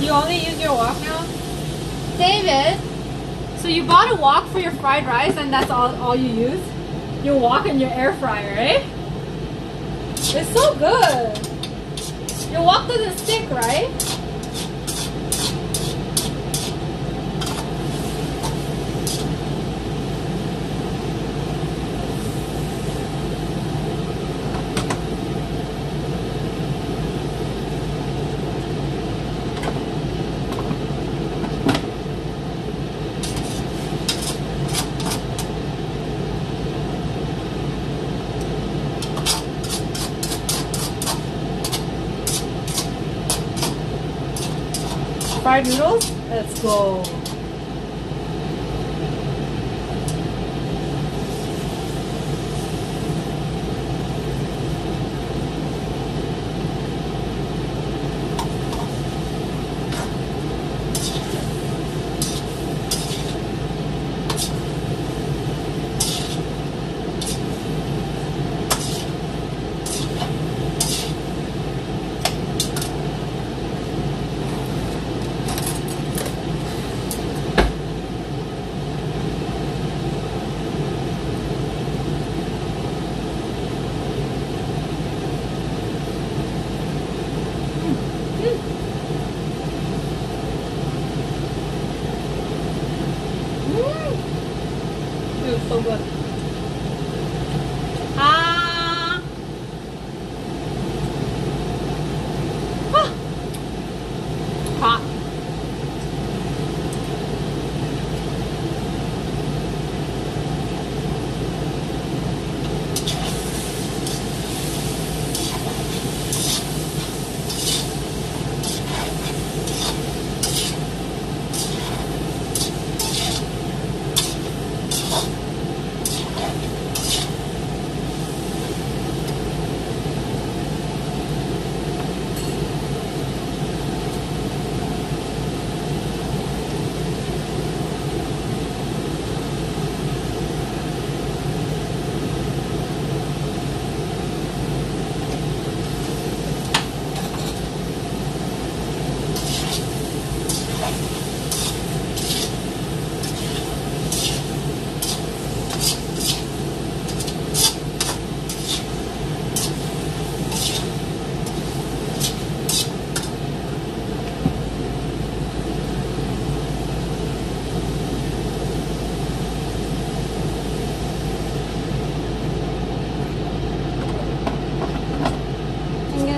You only use your wok now? David, so you bought a wok for your fried rice and that's all you use? Your wok and your air fryer, eh? It's so good. Your wok doesn't stick, right? Fried noodles? Let's go. so good. Ah. Hot.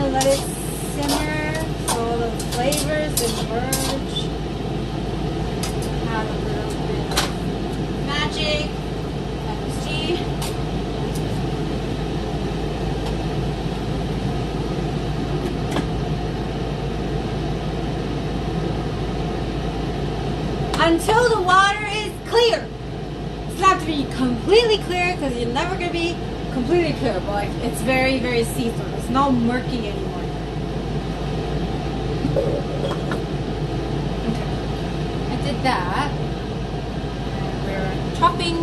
Let it simmer so all the flavors emerge. Have a little bit of magic, MSG. Until the water is clear. It doesn't have to be completely clear because you're never going to be completely clear, but like it's very, very see-through. It's not murky anymore. Okay, I did that. And we're chopping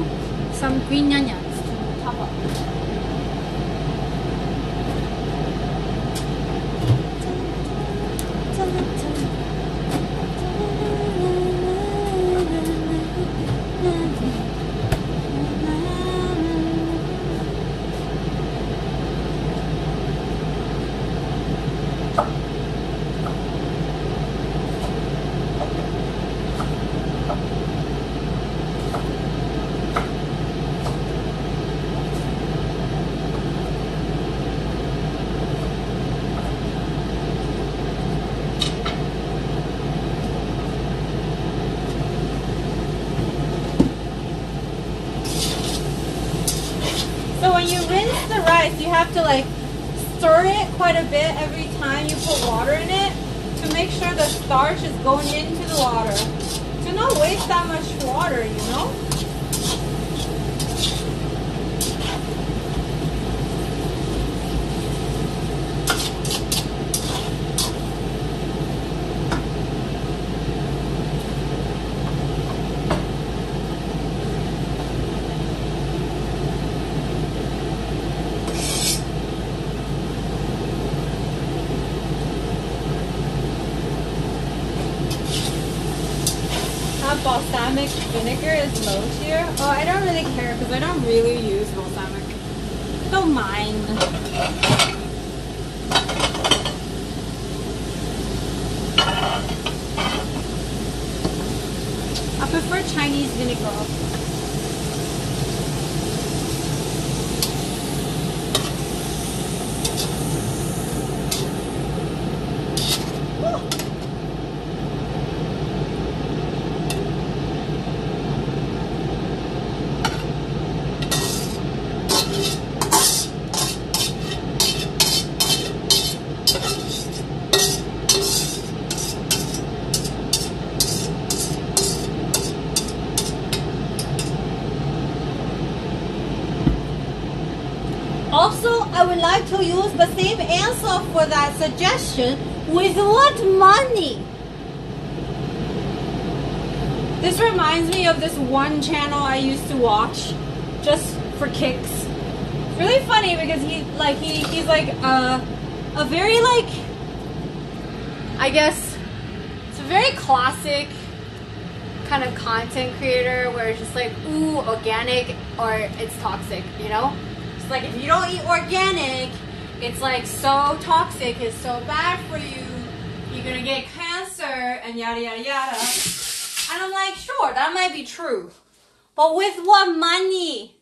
some green onions to top up. So when you rinse the rice, you have to like stir it quite a bit every time you put water in it to make sure the starch is going into the water. To not waste that much water, you know? Balsamic vinegar is low tier. Oh, I don't really care because I don't really use balsamic. Don't mind. I prefer Chinese vinegar. Also, I would like to use the same answer for that suggestion. With what money? This reminds me of this one channel I used to watch just for kicks. It's really funny because he's like a very like, I guess it's a very classic kind of content creator where it's just like, ooh, organic or it's toxic, you know? It's like if you don't eat organic, it's like so toxic, it's so bad for you, you're gonna get cancer and yada yada yada. And I'm like, sure, that might be true. But with what money?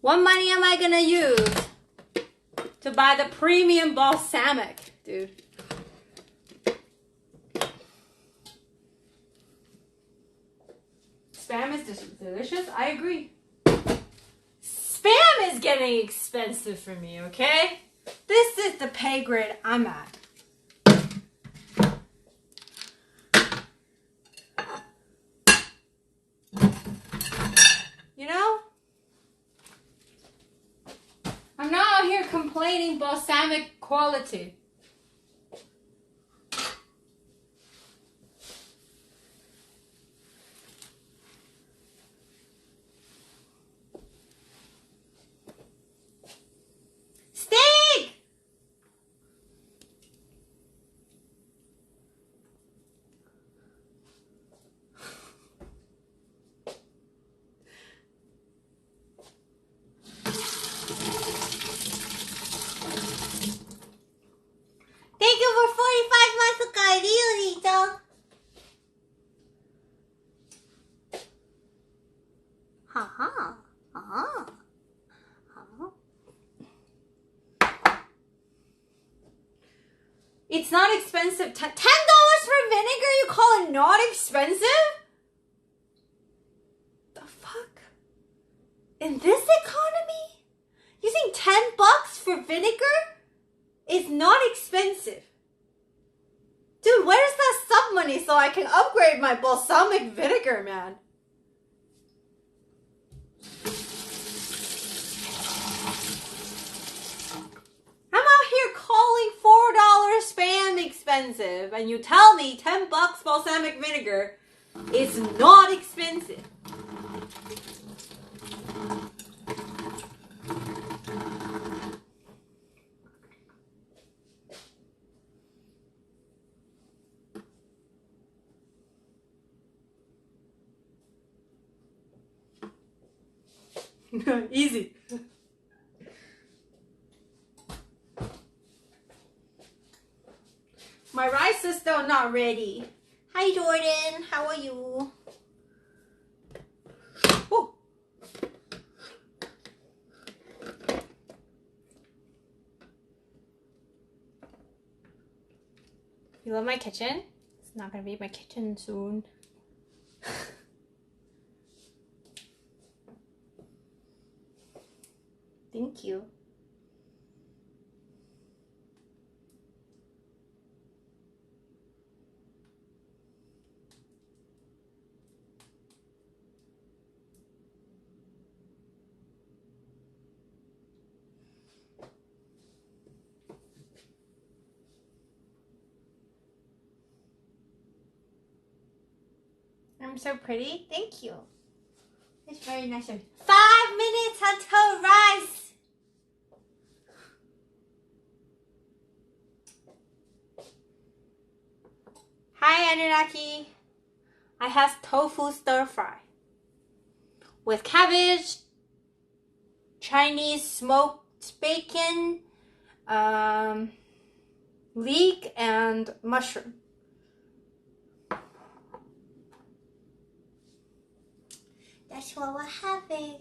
What money am I gonna use to buy the premium balsamic, dude? Spam is delicious. I agree. Spam is getting expensive for me, okay? This is the pay grade I'm at. You know? I'm not out here complaining balsamic quality. Steak! Thank you for 45 months of Carlito. Ha-ha. Ha-ha. It's not expensive. $10 for vinegar? You call it not expensive? The fuck? In this economy? Using $10 for vinegar is not expensive. Dude, where's that sub money so I can upgrade my balsamic vinegar, man? I'm out here calling $4 spam expensive, and you tell me $10 balsamic vinegar is not expensive. Easy. My rice is still not ready. Hi, Jordan. How are you? Oh. You love my kitchen? It's not gonna be my kitchen soon. Thank you. I'm so pretty. Thank you. It's very nice of you. 5 minutes until rice. Hi, Anunnaki. I have tofu stir fry with cabbage, Chinese smoked bacon, leek, and mushroom. That's what we're having.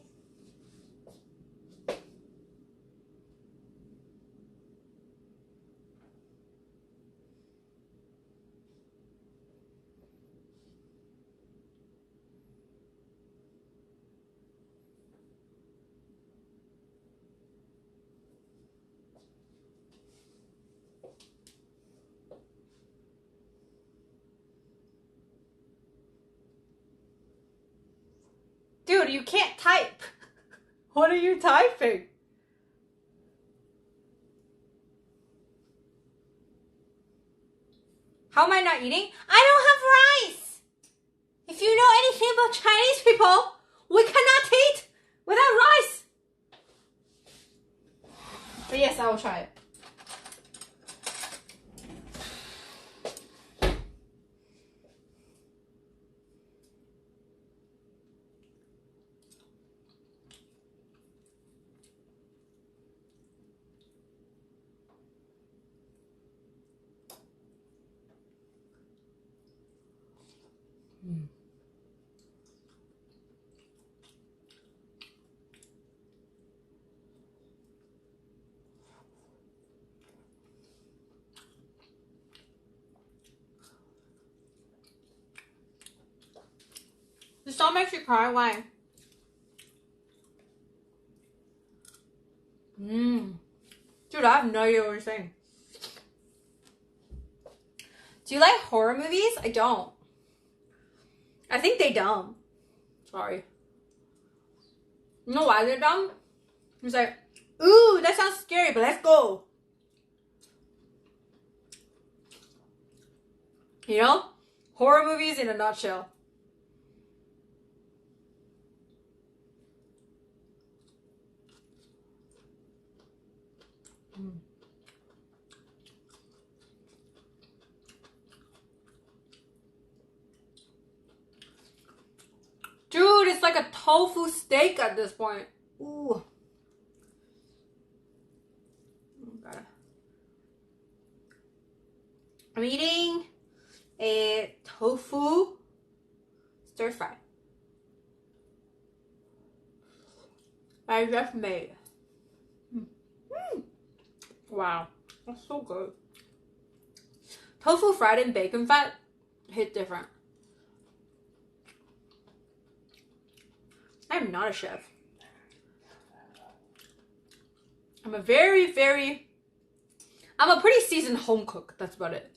Dude, you can't type. What are you typing? How am I not eating? I don't have rice. If you know anything about Chinese people, we cannot eat without rice. But yes, I will try it. song makes you cry? Why? Dude, I have no idea what you're saying. Do you like horror movies? I don't. I think they dumb. Sorry. You know why they're dumb? It's like, ooh, that sounds scary, but let's go. You know? Horror movies in a nutshell. Dude, it's like a tofu steak at this point. Ooh. I'm eating a tofu stir fry. I just made. Wow, that's so good. Tofu fried in bacon fat hit different. I'm not a chef. I'm a I'm a pretty seasoned home cook. That's about it.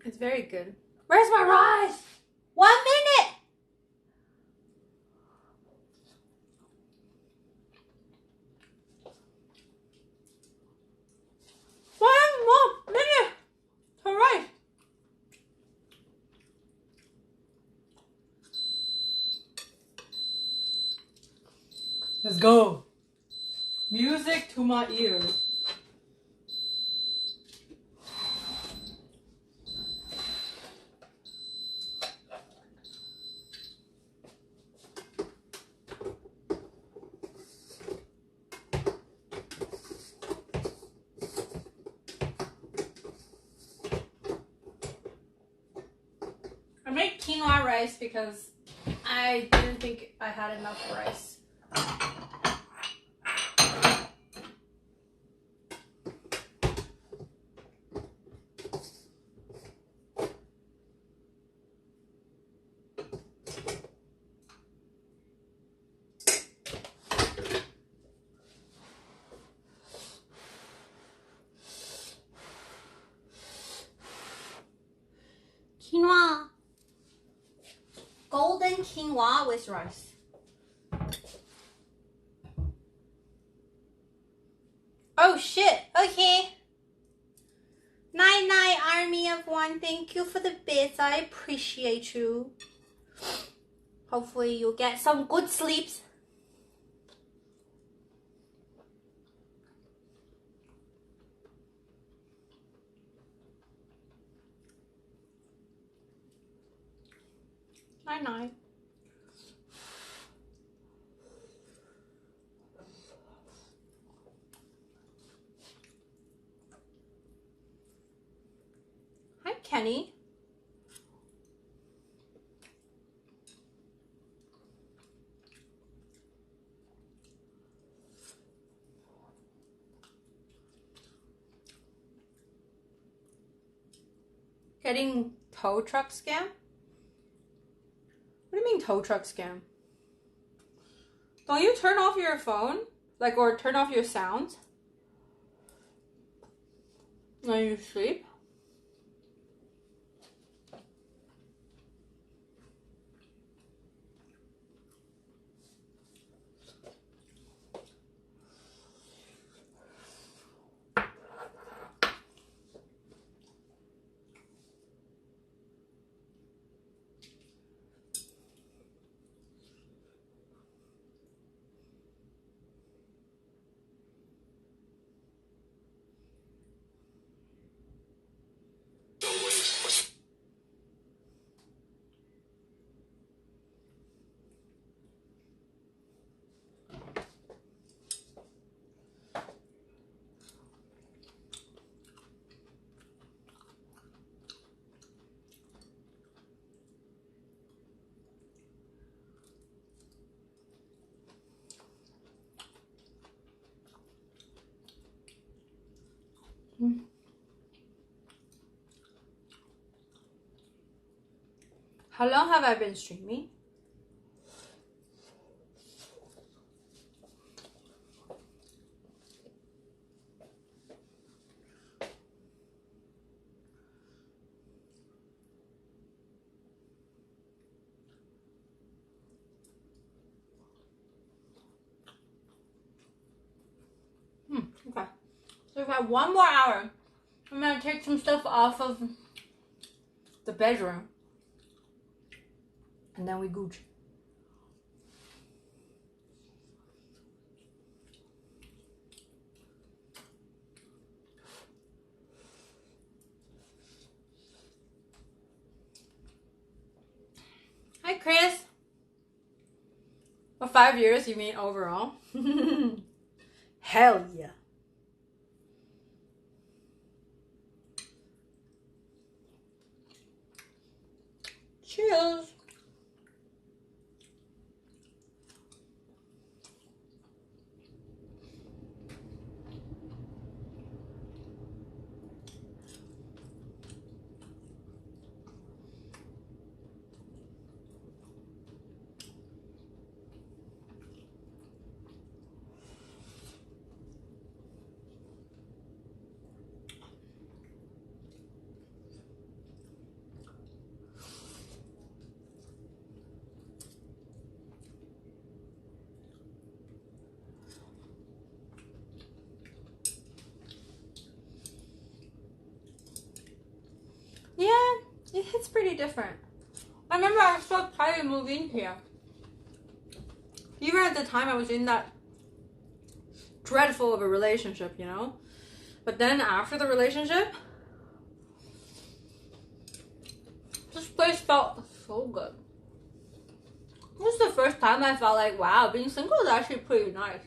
It's very good. Where's my rice? 1 minute! One more minute for rice. Let's go. Music to my ears. I made quinoa rice because I didn't think I had enough rice. Quinoa. Golden quinoa with rice. Oh shit, okay. Night night, army of one. Thank you for the bits. I appreciate you. Hopefully you'll get some good sleeps. Night night. Hi, Kenny. Getting tow truck scam? What do you mean tow truck scam? Don't you turn off your phone? Like, or turn off your sound when you sleep? How long have I been streaming? Okay. So we've got 1 more hour. I'm gonna take some stuff off of the bedroom. And then we gooch. Hi, Chris. For 5 years, you mean overall? Hell yeah. Cheers. Yeah, it hits pretty different. I remember I was so excited to move in here. Even at the time I was in that dreadful of a relationship, you know? But then after the relationship, this place felt so good. This is the first time I felt like, wow, being single is actually pretty nice.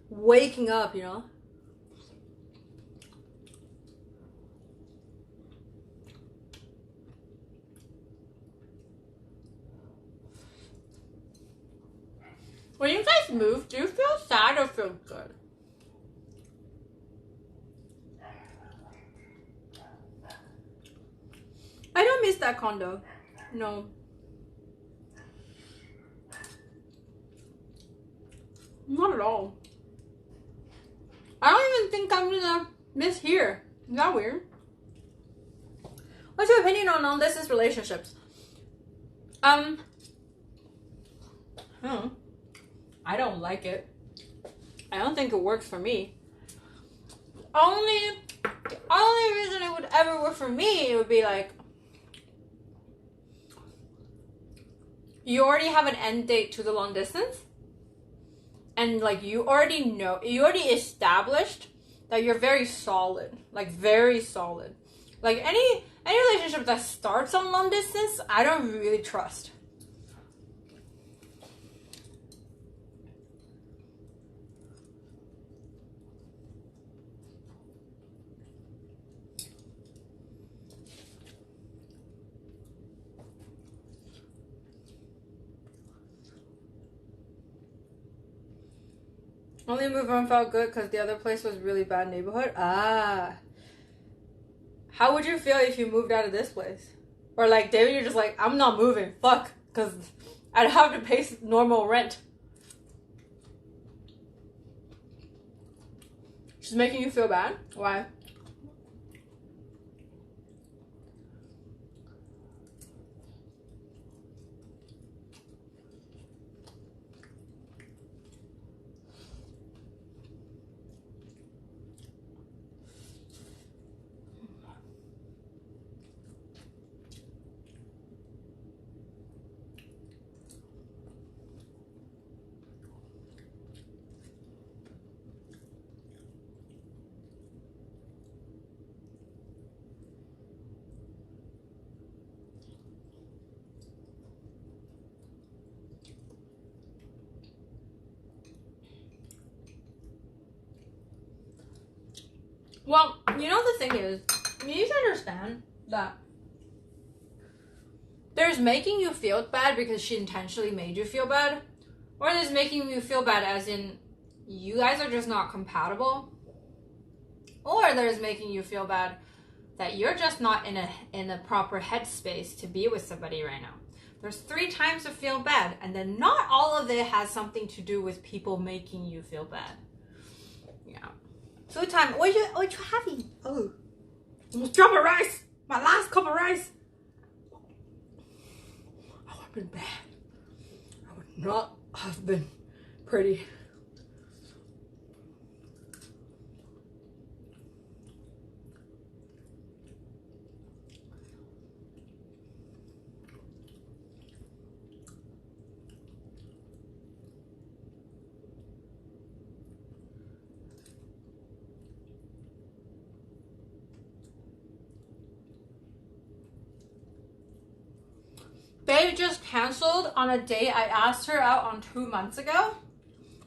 Waking up, you know? When you guys move, do you feel sad or feel good? I don't miss that condo. No. Not at all. I don't even think I'm gonna miss here. Is that weird? What's your opinion on long distance relationships? I don't like it. I don't think it works for me. Only reason it would ever work for me, it would be like you already have an end date to the long distance, and like you already established that you're very solid, like very solid. Like any relationship that starts on long distance, I don't really trust. Only move on felt good because the other place was really bad neighborhood. Ah. How would you feel if you moved out of this place? Or like, David, you're just like, I'm not moving. Fuck. Because I'd have to pay normal rent. She's making you feel bad? Why? Well, you know the thing is, you need to understand that there's making you feel bad because she intentionally made you feel bad. Or it is making you feel bad as in you guys are just not compatible. Or there's making you feel bad that you're just not in a proper headspace to be with somebody right now. There's 3 times to feel bad, and then not all of it has something to do with people making you feel bad. Yeah. 2 times. What you having? Oh, almost dropped my rice. My last cup of rice. Oh, I've been bad. I would not have been pretty. Babe just canceled on a date I asked her out on 2 months ago.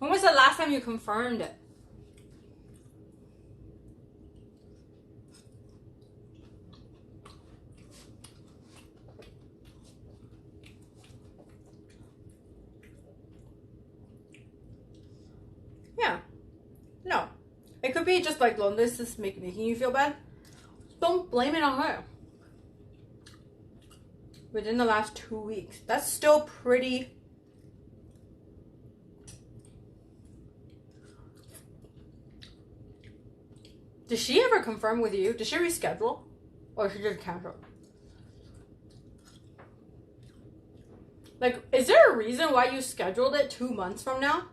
When was the last time you confirmed it? Yeah. No. It could be just like loneliness is making you feel bad. Don't blame it on her. Within the last 2 weeks. That's still pretty. Did she ever confirm with you? Did she reschedule? Or she just cancel? Like, is there a reason why you scheduled it 2 months from now?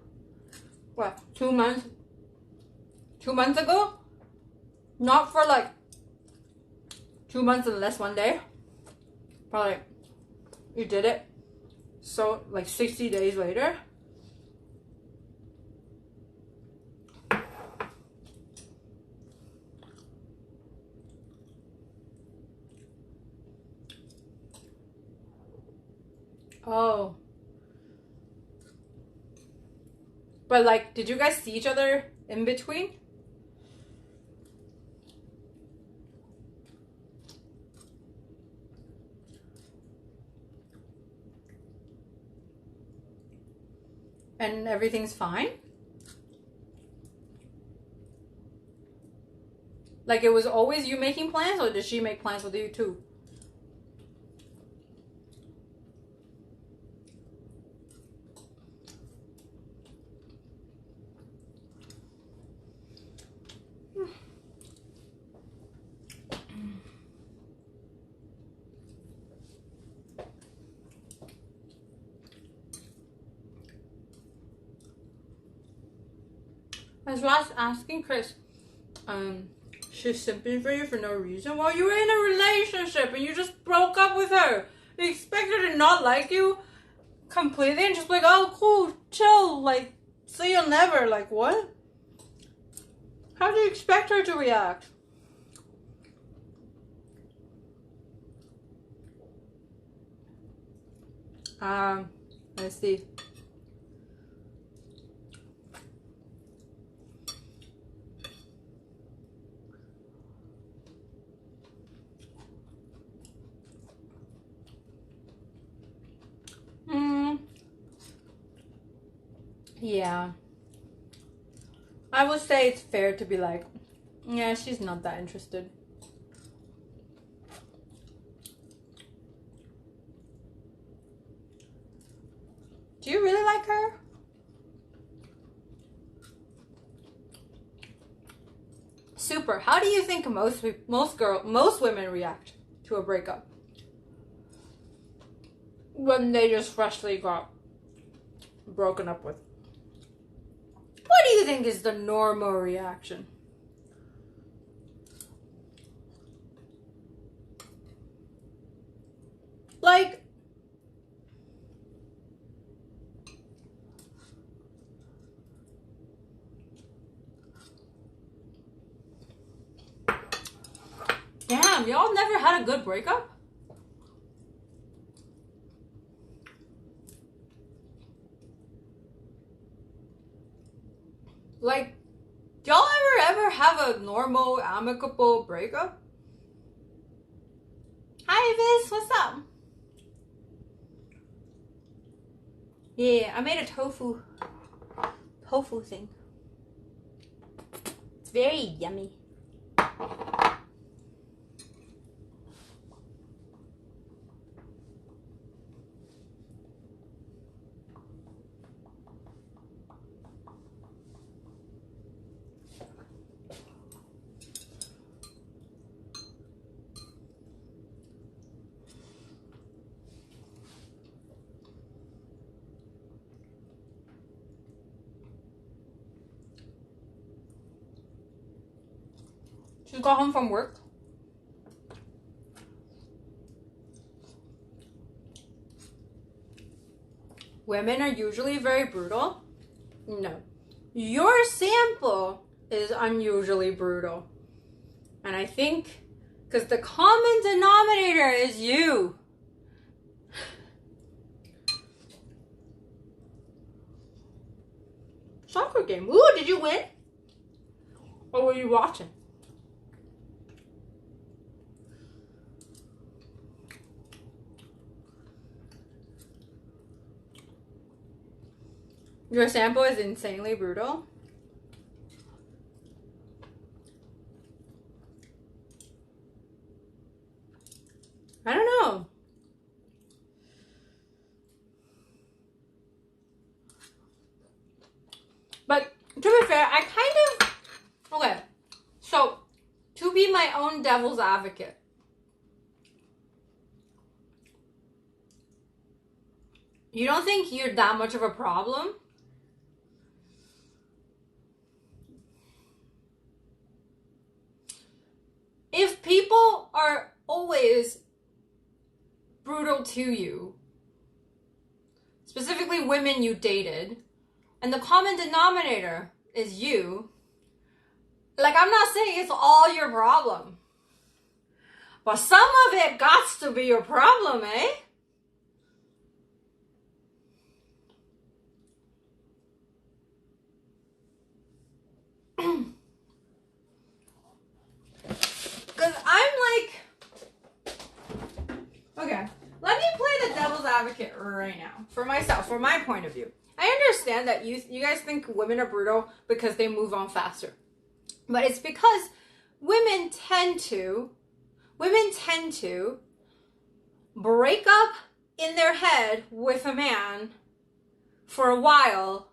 What? 2 months? 2 months ago? Not for like 2 months and less 1 day? But like, you did it. So, like 60 days later? Oh. But like, did you guys see each other in between? And everything's fine? Like, it was always you making plans, or did she make plans with you too? I was asking Chris, she's simping for you for no reason. Well, you were in a relationship and you just broke up with her. You expect her to not like you completely and just be like, oh, cool, chill, like, see you never. Like, what? How do you expect her to react? Let's see. Yeah. I would say it's fair to be like, yeah, she's not that interested. Do you really like her? Super. How do you think most women react to a breakup when they just freshly got broken up with? What do you think is the normal reaction? Like, damn, y'all never had a good breakup? Like, y'all ever have a normal, amicable breakup? Hi, Vis, what's up? Yeah, I made a tofu thing. It's very yummy. She got home from work. Women are usually very brutal. No. Your sample is unusually brutal. And I think because the common denominator is you. Soccer game. Ooh, did you win? Or were you watching? Your sample is insanely brutal. I don't know. But to be fair, I kind of... Okay, so to be my own devil's advocate, you don't think you're that much of a problem? If people are always brutal to you, specifically women you dated, and the common denominator is you, like, I'm not saying it's all your problem, but some of it gots to be your problem, eh? Because I'm like, okay, let me play the devil's advocate right now for myself, for my point of view. I understand that you guys think women are brutal because they move on faster. But it's because women tend to break up in their head with a man for a while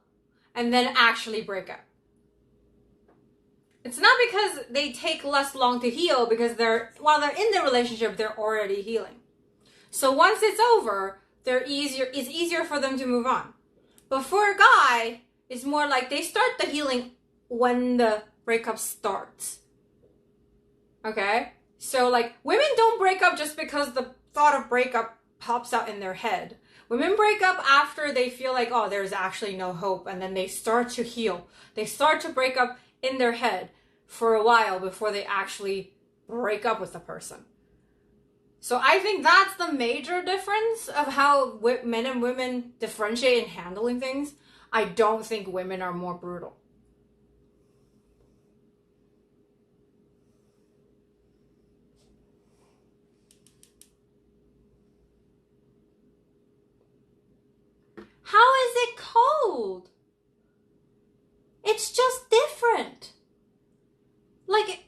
and then actually break up. It's not because they take less long to heal, because while they're in the relationship, they're already healing. So once it's over, it's easier for them to move on. But for a guy, it's more like they start the healing when the breakup starts. Okay? So like, women don't break up just because the thought of breakup pops out in their head. Women break up after they feel like, oh, there's actually no hope, and then they start to heal. They start to break up in their head for a while before they actually break up with the person. So I think that's the major difference of how men and women differentiate in handling things. I don't think women are more brutal. How is it cold? It's just different. Like,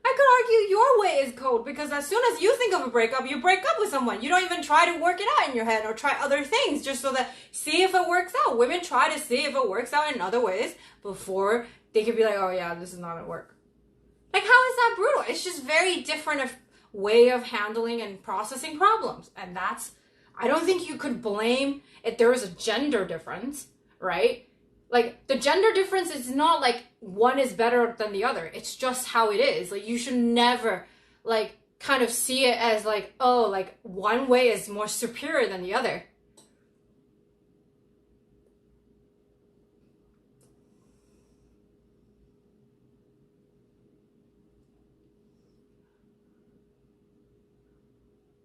I could argue your way is cold, because as soon as you think of a breakup, you break up with someone. You don't even try to work it out in your head or try other things just so that, see if it works out. Women try to see if it works out in other ways before they can be like, oh yeah, this is not gonna work. Like, how is that brutal? It's just very different way of handling and processing problems. And I don't think you could blame if there is a gender difference, right? Like, the gender difference is not like one is better than the other. It's just how it is. Like, you should never, like, kind of see it as like, oh, like, one way is more superior than the other.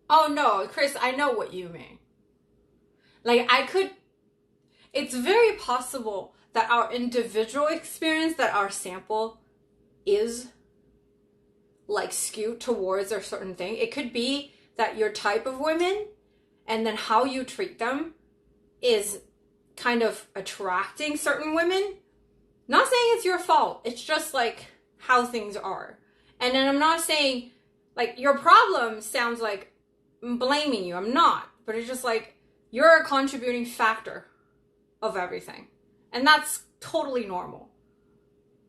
Oh no, Chris, I know what you mean. Like, it's very possible that our individual experience, that our sample is like skewed towards a certain thing. It could be that your type of women and then how you treat them is kind of attracting certain women. Not saying it's your fault. It's just like how things are. And then I'm not saying like your problem sounds like I'm blaming you. I'm not. But it's just like you're a contributing factor of everything. And that's totally normal.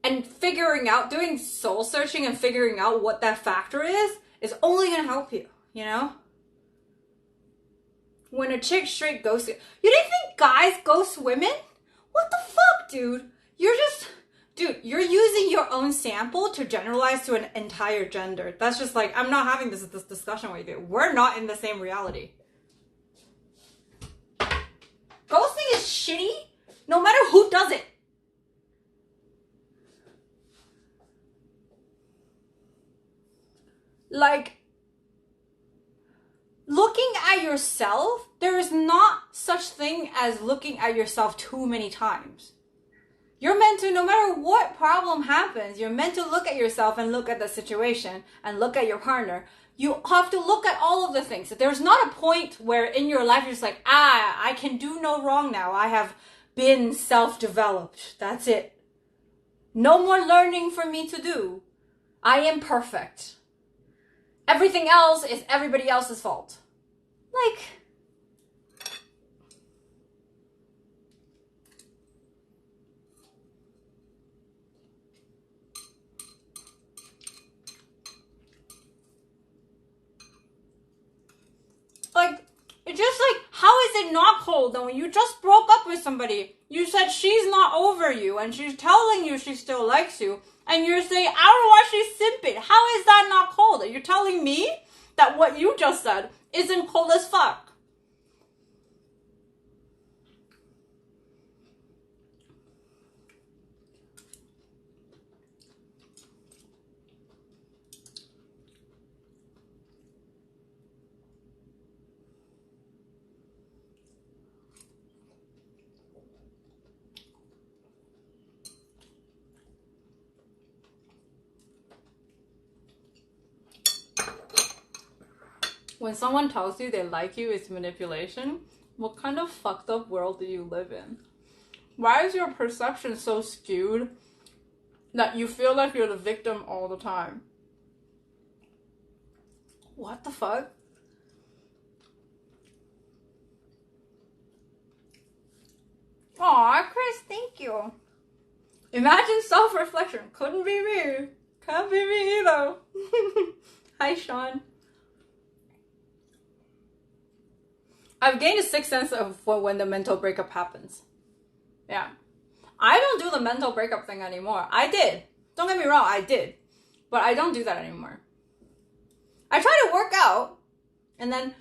And figuring out, doing soul searching and figuring out what that factor is only going to help you, you know? When a chick straight ghosts you. You didn't think guys ghost women? What the fuck, dude? You're using your own sample to generalize to an entire gender. That's just like, I'm not having this discussion with you. We're not in the same reality. Ghosting is shitty no matter who does it. Like, looking at yourself, there is not such thing as looking at yourself too many times. You're meant to, no matter what problem happens, you're meant to look at yourself and look at the situation and look at your partner. You have to look at all of the things. There's not a point where in your life you're just like, I can do no wrong now. I have been self-developed. That's it. No more learning for me to do. I am perfect. Everything else is everybody else's fault. Like, it's just like, how is it not cold though? When you just broke up with somebody, you said she's not over you and she's telling you she still likes you, and you're saying, I don't know why she's simping. How is that not cold? You're telling me that what you just said isn't cold as fuck. When someone tells you they like you, it's manipulation. What kind of fucked up world do you live in? Why is your perception so skewed that you feel like you're the victim all the time? What the fuck? Aw, Chris, thank you. Imagine self-reflection. Couldn't be me. Can't be me either. Hi, Sean. I've gained a sixth sense of when the mental breakup happens. Yeah. I don't do the mental breakup thing anymore. I did. Don't get me wrong, I did. But I don't do that anymore. I try to work out, and then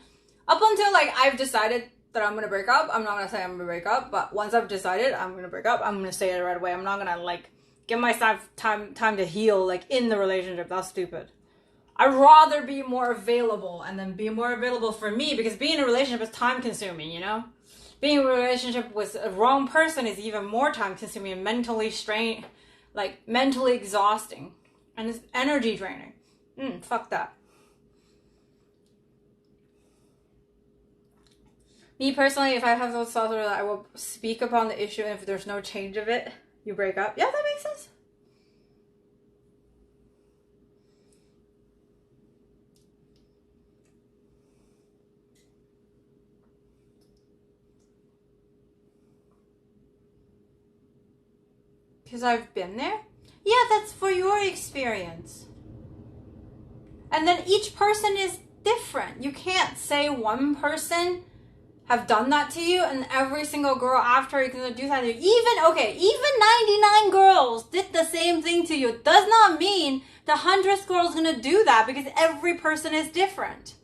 up until like I've decided that I'm gonna break up, I'm not gonna say I'm gonna break up, but once I've decided I'm gonna break up, I'm gonna say it right away. I'm not gonna like give myself time to heal like in the relationship. That's stupid. I'd rather be more available, and then be more available for me, because being in a relationship is time consuming, you know? Being in a relationship with a wrong person is even more time consuming and mentally mentally exhausting. And it's energy draining. Fuck that. Me personally, if I have those thoughts, I will speak upon the issue, and if there's no change of it, you break up. Yeah, that makes sense. Because I've been there? Yeah, that's for your experience. And then each person is different. You can't say one person have done that to you and every single girl after is going to do that to you. Even 99 girls did the same thing to you. It does not mean the 100th girl is going to do that, because every person is different.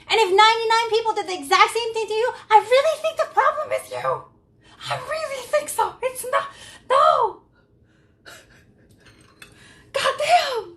And if 99 people did the exact same thing to you, I really think the problem is you. I really think so. It's not. No. Goddamn!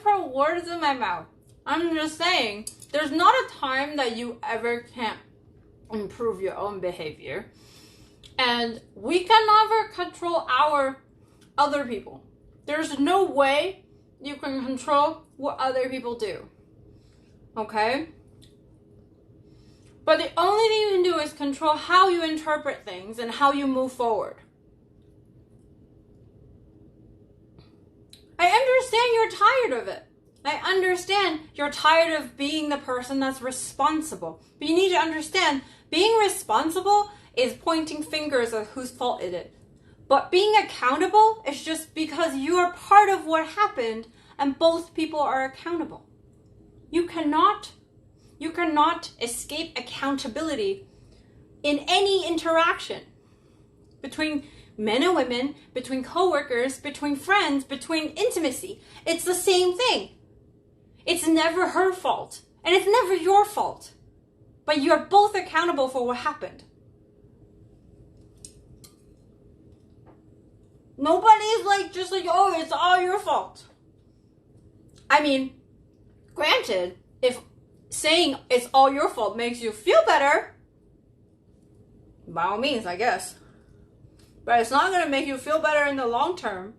don't put words in my mouth. I'm just saying, there's not a time that you ever can't improve your own behavior. And we can never control other people. There's no way you can control what other people do. Okay? But the only thing you can do is control how you interpret things and how you move forward. I understand you're tired of it. I understand you're tired of being the person that's responsible. But you need to understand, being responsible is pointing fingers at whose fault it is. But being accountable is just because you are part of what happened and both people are accountable. You cannot escape accountability in any interaction between men and women, between coworkers, between friends, between intimacy. It's the same thing. It's never her fault, and it's never your fault. But you're both accountable for what happened. Nobody's just like, oh, it's all your fault. I mean, granted, if saying it's all your fault makes you feel better, by all means, I guess. But it's not going to make you feel better in the long term.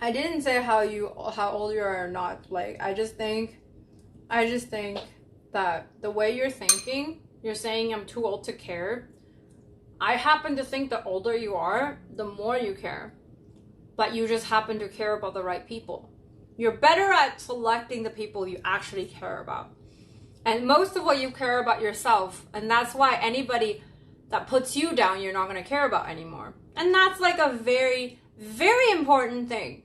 I didn't say how old you are or not. I just think that the way you're thinking, you're saying I'm too old to care. I happen to think the older you are, the more you care. But you just happen to care about the right people. You're better at selecting the people you actually care about. And most of what you care about yourself, and that's why anybody that puts you down, you're not going to care about anymore. And that's a very, very important thing.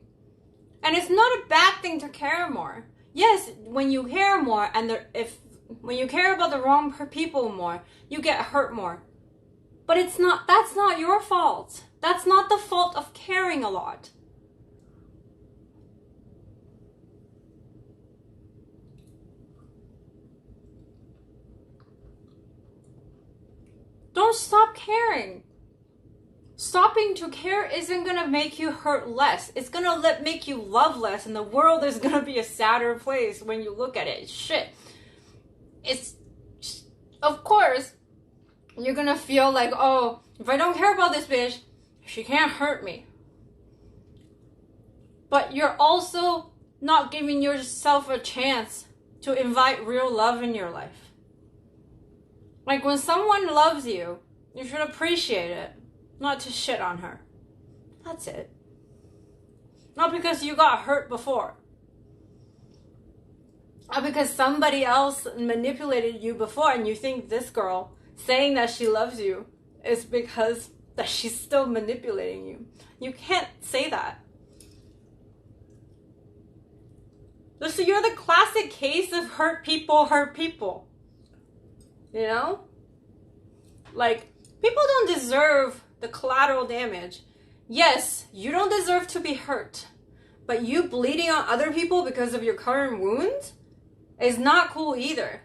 And it's not a bad thing to care more. Yes, when you care more when you care about the wrong people more, you get hurt more. But that's not your fault. That's not the fault of caring a lot. Don't stop caring. Stopping to care isn't going to make you hurt less. It's going to make you love less, and the world is going to be a sadder place when you look at it. Shit. Of course, you're going to feel like, oh, if I don't care about this bitch, she can't hurt me. But you're also not giving yourself a chance to invite real love in your life. When someone loves you, you should appreciate it. Not to shit on her. That's it. Not because you got hurt before. Not because somebody else manipulated you before and you think this girl saying that she loves you is because that she's still manipulating you. You can't say that. So you're the classic case of hurt people hurt people. You know? People don't deserve the collateral damage. Yes, you don't deserve to be hurt. But you bleeding on other people because of your current wounds is not cool either.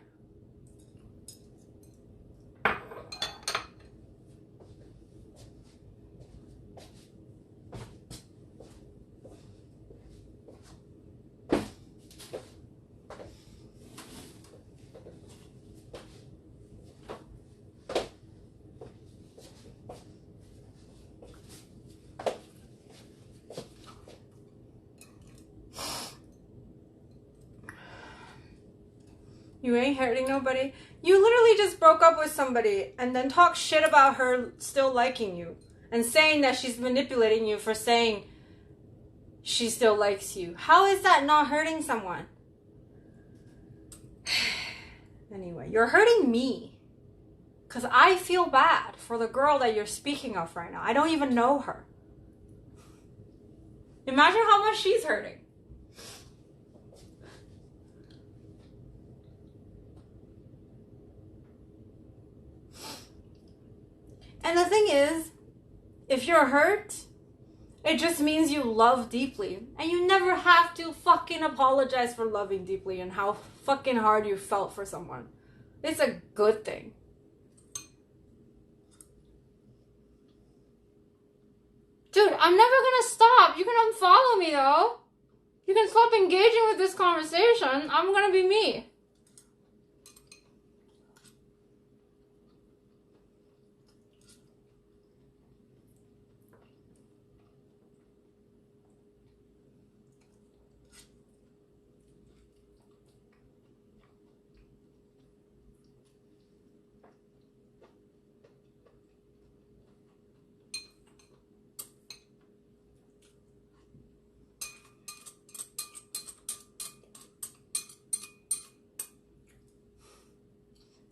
You ain't hurting nobody. You literally just broke up with somebody and then talk shit about her still liking you and saying that she's manipulating you for saying she still likes you. How is that not hurting someone? Anyway, you're hurting me because I feel bad for the girl that you're speaking of right now. I don't even know her. Imagine how much she's hurting. And the thing is, if you're hurt, it just means you love deeply. And you never have to fucking apologize for loving deeply and how fucking hard you felt for someone. It's a good thing. Dude, I'm never gonna stop. You can unfollow me though. You can stop engaging with this conversation. I'm gonna be me.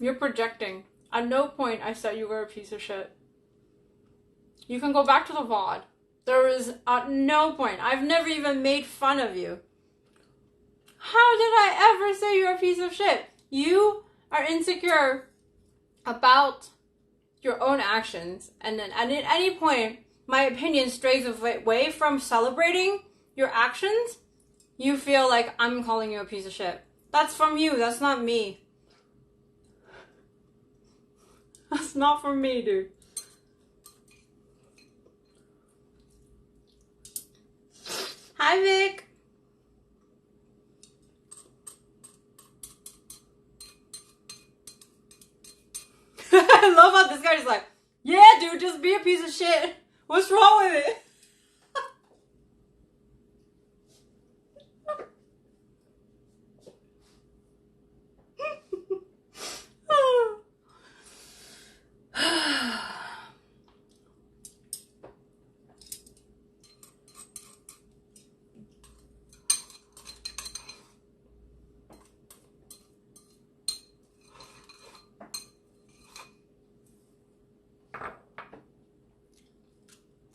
You're projecting. At no point I said you were a piece of shit. You can go back to the VOD. There is at no point. I've never even made fun of you. How did I ever say you're a piece of shit? You are insecure about your own actions. And then at any point, my opinion strays away from celebrating your actions. You feel like I'm calling you a piece of shit. That's from you. That's not me. That's not from me, dude. Hi, Vic. I love how this guy's like, yeah, dude, just be a piece of shit. What's wrong with it?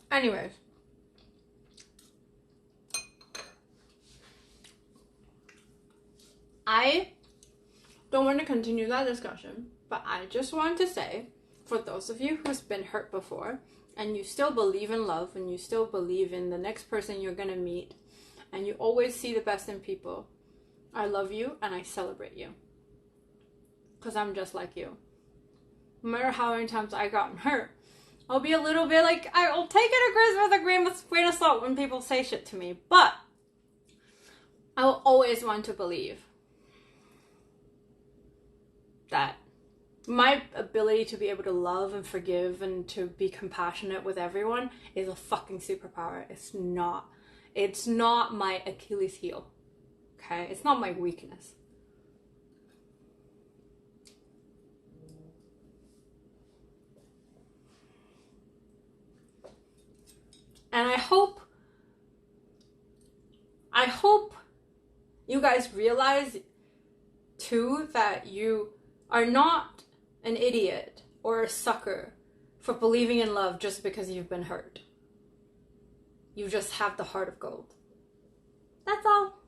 Anyways. I don't want to continue that discussion, but I just want to say, for those of you who's been hurt before, and you still believe in love, and you still believe in the next person you're gonna meet, and you always see the best in people, I love you and I celebrate you. Because I'm just like you. No matter how many times I've gotten hurt, I'll be a little bit like, I'll take it with a grain of salt when people say shit to me, but I will always want to believe that my ability to be able to love and forgive and to be compassionate with everyone is a fucking superpower. It's not my Achilles heel. Okay? It's not my weakness. And I hope you guys realize too that you are not an idiot or a sucker for believing in love just because you've been hurt. You just have the heart of gold. That's all.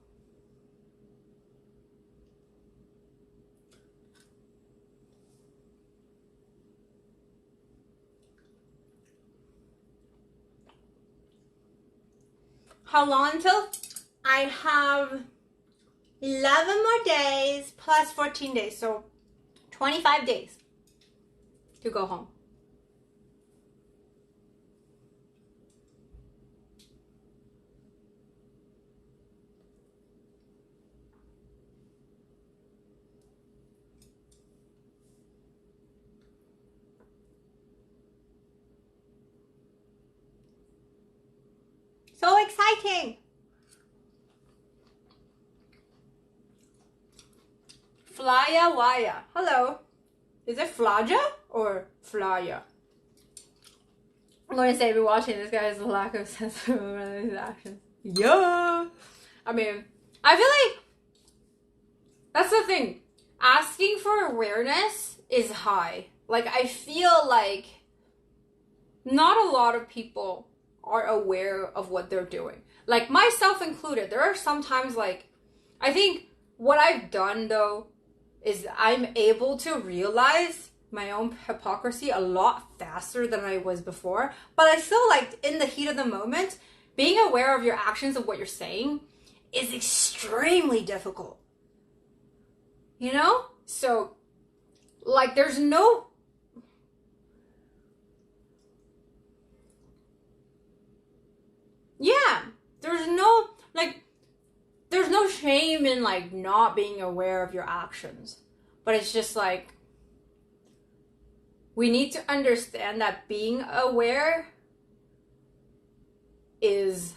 How long until? I have 11 more days plus 14 days, so 25 days to go home. So exciting! Flya Waya. Hello. Is it Flaja or Flya? I'm going to say rewatching this guy's lack of sense of his actions. Yeah! I mean, I feel like that's the thing. Asking for awareness is high. Like, I feel like not a lot of people are aware of what they're doing. Like, myself included. There are sometimes, like, I think what I've done, though, is I'm able to realize my own hypocrisy a lot faster than I was before. But I still, like, in the heat of the moment, being aware of your actions and what you're saying is extremely difficult. You know? So, like, there's no... Yeah. There's no, like, there's no shame in, like, not being aware of your actions. But it's just, like, we need to understand that being aware is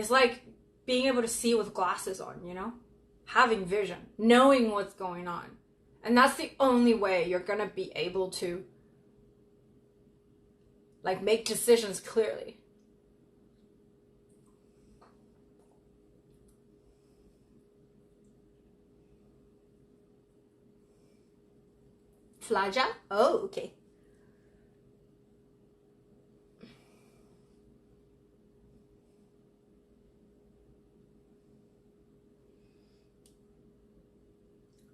like being able to see with glasses on, you know? Having vision, knowing what's going on. And that's the only way you're gonna be able to, like, make decisions clearly. Flaja? Oh, okay.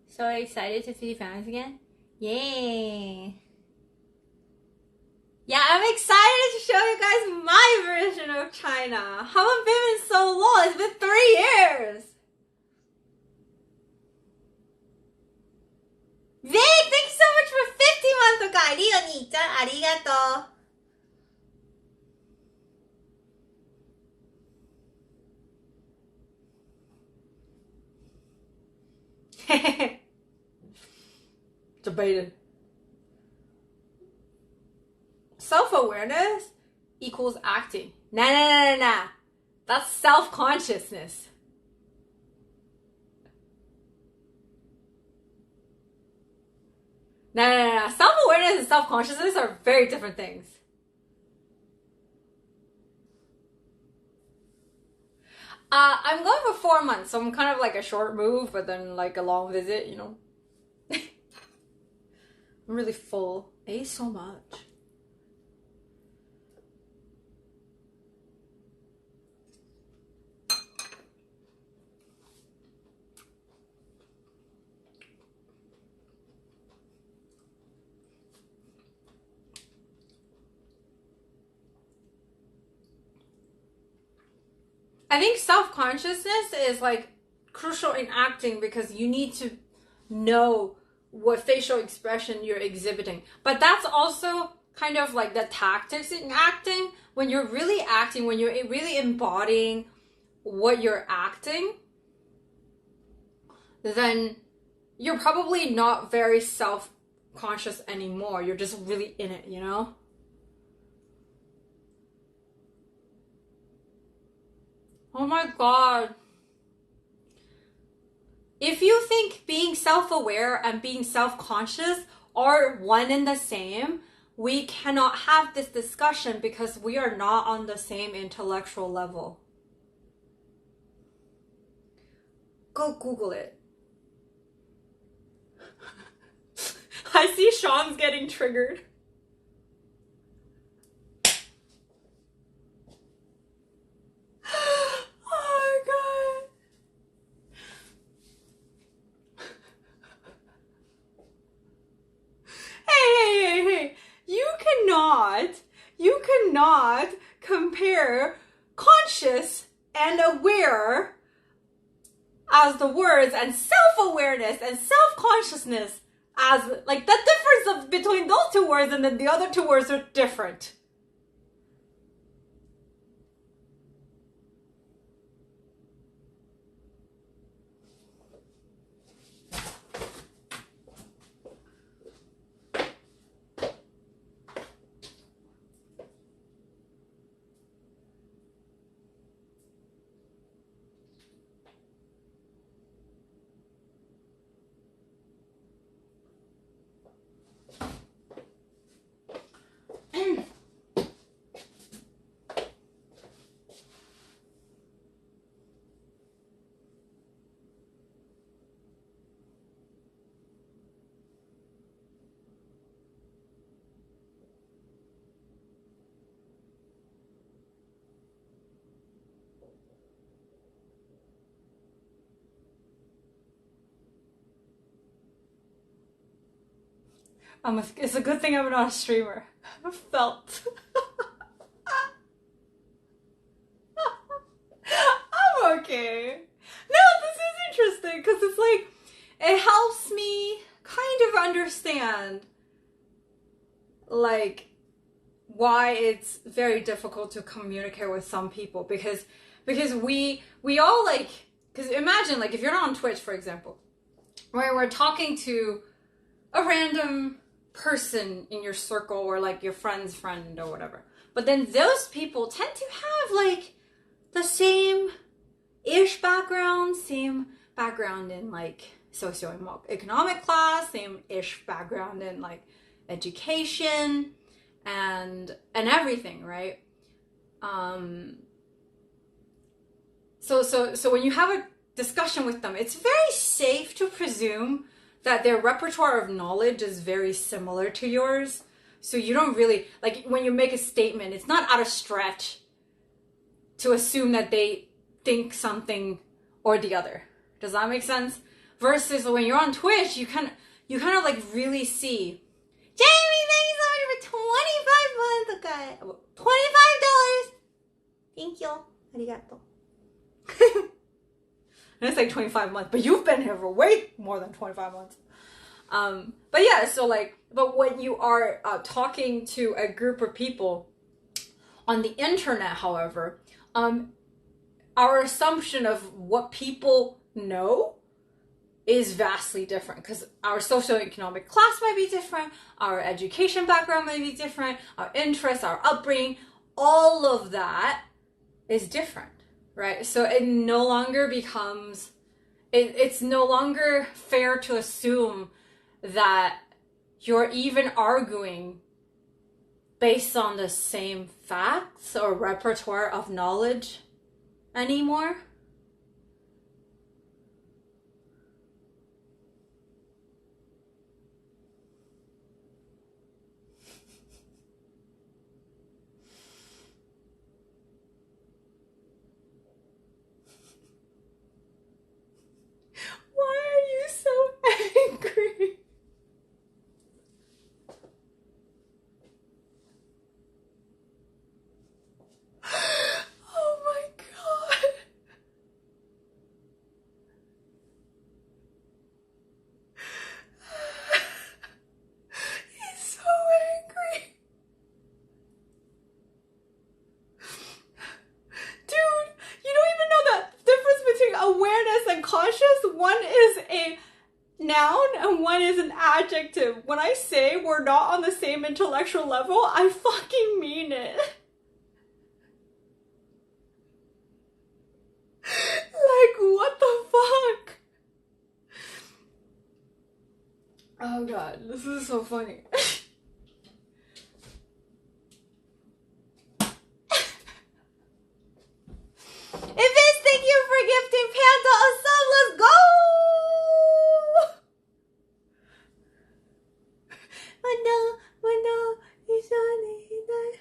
So excited to see fans again? Yay! Yeah, I'm excited to show you guys my version of China. Haven't been in so long. It's been 3 years. Vic, thank you so much for 50 months of guide. Arigato. Debated. Self-awareness equals acting. Nah. That's self-consciousness. Nah. Self-awareness and self-consciousness are very different things. I'm going for 4 months, so I'm kind of like a short move, but then like a long visit, you know. I'm really full. I ate so much. I think self-consciousness is like crucial in acting because you need to know what facial expression you're exhibiting. But that's also kind of like the tactics in acting. When you're really acting, when you're really embodying what you're acting, then you're probably not very self-conscious anymore. You're just really in it, you know? Oh my god. If you think being self-aware and being self-conscious are one and the same, we cannot have this discussion because we are not on the same intellectual level. Go Google it. I see Sean's getting triggered. Oh my god. Hey. You cannot compare conscious and aware as the words and self-awareness and self-consciousness as, like, the difference between those 2 words and then the other 2 words are different. It's a good thing I'm not a streamer. I felt. I'm okay. No, this is interesting because it's like, it helps me kind of understand like why it's very difficult to communicate with some people because we all like, because imagine like if you're not on Twitch, for example, where we're talking to a random person in your circle or like your friend's friend or whatever, but then those people tend to have like the same-ish background, same background in like socioeconomic class, same-ish background in like education and everything, right? So when you have a discussion with them, it's very safe to presume that their repertoire of knowledge is very similar to yours. So you don't really, like when you make a statement, it's not out of stretch to assume that they think something or the other. Does that make sense? Versus when you're on Twitch, you kind of like really see, Jamie, thank you so much for 25 months, okay? $25. Thank you. Arigato. And it's like 25 months, but you've been here for way more than 25 months. But yeah, so like, but when you are talking to a group of people on the internet, however, our assumption of what people know is vastly different because our socioeconomic class might be different, our education background might be different, our interests, our upbringing, all of that is different, right? So it no longer becomes, it's no longer fair to assume that you're even arguing based on the same facts or repertoire of knowledge anymore. Why are you so angry? Oh my god. He's so angry. Dude, you don't even know the difference between awareness and conscious. One is a noun and one is an adjective. When I say we're not on the same intellectual level, I fucking mean it. Like, what the fuck? Oh god, this is so funny. If thank you for gifting Panda a sub, let's go! Wanda, he's on it.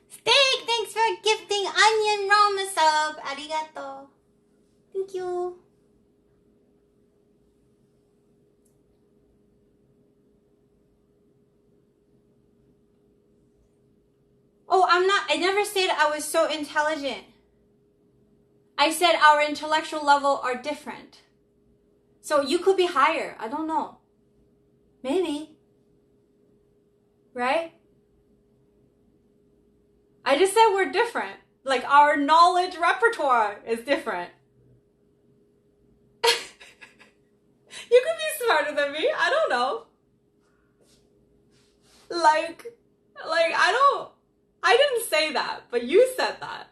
Steak, thanks for gifting Onion Roma sub. Arigato. Thank you. Oh, I never said I was so intelligent. I said our intellectual level are different. So you could be higher. I don't know. Maybe. Right? I just said we're different. Like our knowledge repertoire is different. You could be smarter than me. I don't know. Like I didn't say that, but you said that.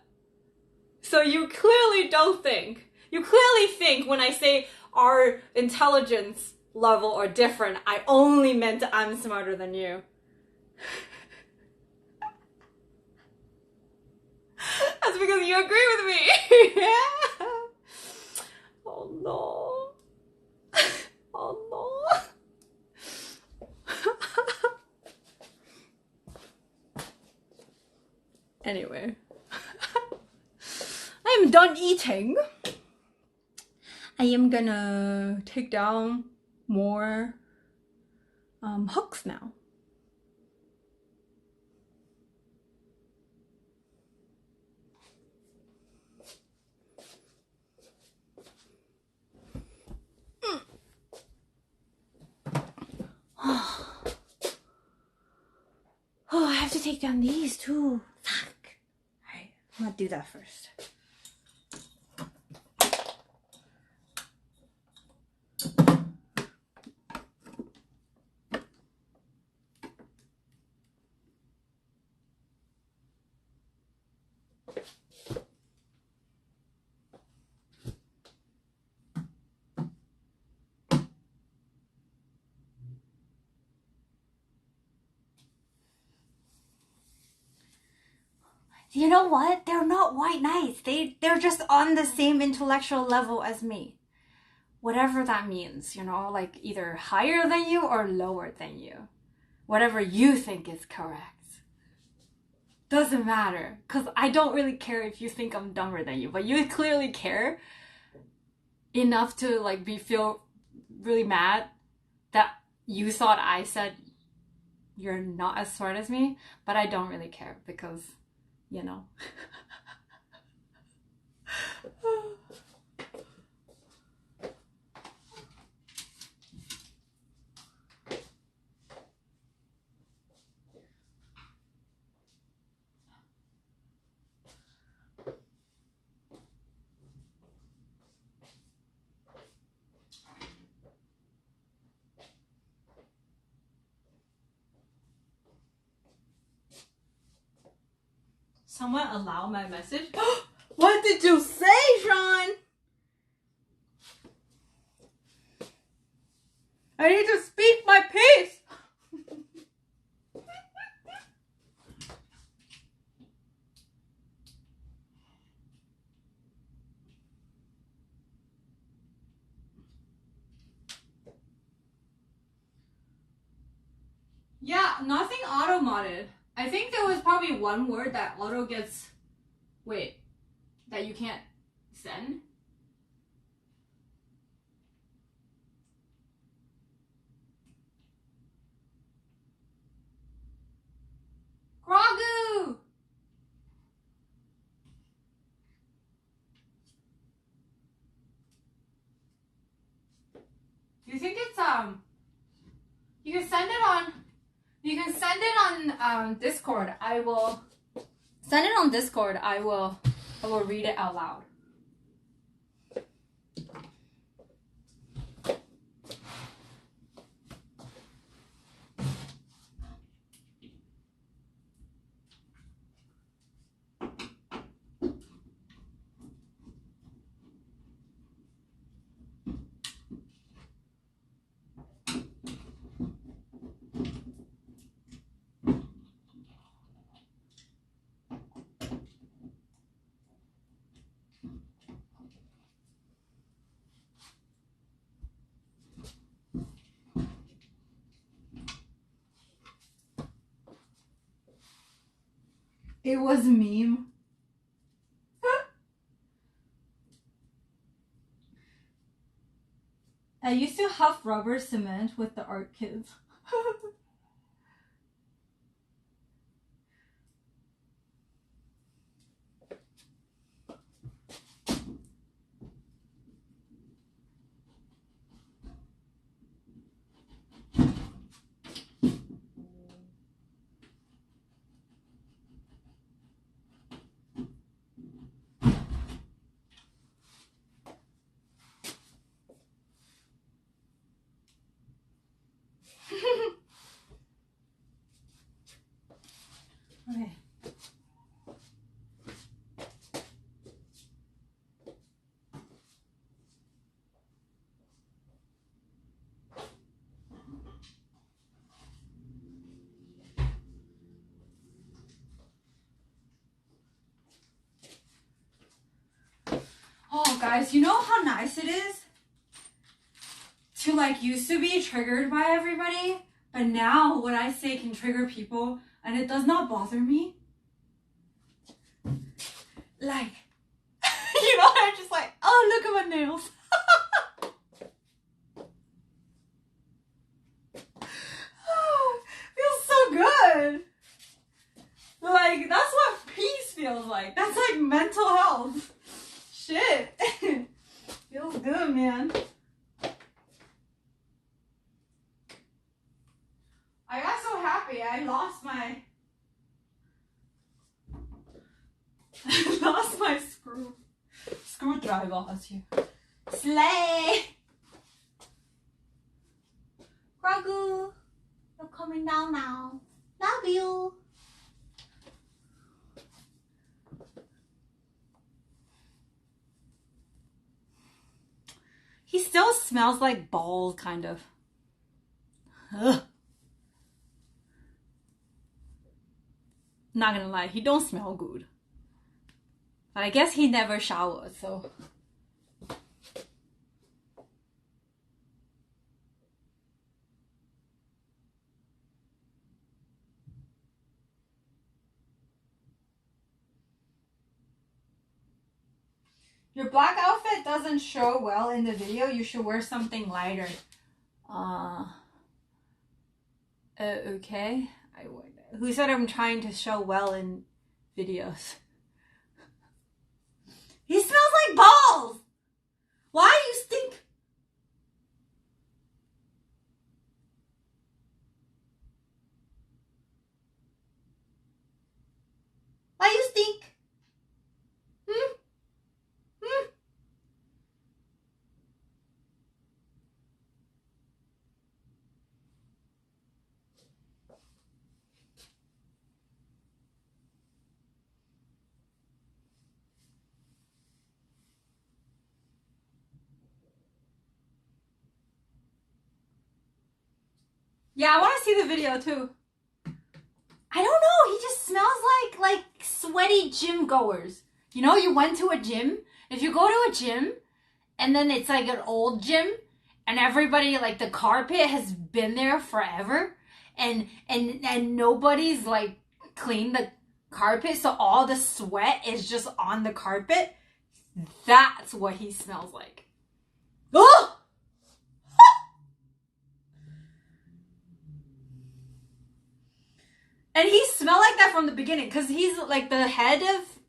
So you clearly don't think. You clearly think when I say our intelligence level are different, I only meant I'm smarter than you. That's because you agree with me. Oh no. Anyway. I am done eating. I am gonna take down more hooks now. Oh, I have to take down these too. Fuck. Alright, I'm gonna do that first. You know what? They're not white knights. They're just on the same intellectual level as me. Whatever that means, you know, like either higher than you or lower than you. Whatever you think is correct. Doesn't matter. Because I don't really care if you think I'm dumber than you. But you clearly care enough to like feel really mad that you thought I said you're not as smart as me. But I don't really care because... you know. Someone allow my message? What did you say, Sean? I need to speak my piece. Yeah, nothing auto-modded. I think there was probably one word that auto gets... Wait. That you can't send? Grogu! You think it's, You can send it on... You can send it on, Discord. I will... Send it on Discord. I will read it out loud. It was a meme. I used to huff rubber cement with the art kids. Okay. Oh, guys, you know how nice it is to like used to be triggered by everybody, but now what I say can trigger people and it does not bother me? like, you know, I'm just like, oh, look at my nails. Oh, feels so good. Like, that's what peace feels like. That's like mental health. Shit. Feels good, man. I got so happy. I lost my screwdriver here. Slay! Grogu, you're coming down now. Love you. He still smells like balls, kind of. Ugh. Not gonna lie, he don't smell good. But I guess he never showered, so. Your black outfit doesn't show well in the video. You should wear something lighter. Okay. Who said I'm trying to show well in videos? He smells like balls! Why you stink? Why you stink? Yeah, I want to see the video too. I don't know. He just smells like sweaty gym goers. You know, you went to a gym. If you go to a gym and then it's like an old gym and everybody, like, the carpet has been there forever and nobody's like cleaned the carpet, so all the sweat is just on the carpet. That's what he smells like. Oh! And he smelled like that from the beginning, because he's like the head of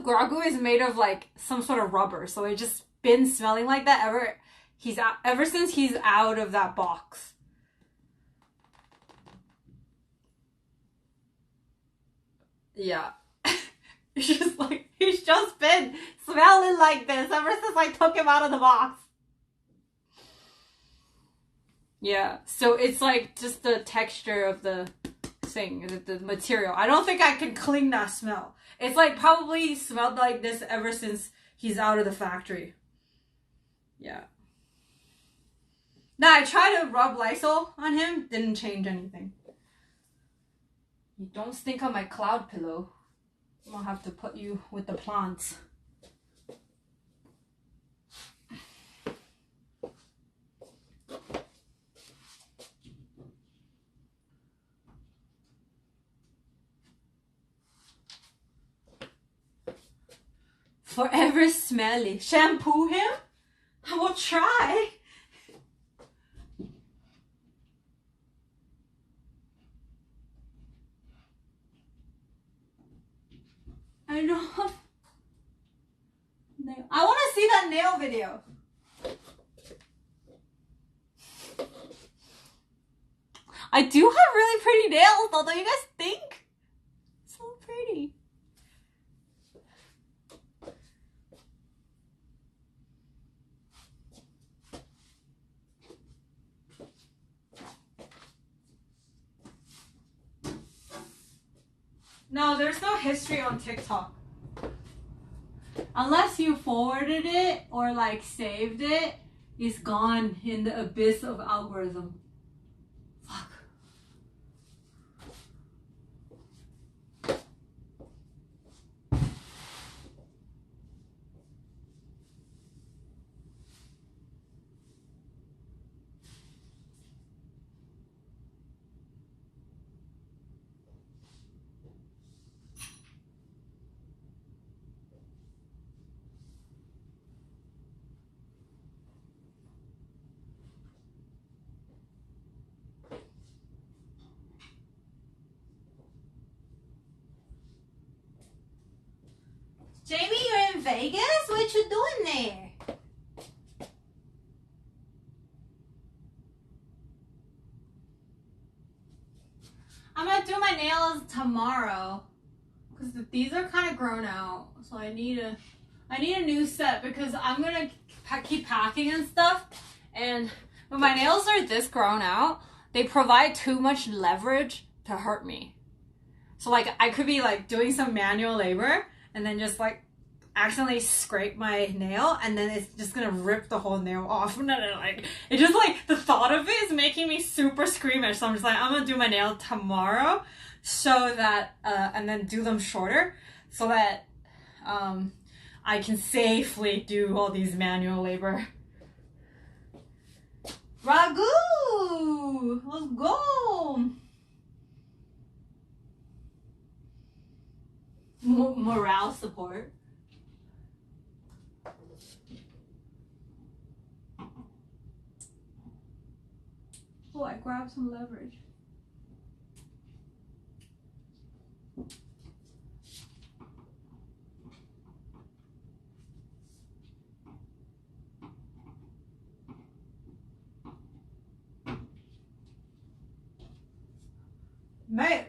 Grogu is made of like some sort of rubber, so it just been smelling like that ever since he's out of that box. Yeah. He's just been smelling like this ever since I took him out of the box. Yeah, so it's like just the texture of the thing, the material. I don't think I can clean that smell. It's like probably smelled like this ever since he's out of the factory. Yeah. Now I tried to rub Lysol on him, didn't change anything. You don't stink on my cloud pillow. I'm gonna have to put you with the plants. Forever smelly. Shampoo him? I will try. I know. I want to see that nail video. I do have really pretty nails, though. Don't you guys think? So pretty. No, there's no history on TikTok. Unless you forwarded it or like saved it, it's gone in the abyss of algorithm. Fuck. Vegas? What you doing there? I'm gonna do my nails tomorrow because these are kind of grown out, so I need a new set because I'm gonna keep packing and stuff. And when my nails are this grown out, they provide too much leverage to hurt me. So like I could be like doing some manual labor and then just like accidentally scrape my nail and then it's just gonna rip the whole nail off. And then like it just like the thought of it is making me super squeamish. So I'm just like, I'm gonna do my nail tomorrow so that and then do them shorter so that I can safely do all these manual labor. Ragu! Let's go! Morale support. Oh, I grabbed some leverage. Man.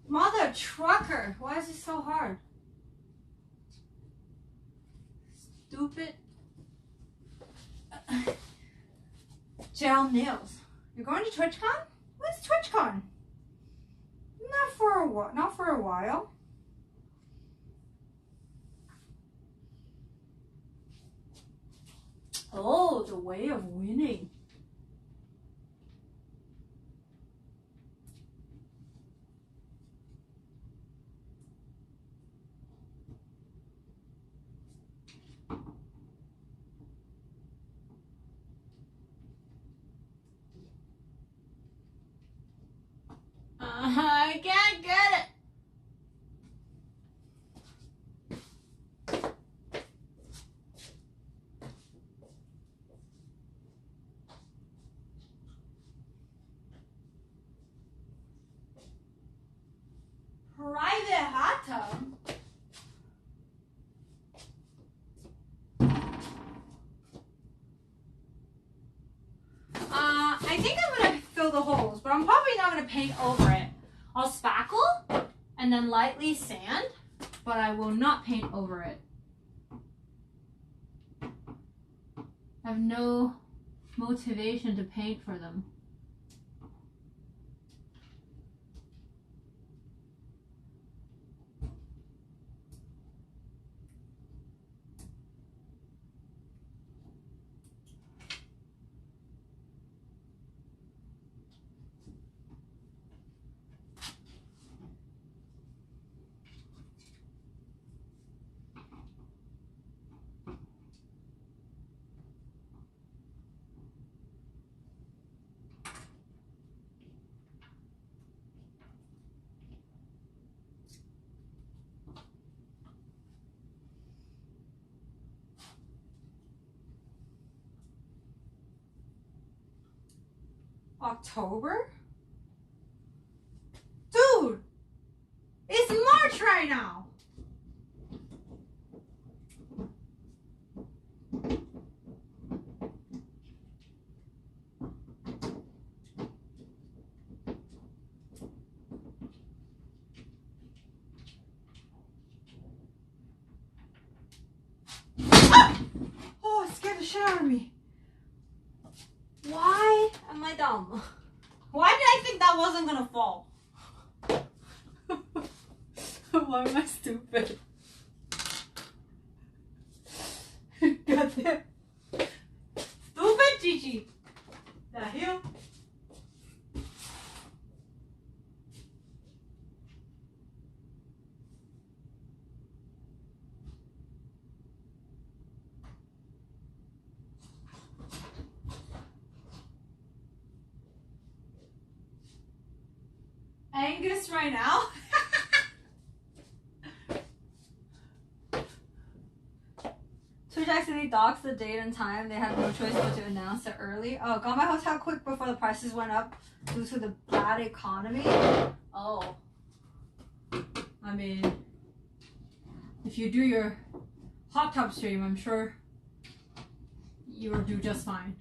Mother trucker, why is it so hard? Stupid gel nails. You're going to TwitchCon? What's TwitchCon? Not for a while. Not for a while. Oh, the way of winning. I can't get it. Private hot tub. I think I'm gonna fill the holes, but I'm probably not gonna paint over it. I'll spackle and then lightly sand, but I will not paint over it. I have no motivation to paint for them. October? Dude! It's March right now! Ah! Oh, it scared the shit out of me. Why am I dumb? Why did I think that wasn't gonna fall? Why am I stupid? Goddamn. Stupid Gigi. The hell? Angus right now. Twitch accidentally docks the date and time. They had no choice but to announce it early. Oh, got my hotel quick before the prices went up due to the bad economy. Oh. I mean, if you do your hot tub stream, I'm sure you will do just fine.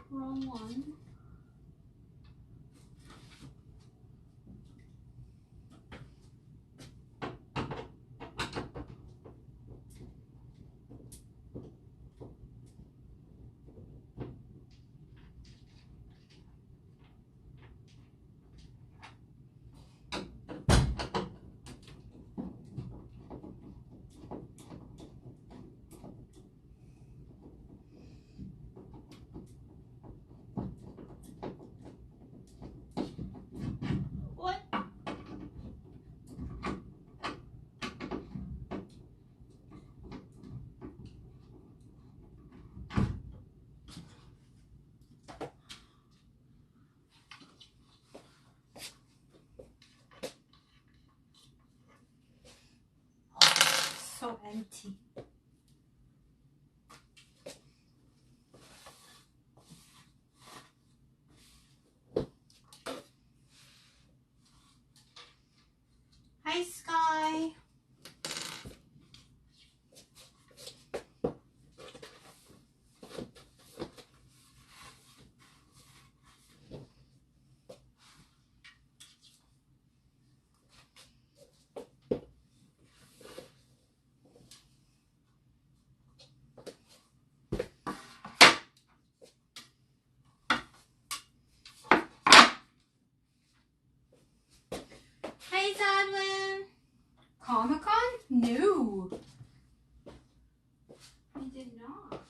Wrong one. What? So empty. Hi, Sky. Hey, Zadwin. Comic-Con? No. I did not.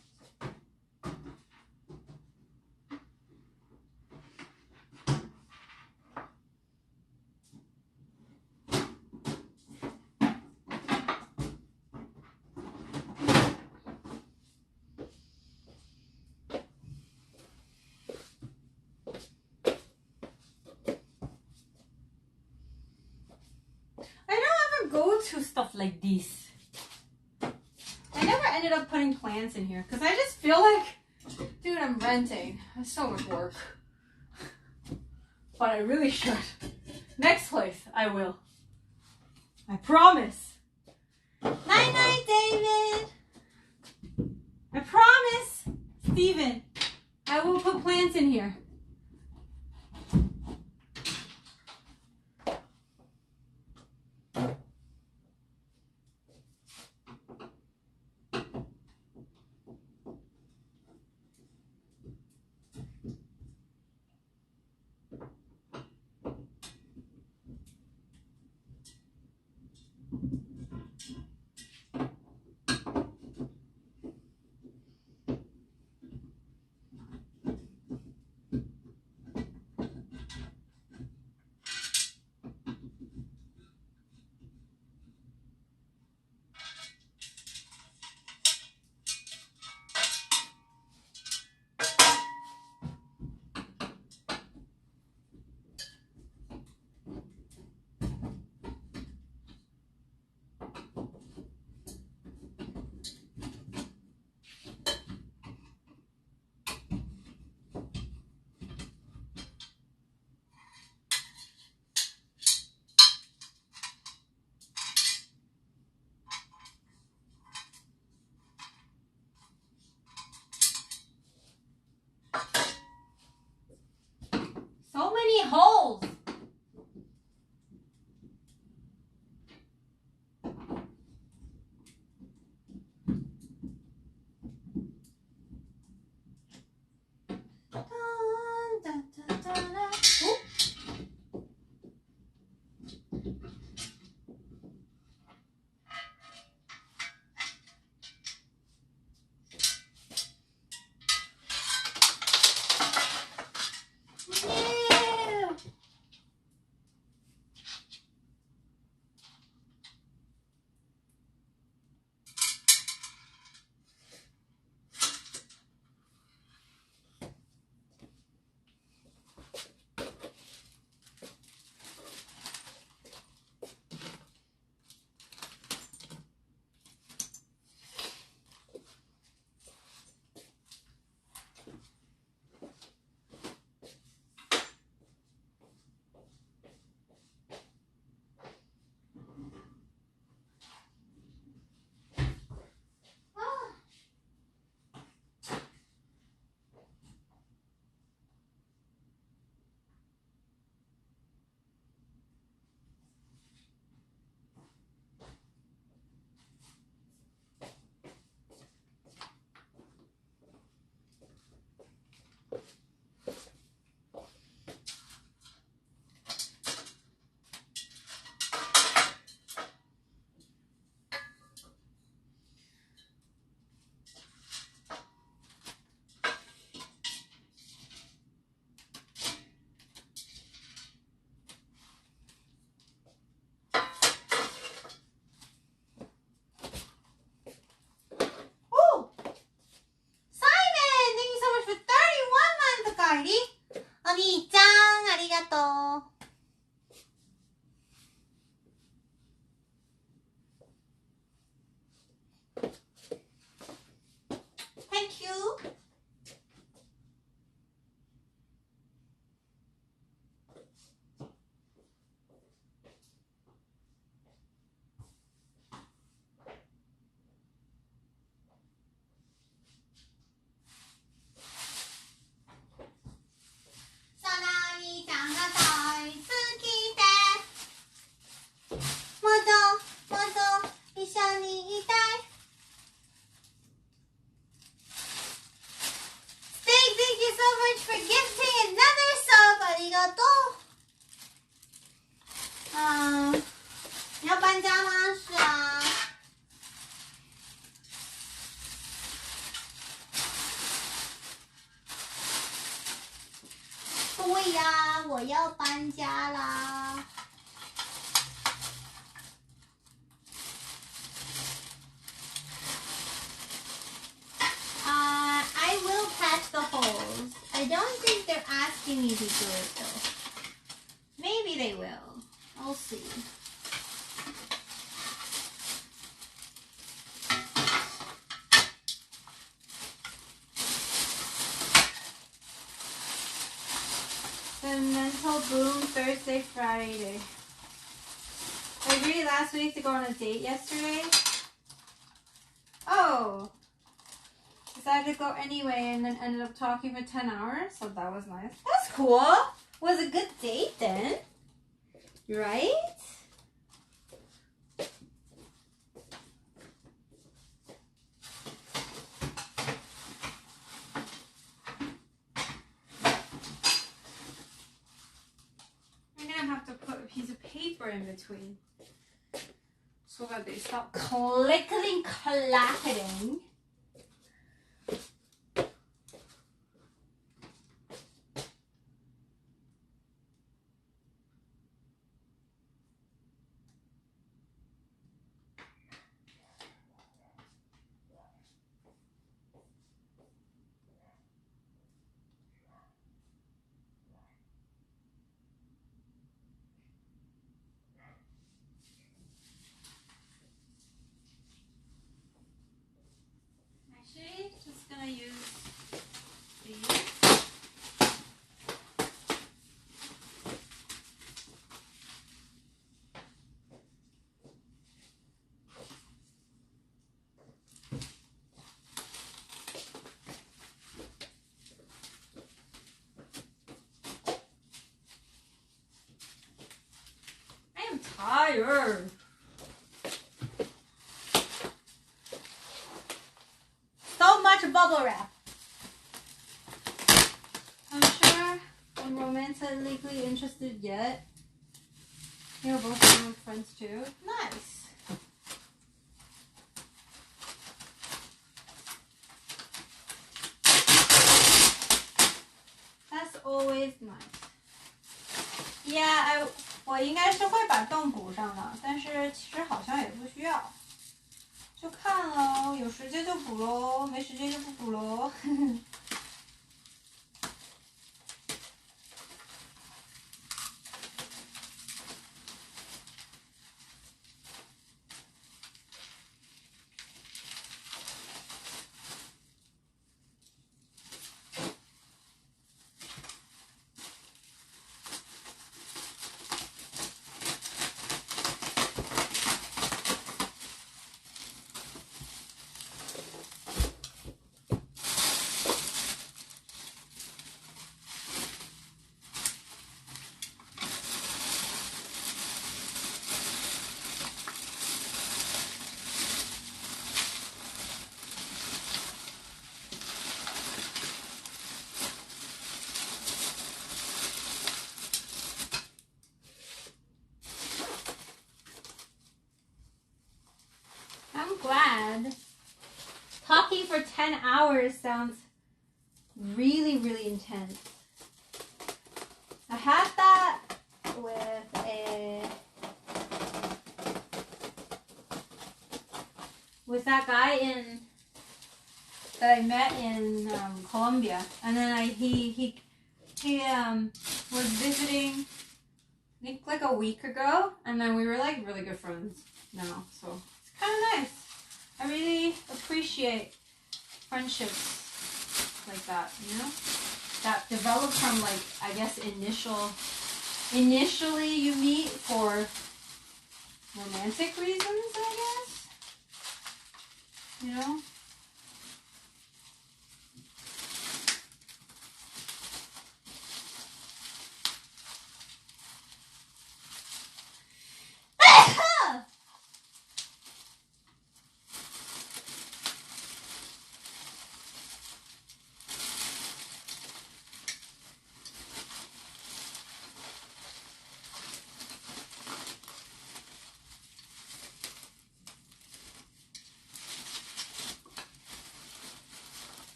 I don't ever go to stuff like this. I never ended up putting plants in here because I just feel like, dude, I'm renting. It's so much work. But I really should. Next place, I will. I promise. Night night, David. I promise, Steven, I will put plants in here. 搬家吗？是啊。对呀，我要搬家啦。I will patch the holes. I don't think they're asking me to do it though. Maybe they will. I'll see. The mental boom Thursday, Friday. I agreed last week to go on a date yesterday. Oh. Decided to go anyway and then ended up talking for 10 hours, so that was nice. That's cool. Was a good date then. Right? I'm gonna have to put a piece of paper in between so that they stop clacking. Actually, just gonna use these. I am tired. So much bubble wrap. I'm sure I'm romantically interested yet. You're both my friends too. Nice. That's always nice. Yeah, 我应该是会把洞补上的，但是其实好像也不需要，就看喽，有时间就补喽，没时间就不补喽。I'm glad. Talking for 10 hours sounds really, really intense. I had that with that guy that I met in Colombia, and then he was visiting I think like a week ago, and then we were like really good friends now, so it's kind of nice. I really appreciate friendships like that, you know, that develop from like, I guess, initially you meet for romantic reasons, I guess, you know.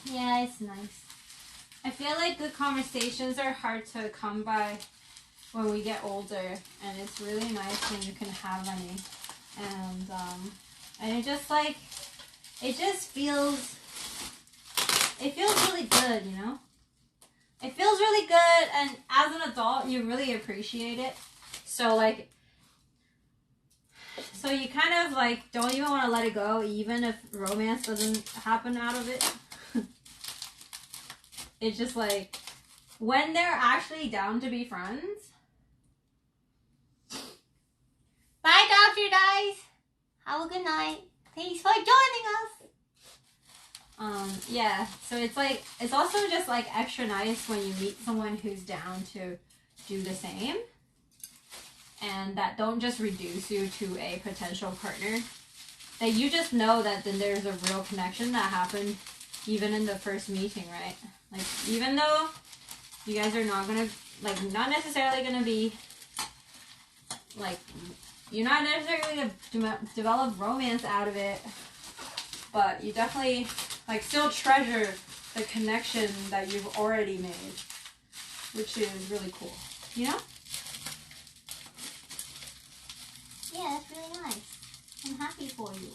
Yeah, it's nice. I feel like good conversations are hard to come by when we get older, and it's really nice when you can have any. And it just like, it just feels, it feels really good, you know? It feels really good, and as an adult, you really appreciate it. So like, so you kind of like don't even want to let it go, even if romance doesn't happen out of it. It's just like, when they're actually down to be friends. Bye, Dr. Dice. Have a good night. Thanks for joining us. Yeah, so it's like, it's also just like extra nice when you meet someone who's down to do the same, and that don't just reduce you to a potential partner. That you just know that then there's a real connection that happened even in the first meeting, right? Like, even though you guys are not gonna, like, not necessarily gonna be, like, you're not necessarily gonna develop romance out of it, but you definitely, like, still treasure the connection that you've already made, which is really cool, you know? Yeah, that's really nice. I'm happy for you.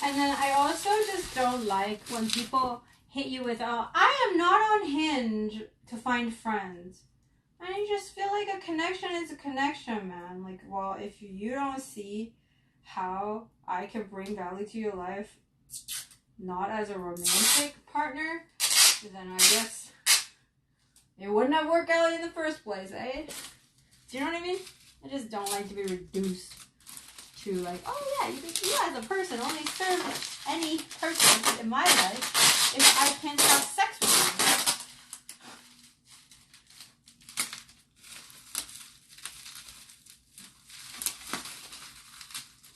And then I also just don't like when people hit you with, oh, I am not on Hinge to find friends. And I just feel like a connection is a connection, man. Like, well, if you don't see how I can bring value to your life, not as a romantic partner, then I guess it wouldn't have worked out in the first place, eh? Do you know what I mean? I just don't like to be reduced to like, oh yeah, you as a person only serve any person in my life if I can't have sex with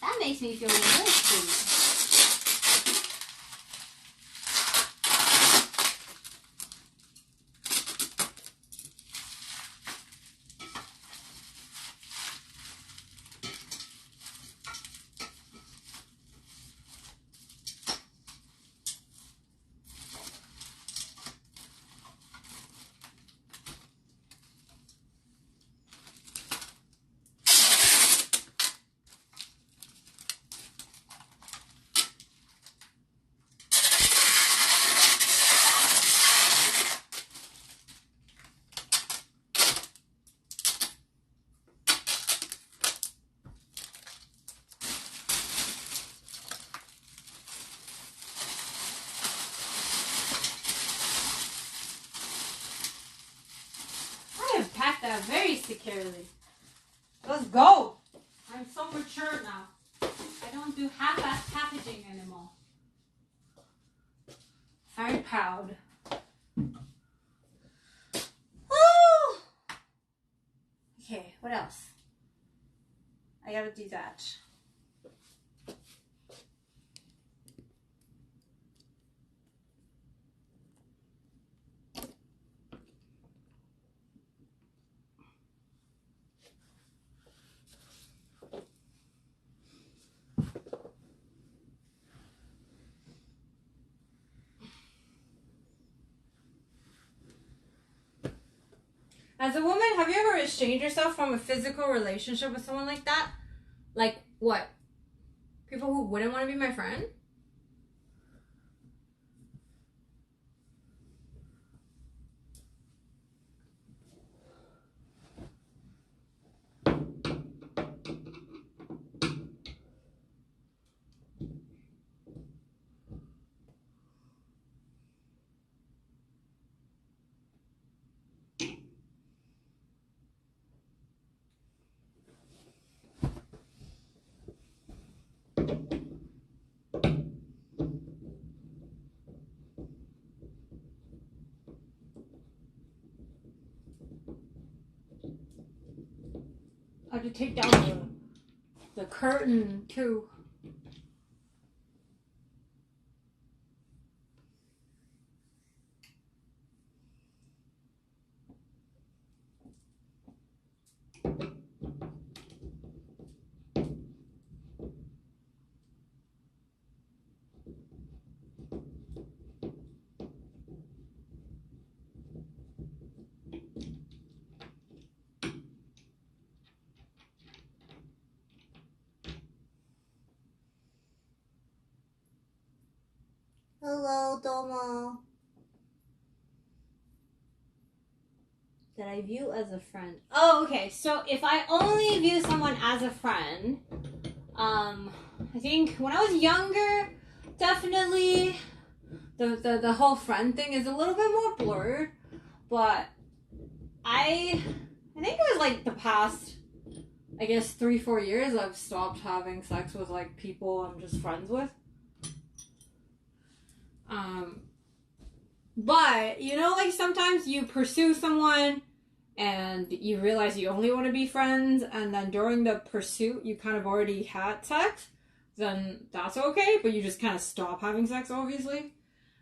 you. That makes me feel really stupid. Packed that very securely. Let's go. I'm so mature now. I don't do half-ass packaging anymore. Very proud. Woo! Okay, what else? I gotta do that. As a woman, have you ever estranged yourself from a physical relationship with someone like that? Like what? People who wouldn't want to be my friend? I have to take down the curtain too. Hello, Domo. That I view as a friend. Oh, okay. So if I only view someone as a friend, I think when I was younger, definitely the whole friend thing is a little bit more blurred. But I think it was like the past, I guess 3-4 years I've stopped having sex with like people I'm just friends with. But you know, like sometimes you pursue someone and you realize you only want to be friends, and then during the pursuit you kind of already had sex, then that's okay, but you just kind of stop having sex, obviously,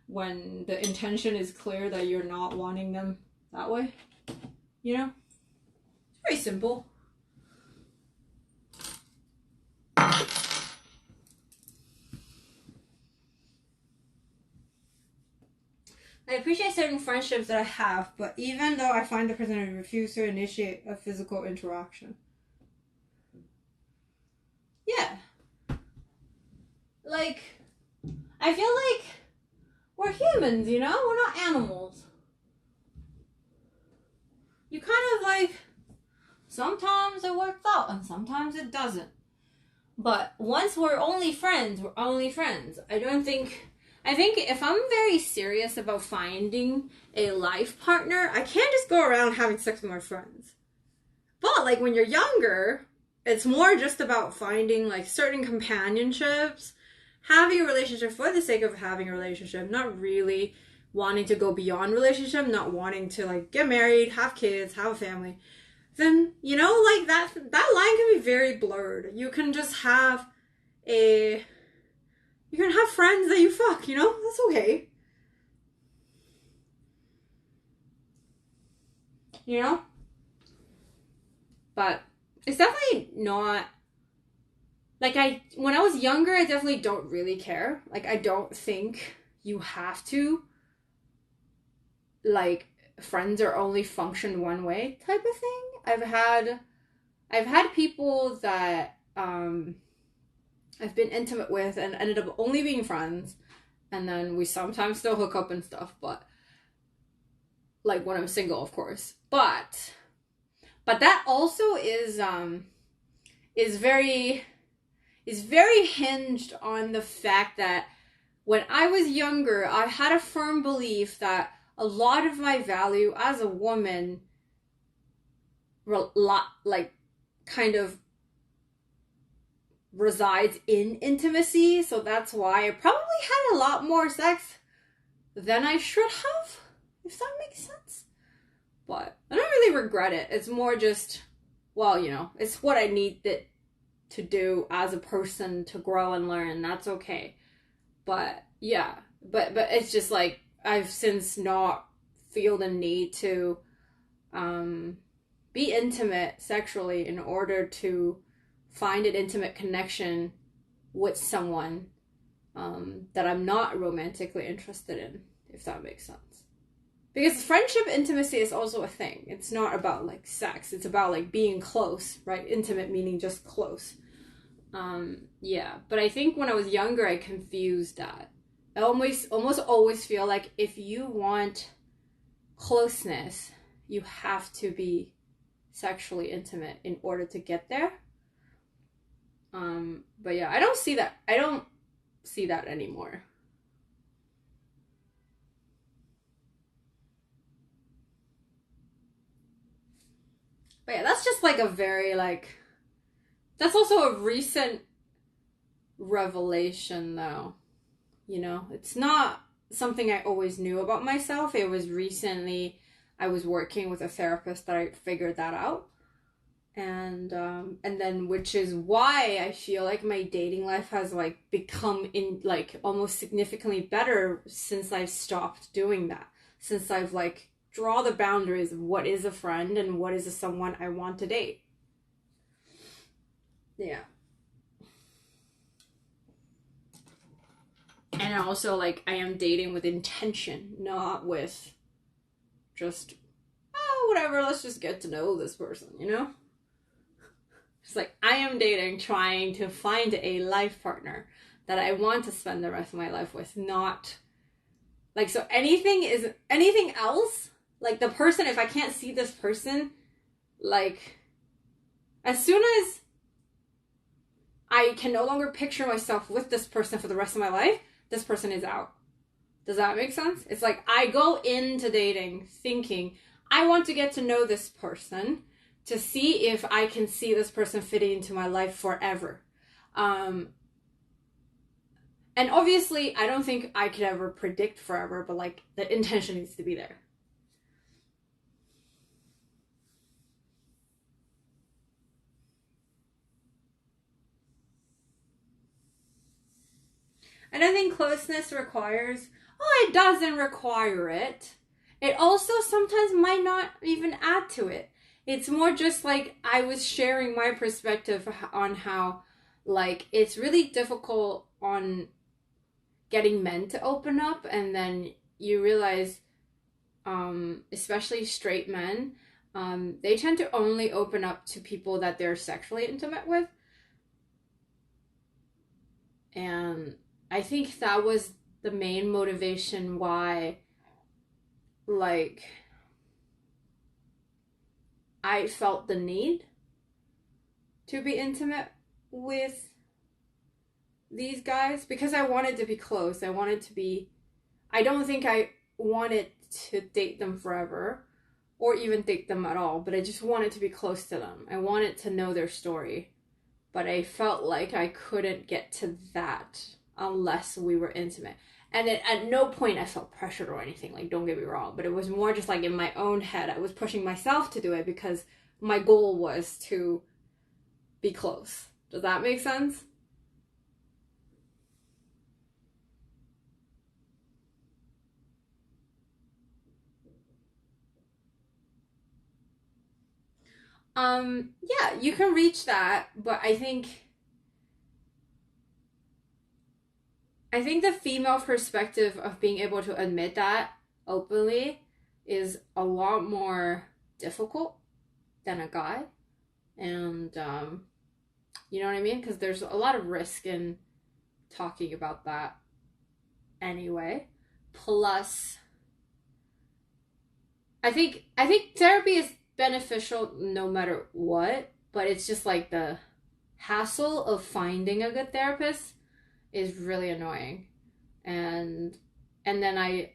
when the intention is clear that you're not wanting them that way. You know? It's very simple. I appreciate certain friendships that I have, but even though I find the person to refuse to initiate a physical interaction. Yeah. Like, I feel like we're humans, you know? We're not animals. You kind of like, sometimes it works out and sometimes it doesn't. But once we're only friends, we're only friends. I think if I'm very serious about finding a life partner, I can't just go around having sex with my friends. But like when you're younger, it's more just about finding like certain companionships, having a relationship for the sake of having a relationship, not really wanting to go beyond relationship, not wanting to like get married, have kids, have a family. Then, you know, like that line can be very blurred. You can just have you can have friends that you fuck, you know? That's okay. You know? But it's definitely not, like, when I was younger, I definitely don't really care. Like, I don't think you have to, like, friends are only function one way type of thing. I've had people that I've been intimate with and ended up only being friends, and then we sometimes still hook up and stuff, but like when I'm single, of course. But that also is very hinged on the fact that when I was younger, I had a firm belief that a lot of my value as a woman like kind of resides in intimacy, so that's why I probably had a lot more sex than I should have, if that makes sense. But I don't really regret it. It's more just, well, you know, it's what I needed to do as a person to grow and learn. That's okay. But yeah, but it's just like I've since not feel the need to be intimate sexually in order to find an intimate connection with someone that I'm not romantically interested in, if that makes sense. Because friendship intimacy is also a thing. It's not about like sex. It's about like being close, right? Intimate meaning just close. Yeah, but I think when I was younger, I confused that. I almost always feel like if you want closeness, you have to be sexually intimate in order to get there. But yeah, I don't see that anymore. But yeah, that's just like a very like, that's also a recent revelation though. You know, it's not something I always knew about myself. It was recently I was working with a therapist that I figured that out. And then, which is why I feel like my dating life has like become in like almost significantly better since I've stopped doing that, since I've like draw the boundaries of what is a friend and what is someone I want to date. Yeah. And also, like, I am dating with intention, not with just, oh, whatever, let's just get to know this person, you know? It's like, I am dating, trying to find a life partner that I want to spend the rest of my life with, not, like, so anything else, like, the person, if I can't see this person, like, as soon as I can no longer picture myself with this person for the rest of my life, this person is out. Does that make sense? It's like I go into dating thinking I want to get to know this person to see if I can see this person fitting into my life forever. And obviously, I don't think I could ever predict forever, but like the intention needs to be there. And I think closeness requires, it doesn't require it. It also sometimes might not even add to it. It's more just like I was sharing my perspective on how, like, it's really difficult on getting men to open up, and then you realize, especially straight men, they tend to only open up to people that they're sexually intimate with. And I think that was the main motivation why, like, I felt the need to be intimate with these guys, because I wanted to be close. I don't think I wanted to date them forever or even date them at all, but I just wanted to be close to them. I wanted to know their story, but I felt like I couldn't get to that unless we were intimate. And at no point I felt pressured or anything, like, don't get me wrong, but it was more just like in my own head, I was pushing myself to do it because my goal was to be close. Does that make sense? Yeah, you can reach that, but I think the female perspective of being able to admit that openly is a lot more difficult than a guy. And you know what I mean? Because there's a lot of risk in talking about that anyway. Plus, I think therapy is beneficial no matter what, but it's just like the hassle of finding a good therapist is really annoying. And then I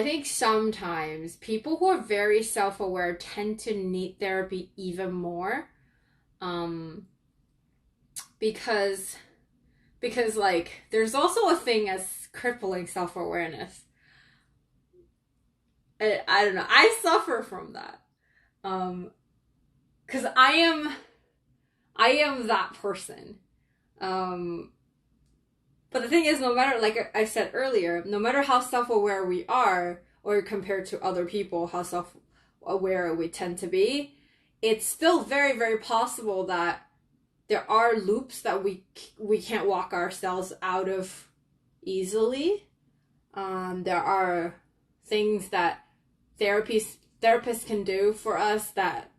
think sometimes people who are very self-aware tend to need therapy even more, because like there's also a thing as crippling self-awareness. I don't know, I suffer from that, because I am that person. But the thing is, no matter, like I said earlier, no matter how self-aware we are, or compared to other people, how self-aware we tend to be, it's still very, very possible that there are loops that we can't walk ourselves out of easily. There are things that therapists can do for us that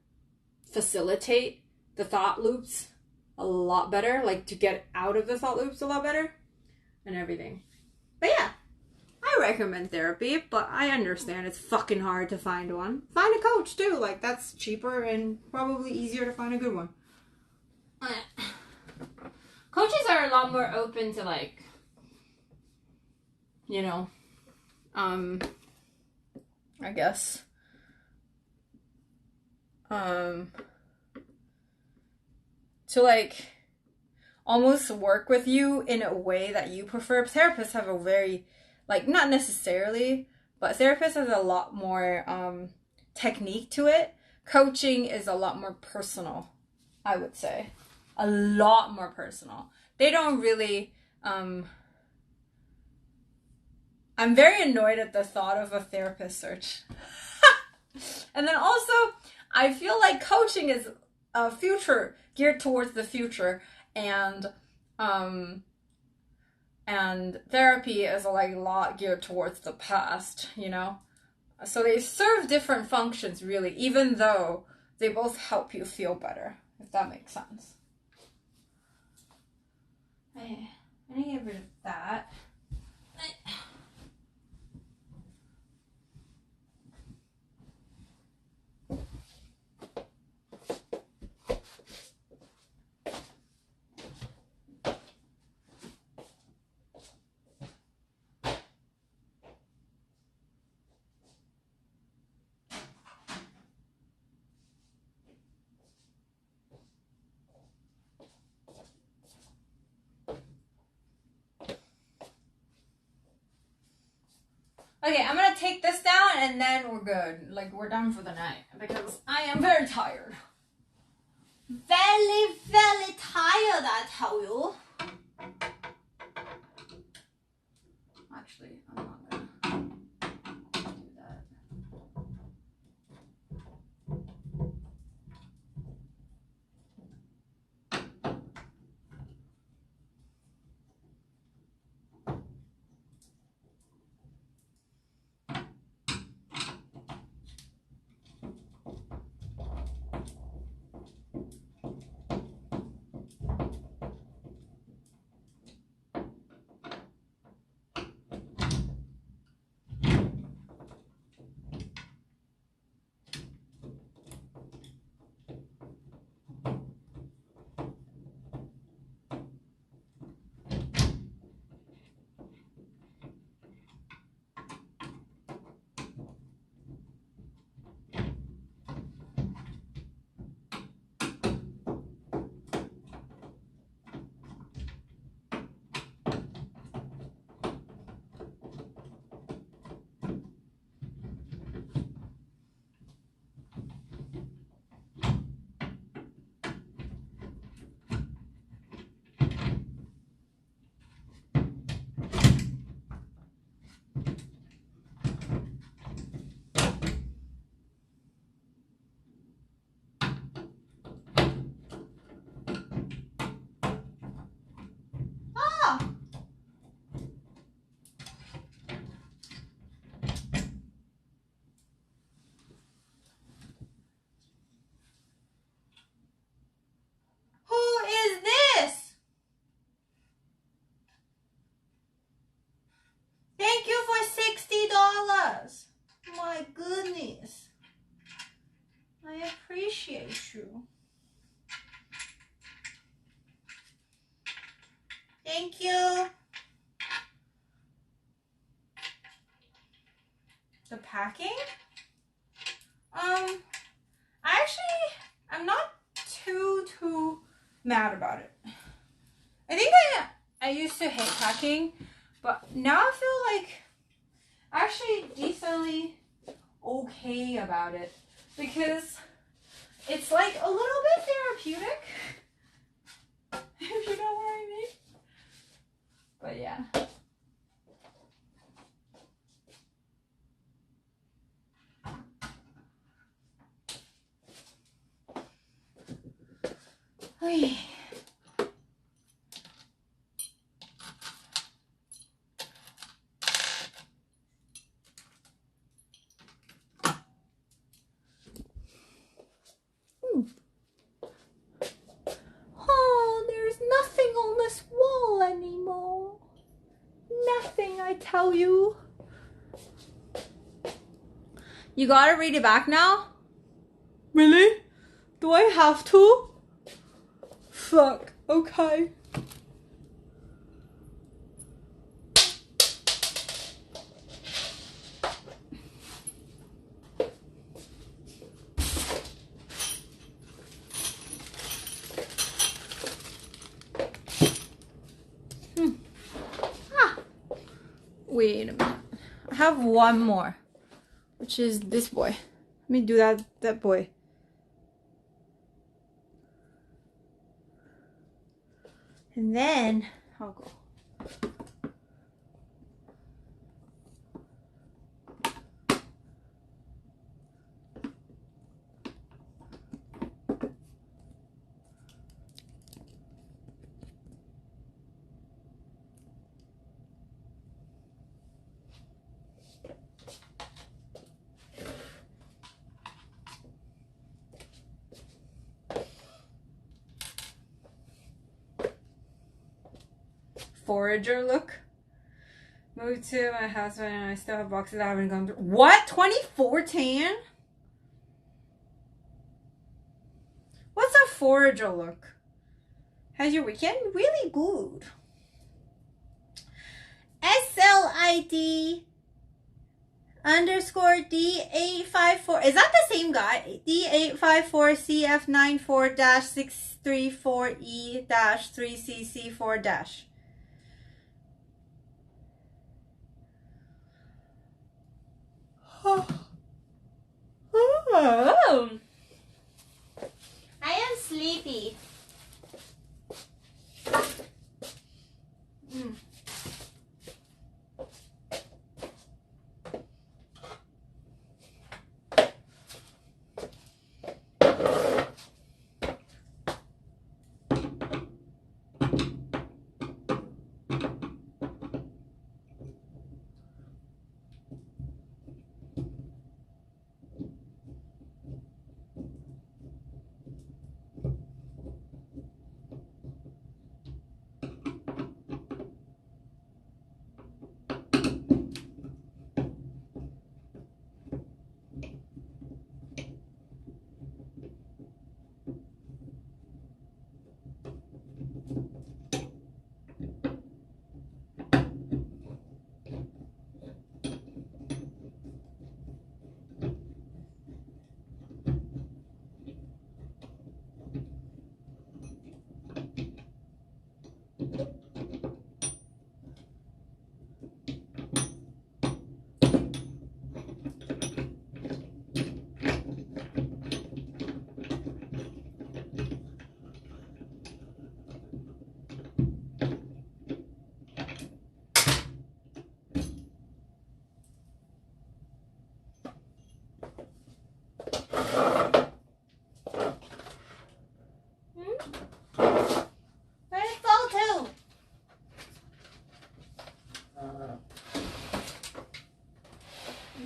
facilitate the thought loops a lot better, like to get out of the thought loops a lot better and everything. But yeah, I recommend therapy, but I understand it's fucking hard to find one. Find a coach too, like that's cheaper and probably easier to find a good one. Coaches are a lot more open to, like, you know, I guess, to like almost work with you in a way that you prefer. Therapists have a very, like, not necessarily, but therapists have a lot more technique to it, Coaching is a lot more personal, I would say. A lot more personal. They don't really, I'm very annoyed at the thought of a therapist search. And then also, I feel like coaching is a future, geared towards the future, and therapy is like a lot geared towards the past, you know? So they serve different functions, really, even though they both help you feel better, if that makes sense. I need to get rid of that. Okay, I'm gonna take this down and then we're good. Like, we're done for the night because I am very tired. Very, very tired, I tell you. Actually, I'm not gonna do that. Thank you for $60. My goodness. I appreciate you. Thank you. The packing? I'm not too mad about it. I think I used to hate packing, but now I feel like actually decently okay about it because it's like a little bit therapeutic, if you know what I mean. But yeah. Hey. Oh, there's nothing on this wall anymore. Nothing, I tell you. You gotta read it back now? Really? Do I have to? Fuck, okay. Wait a minute. I have one more, which is this boy. Let me do that boy. And then I'll go. Forager look. Moved to my house and I still have boxes I haven't gone through. What? 2014? What's a forager look? How's your weekend? Really good. SLID underscore D854. Is that the same guy? D854CF94-634E-3CC4-. Oh. I am sleepy.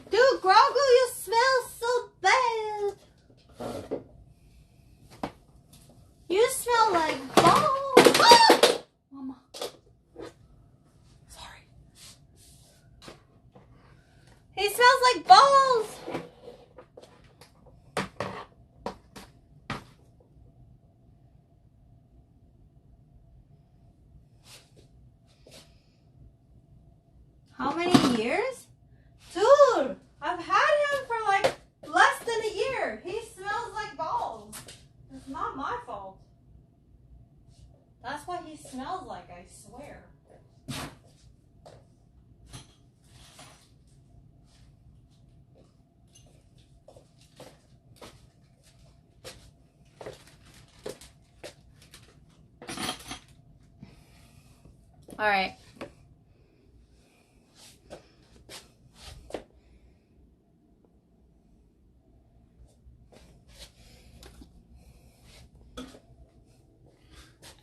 Dude, Grogu, you smell so bad. You smell like balls. Ah! Mama. Sorry. He smells like balls. How many years? Dude, I've had him for like less than a year. He smells like balls. It's not my fault. That's what he smells like, I swear. All right.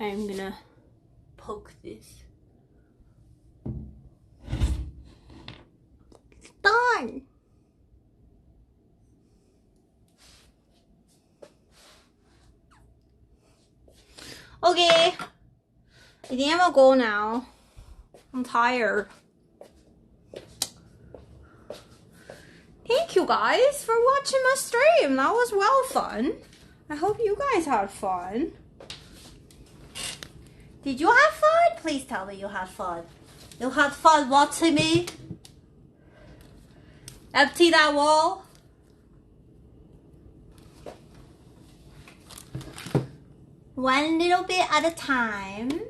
I'm gonna poke this. It's done. Okay. I think I'm gonna go now. I'm tired. Thank you guys for watching my stream. That was well fun. I hope you guys had fun. Did you have fun? Please tell me you had fun. You had fun watching me empty that wall. One little bit at a time.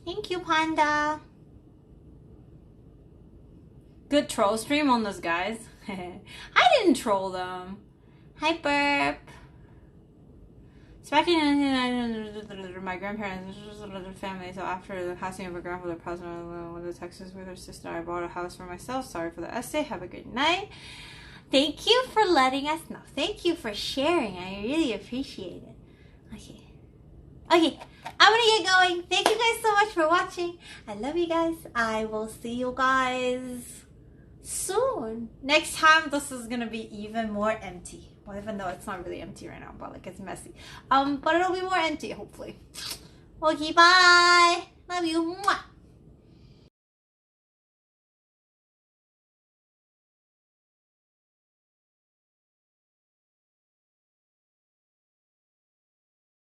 Thank you, Panda. good troll stream on those guys. I didn't troll them. Hi, Burp. It's back in my grandparents' family. So after the passing of a grandfather, one of the Texas with her sister, I bought a house for myself. Sorry for the essay. Have a good night. Thank you for letting us know. Thank you for sharing. I really appreciate it. Okay, I'm gonna get going. Thank you guys so much for watching. I love you guys. I will see you guys soon. Next time, this is gonna be even more empty. Well, even though it's not really empty right now, but like it's messy. But it'll be more empty, hopefully. Okay, bye. Love you. Mwah.